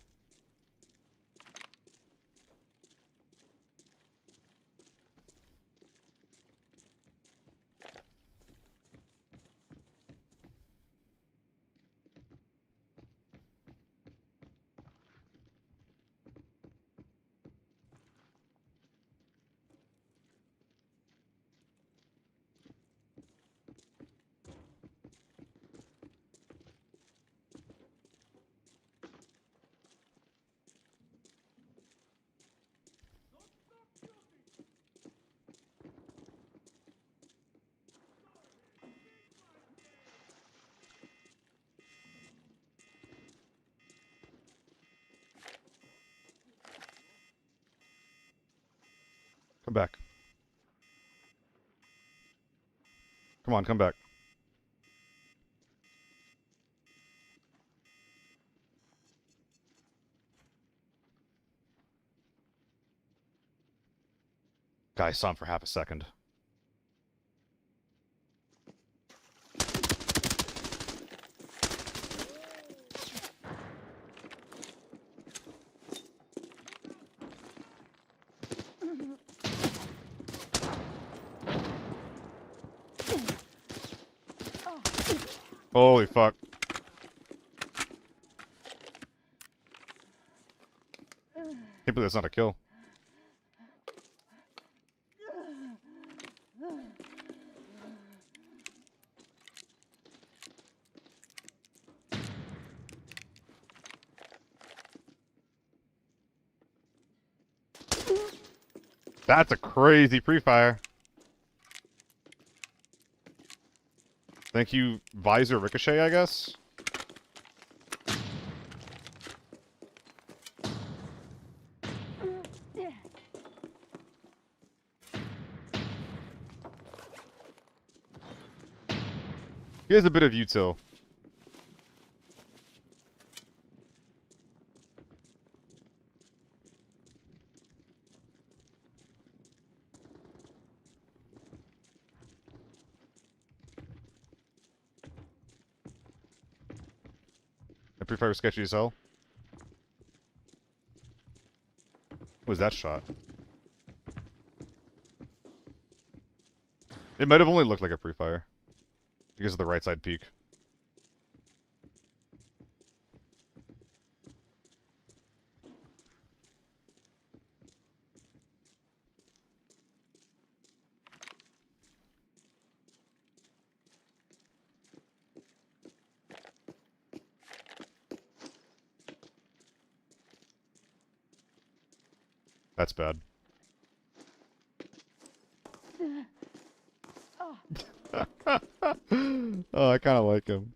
Come back. Come on, come back. Guy saw him for half a second. Holy fuck. Can't believe that's not a kill. That's a crazy pre-fire. Thank you, Visor Ricochet, I guess? He has a bit of util. I prefer sketchy as hell. What was that shot? It might have only looked like a pre-fire. Because of the right side peak. That's bad. Oh, I kind of like him.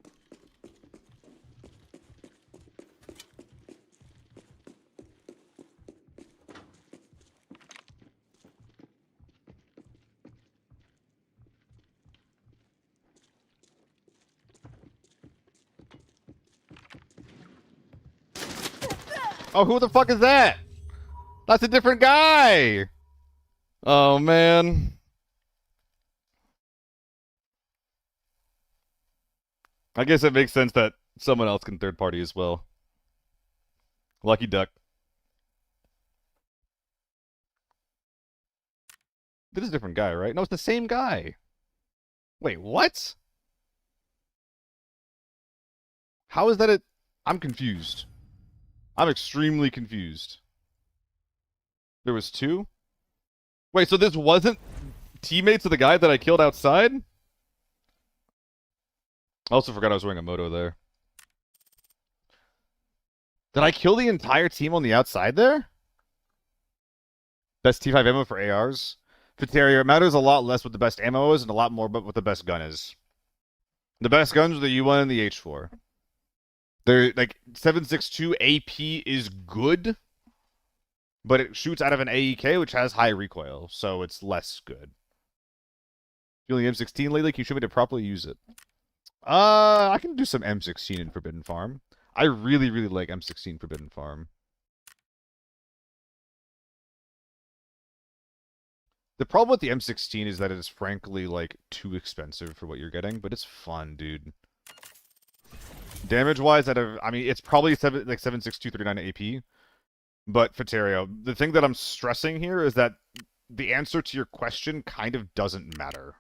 Oh, who the fuck is that? That's a different guy! Oh, man. I guess it makes sense that someone else can third party as well. Lucky duck. This is a different guy, right? No, it's the same guy. Wait, what? How is that a... I'm confused. I'm extremely confused. There was two? Wait, so this wasn't teammates of the guy that I killed outside? I also forgot I was wearing a moto there. Did I kill the entire team on the outside there? Best T5 ammo for ARs? Fitaria, it matters a lot less what the best ammo is and a lot more about what the best gun is. The best guns are the U1 and the H4. They're like 7.62 AP is good, but it shoots out of an AEK, which has high recoil, so it's less good. Feeling M16 lately? Can you show me to properly use it? I can do some M16 in Forbidden Farm. I really, really like M16 Forbidden Farm. The problem with the M16 is that it is frankly, like, too expensive for what you're getting, but it's fun, dude. Damage-wise, I mean, it's probably 7.6239 AP, but Fitario, the thing that I'm stressing here is that the answer to your question kind of doesn't matter.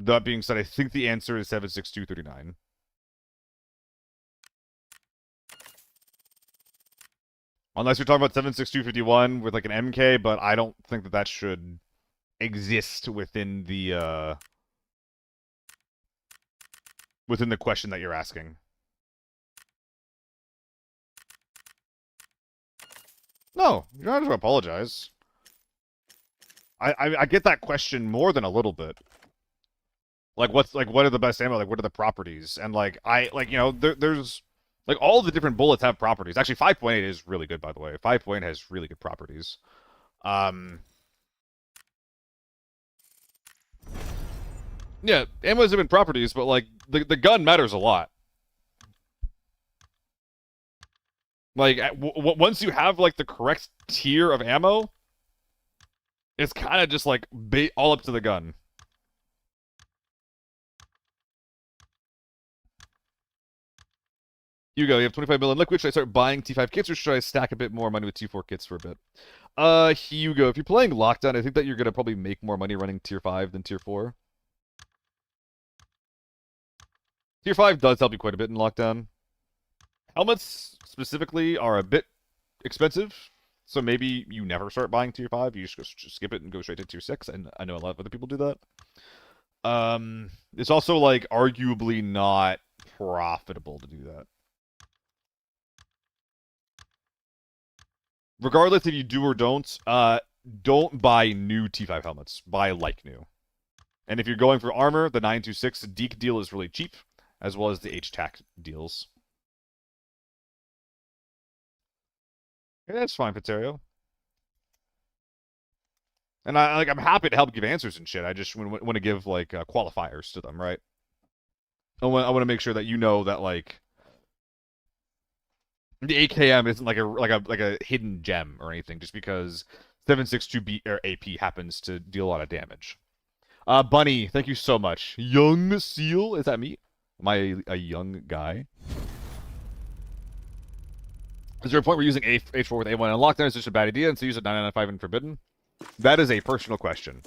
That being said, I think the answer is 7.6239. Unless you're talking about 7.6251 with like an MK, but I don't think that that should exist within the question that you're asking. No, you don't have to apologize. I get that question more than a little bit. Like what are the best ammo? Like what are the properties? And like you know, there's like all the different bullets have properties. Actually 5.8 is really good, by the way. 5.8 has really good properties. Yeah, ammo has different properties, but like the gun matters a lot. Like once you have like the correct tier of ammo, it's kind of just like all up to the gun. Hugo, you have 25 million liquid. Should I start buying T5 kits or should I stack a bit more money with T4 kits for a bit? Hugo, if you're playing Lockdown, I think that you're gonna probably make more money running Tier 5 than Tier 4. Tier 5 does help you quite a bit in Lockdown. Helmets, specifically, are a bit expensive, so maybe you never start buying Tier 5, you just skip it and go straight to Tier 6, and I know a lot of other people do that. It's also, like, arguably not profitable to do that. Regardless if you do or don't buy new T5 helmets. Buy like new. And if you're going for armor, the 926 Deke deal is really cheap, as well as the H-Tac deals. Yeah, that's fine, Pizzerio. And I'm happy to help give answers and shit. I just want to give like qualifiers to them, right? I want to make sure that you know that like the AKM isn't like a hidden gem or anything, just because 762B or AP happens to deal a lot of damage. Bunny, thank you so much. Young Seal, is that me? Am I a young guy? Is there a point where using H4 with A1 on lockdown is just a bad idea, and so use it 995 and forbidden? That is a personal question.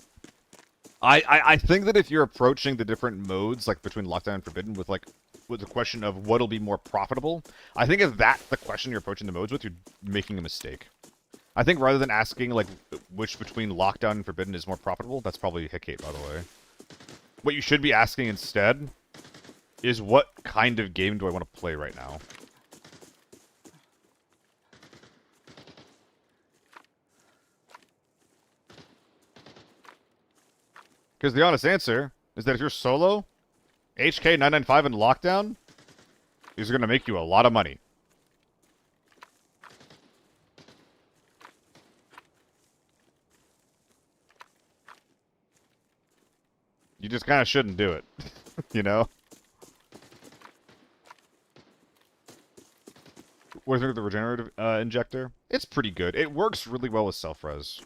I think that if you're approaching the different modes, like between lockdown and forbidden, with the question of what'll be more profitable, I think if that's the question you're approaching the modes with, you're making a mistake. I think rather than asking like which between lockdown and forbidden is more profitable, that's probably Hecate, by the way. What you should be asking instead is what kind of game do I want to play right now? Because the honest answer is that if you're solo, HK 995 and lockdown is going to make you a lot of money. You just kind of shouldn't do it, you know? What do you think of the regenerative injector? It's pretty good. It works really well with self-res.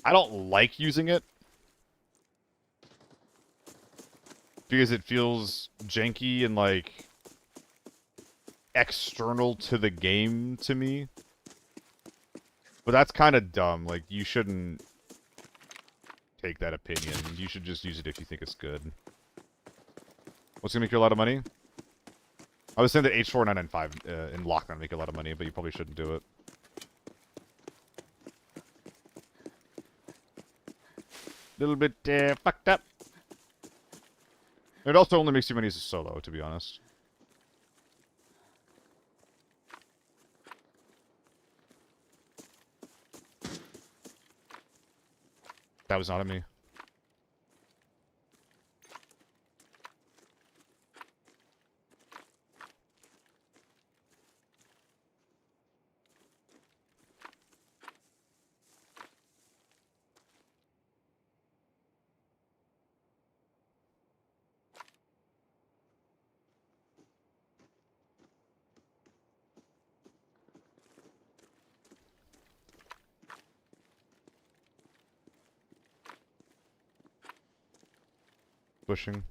I don't like using it because it feels janky and like external to the game to me. But that's kind of dumb. Like, you shouldn't take that opinion. You should just use it if you think it's good. What's gonna make you a lot of money? I was saying that H4995 in lockdown make a lot of money, but you probably shouldn't do it. Little bit fucked up. It also only makes you money as a solo, to be honest. That was not at me. Pushing.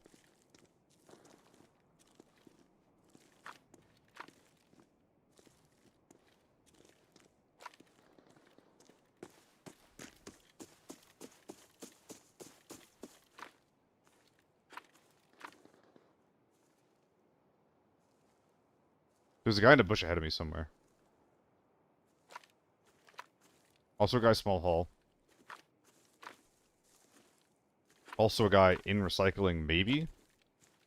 There's a guy in a bush ahead of me somewhere. Also a guy small hall. Also a guy in recycling, maybe?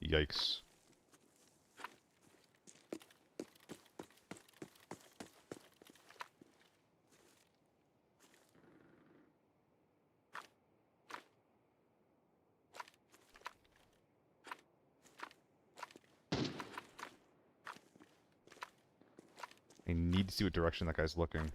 Yikes. I need to see what direction that guy's looking.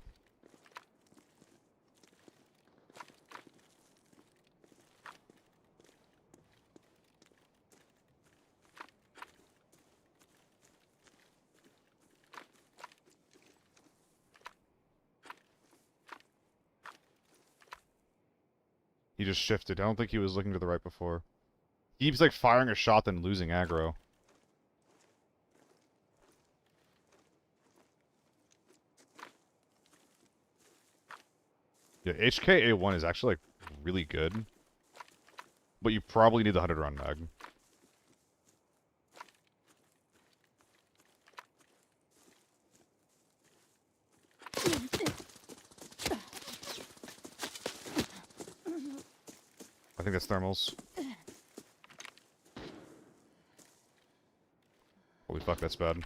He just shifted. I don't think he was looking to the right before. He keeps like firing a shot then losing aggro. Yeah, HKA1 is actually like really good. But you probably need the 100 round mag. I think that's thermals. Holy fuck, that's bad.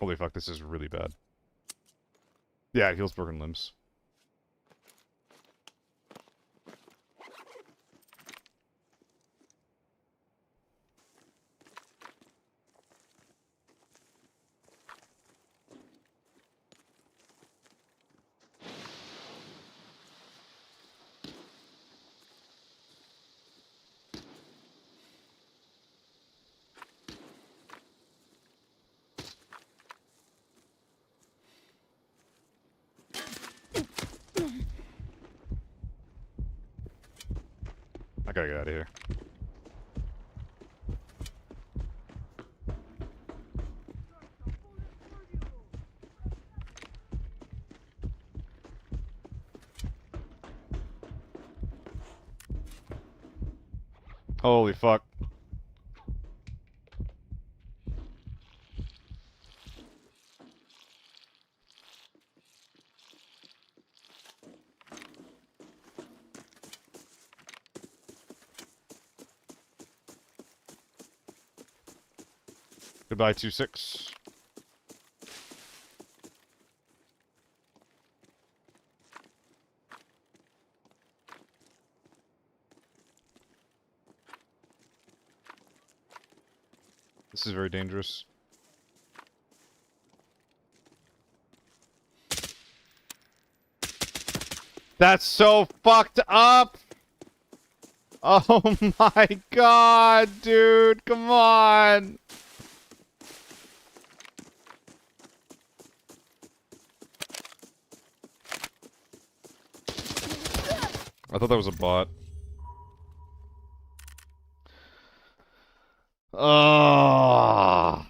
Holy fuck, this is really bad. Yeah, it heals broken limbs. I gotta get out of here. Holy fuck. Goodbye, 2-6. This is very dangerous. That's so fucked up! Oh my god, dude, come on! I thought that was a bot. Oh.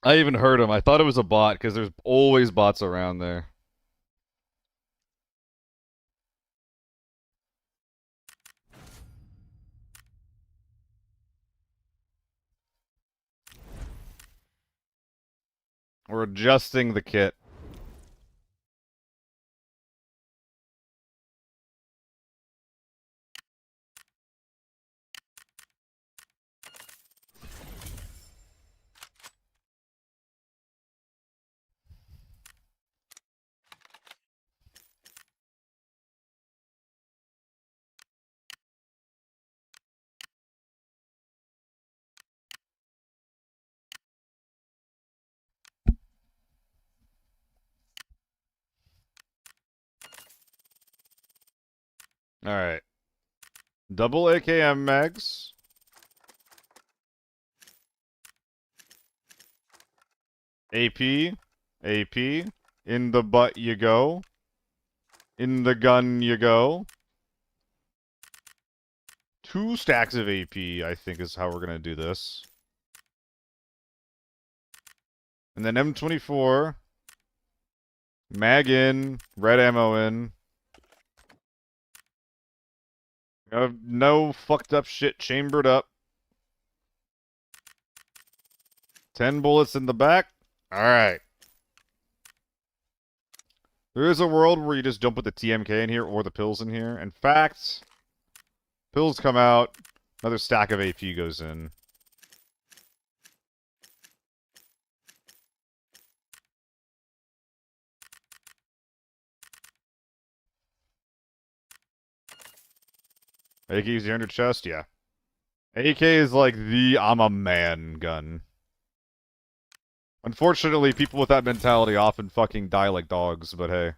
I even heard him. I thought it was a bot because there's always bots around there. We're adjusting the kit. Alright. Double AKM mags. AP. AP. In the butt you go. In the gun you go. 2 stacks of AP, I think, is how we're gonna do this. And then M24. Mag in. Red ammo in. No fucked up shit chambered up. 10 bullets in the back. Alright. There is a world where you just don't put the TMK in here or the pills in here. In fact, pills come out. Another stack of AP goes in. AK is the under chest? Yeah. AK is like the I'm a man gun. Unfortunately, people with that mentality often fucking die like dogs, but hey.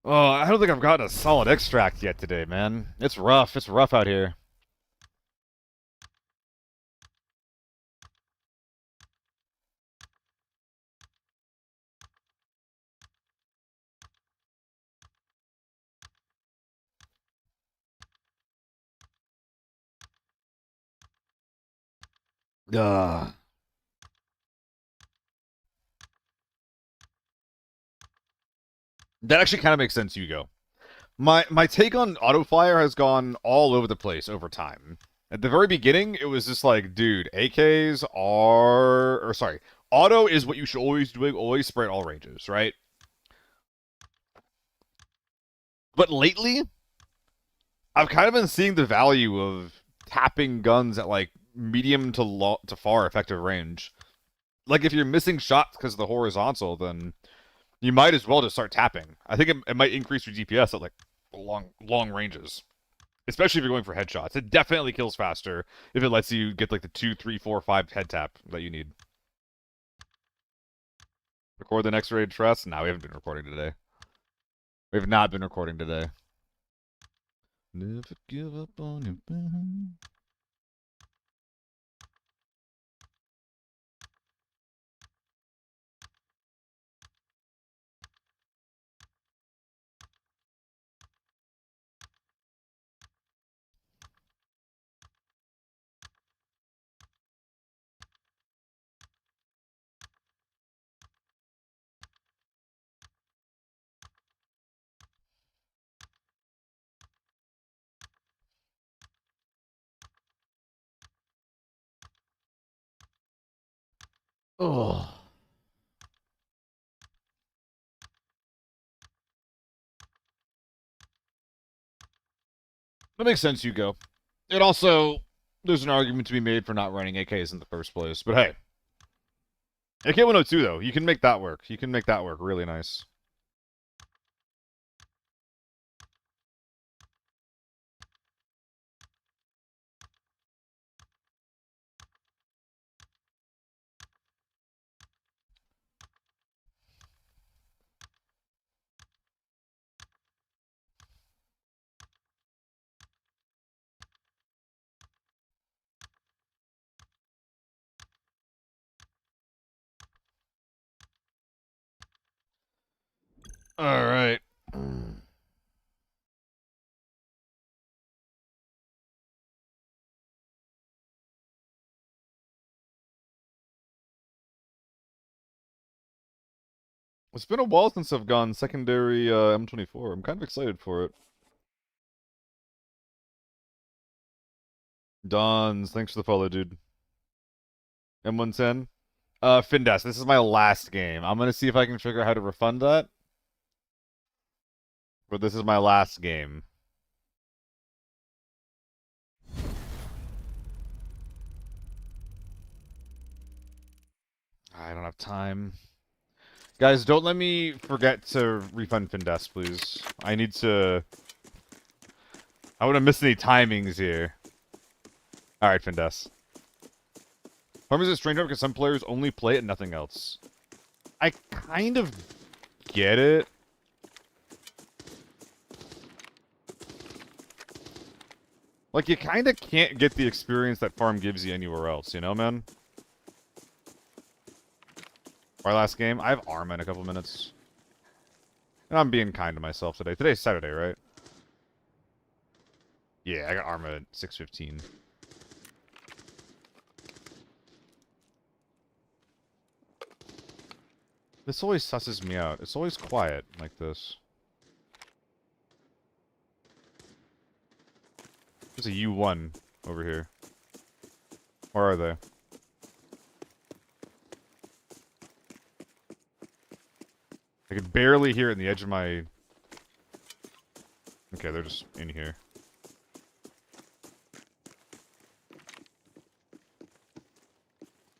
Oh, I don't think I've gotten a solid extract yet today, man. It's rough. It's rough out here. Ugh. That actually kind of makes sense, Hugo. My take on auto fire has gone all over the place over time. At the very beginning, it was just like, dude, AKs are, or sorry, auto is what you should always do. Always spray at all ranges, right? But lately, I've kind of been seeing the value of tapping guns at like medium to far effective range. Like if you're missing shots because of the horizontal, then you might as well just start tapping. I think it might increase your DPS at like long ranges, especially if you're going for headshots. It definitely kills faster if it lets you get like the 2, 3, 4, 5 head tap that you need. Record the next raid trust? No, we haven't been recording today. We have not been recording today. Never give up on your band. Oh. That makes sense, Hugo. It also, there's an argument to be made for not running AKs in the first place. But hey, AK-102, though, you can make that work. You can make that work really nice. All right. It's been a while since I've gone secondary M24. I'm kind of excited for it. Dons, thanks for the follow, dude. M110. Findes, this is my last game. I'm gonna see if I can figure out how to refund that. But this is my last game. I don't have time. Guys, don't let me forget to refund Findes, please. I need to... I wouldn't miss any timings here. Alright, Findes. Farm is a strange because some players only play it and nothing else. I kind of get it. Like, you kind of can't get the experience that farm gives you anywhere else, you know, man? Our last game? I have Arma in a couple minutes. And I'm being kind to myself today. Today's Saturday, right? Yeah, I got Arma at 6:15. This always susses me out. It's always quiet like this. There's a U1 over here. Where are they? I could barely hear it in the edge of my... Okay, they're just in here.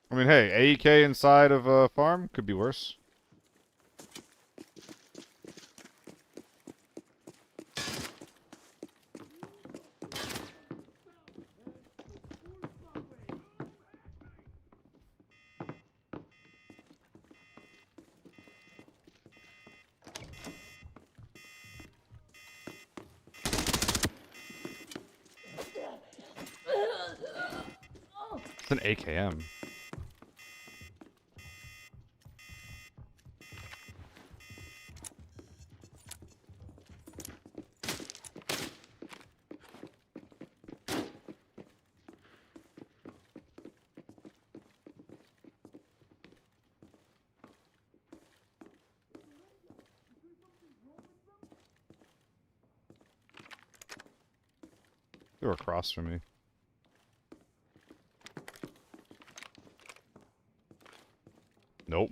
I mean, hey, AEK inside of a farm could be worse. It's an AKM. They were across from me. Nope.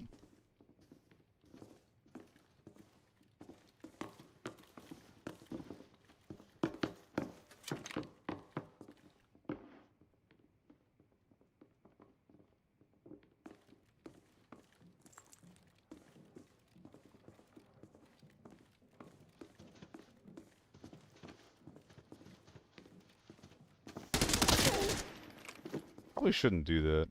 Probably shouldn't do that.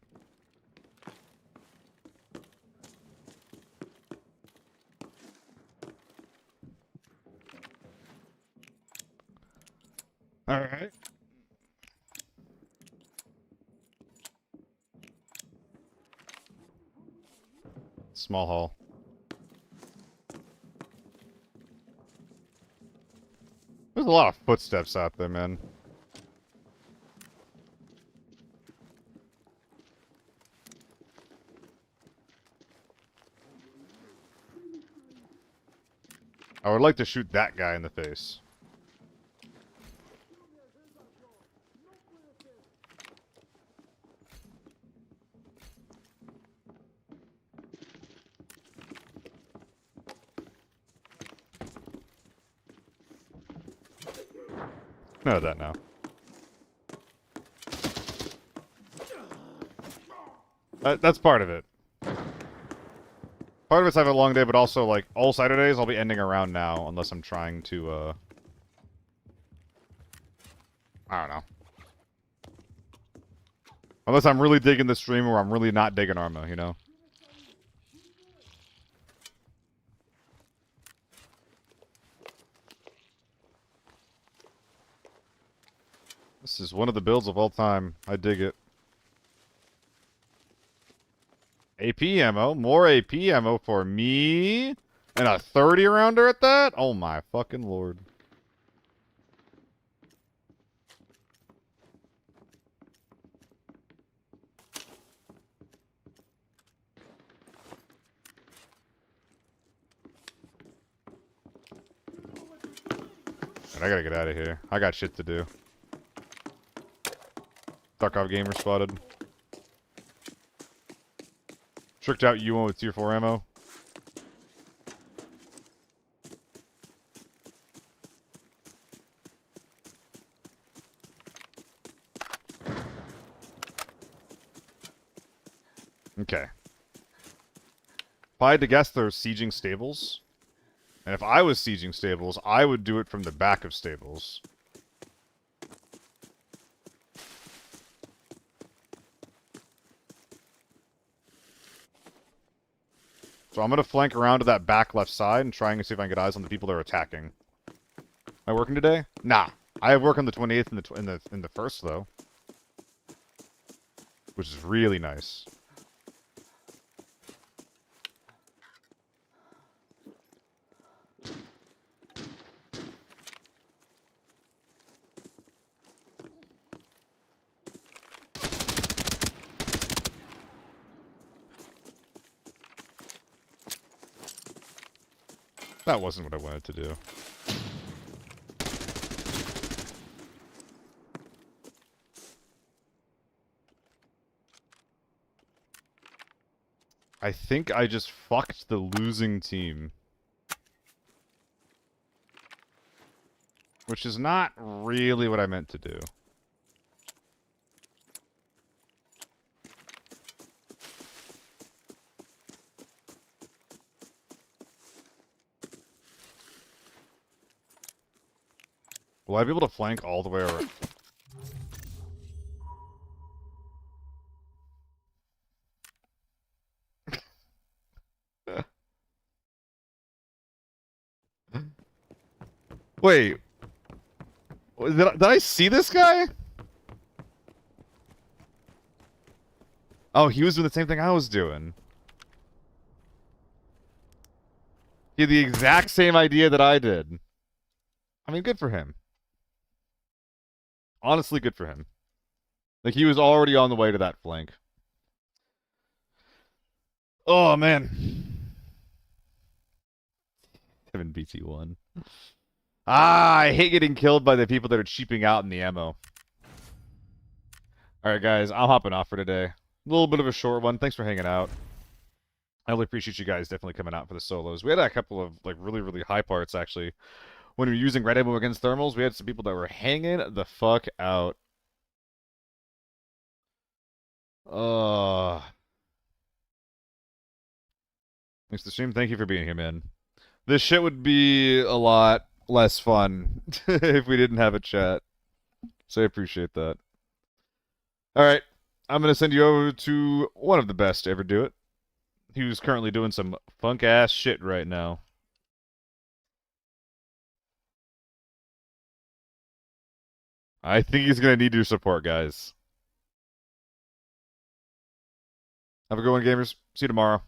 Alright. Small hall. There's a lot of footsteps out there, man. I would like to shoot that guy in the face. No, that now. That's part of it. Part of it's I have a long day, but also, like, all Saturdays I'll be ending around now, unless I'm trying to, I don't know. Unless I'm really digging the stream or I'm really not digging Arma, you know? This is one of the builds of all time. I dig it. AP ammo. More AP ammo for me. And a 30 rounder at that? Oh my fucking lord. I gotta get out of here. I got shit to do. Tarkov gamer spotted. Tricked out you with tier 4 ammo. Okay. If I had to guess, there's sieging stables. And if I was sieging stables, I would do it from the back of stables. So I'm gonna flank around to that back left side and try and see if I can get eyes on the people that are attacking. Am I working today? Nah. I have work on the 28th and in the 1st though. Which is really nice. That wasn't what I wanted to do. I think I just fucked the losing team. Which is not really what I meant to do. Will I be able to flank all the way around? Wait. Did I see this guy? Oh, he was doing the same thing I was doing. He had the exact same idea that I did. I mean, good for him. Honestly, good for him. Like, he was already on the way to that flank. Oh, man. 7 BT1. Ah, I hate getting killed by the people that are cheaping out in the ammo. Alright, guys, I'm hopping off for today. A little bit of a short one. Thanks for hanging out. I really appreciate you guys definitely coming out for the solos. We had a couple of like really high parts actually. When we were using red ammo against thermals, we had some people that were hanging the fuck out. Thanks to stream. Thank you for being here, man. This shit would be a lot less fun if we didn't have a chat. So I appreciate that. All right. I'm going to send you over to one of the best to ever do it. Who's currently doing some funk ass shit right now. I think he's going to need your support, guys. Have a good one, gamers. See you tomorrow.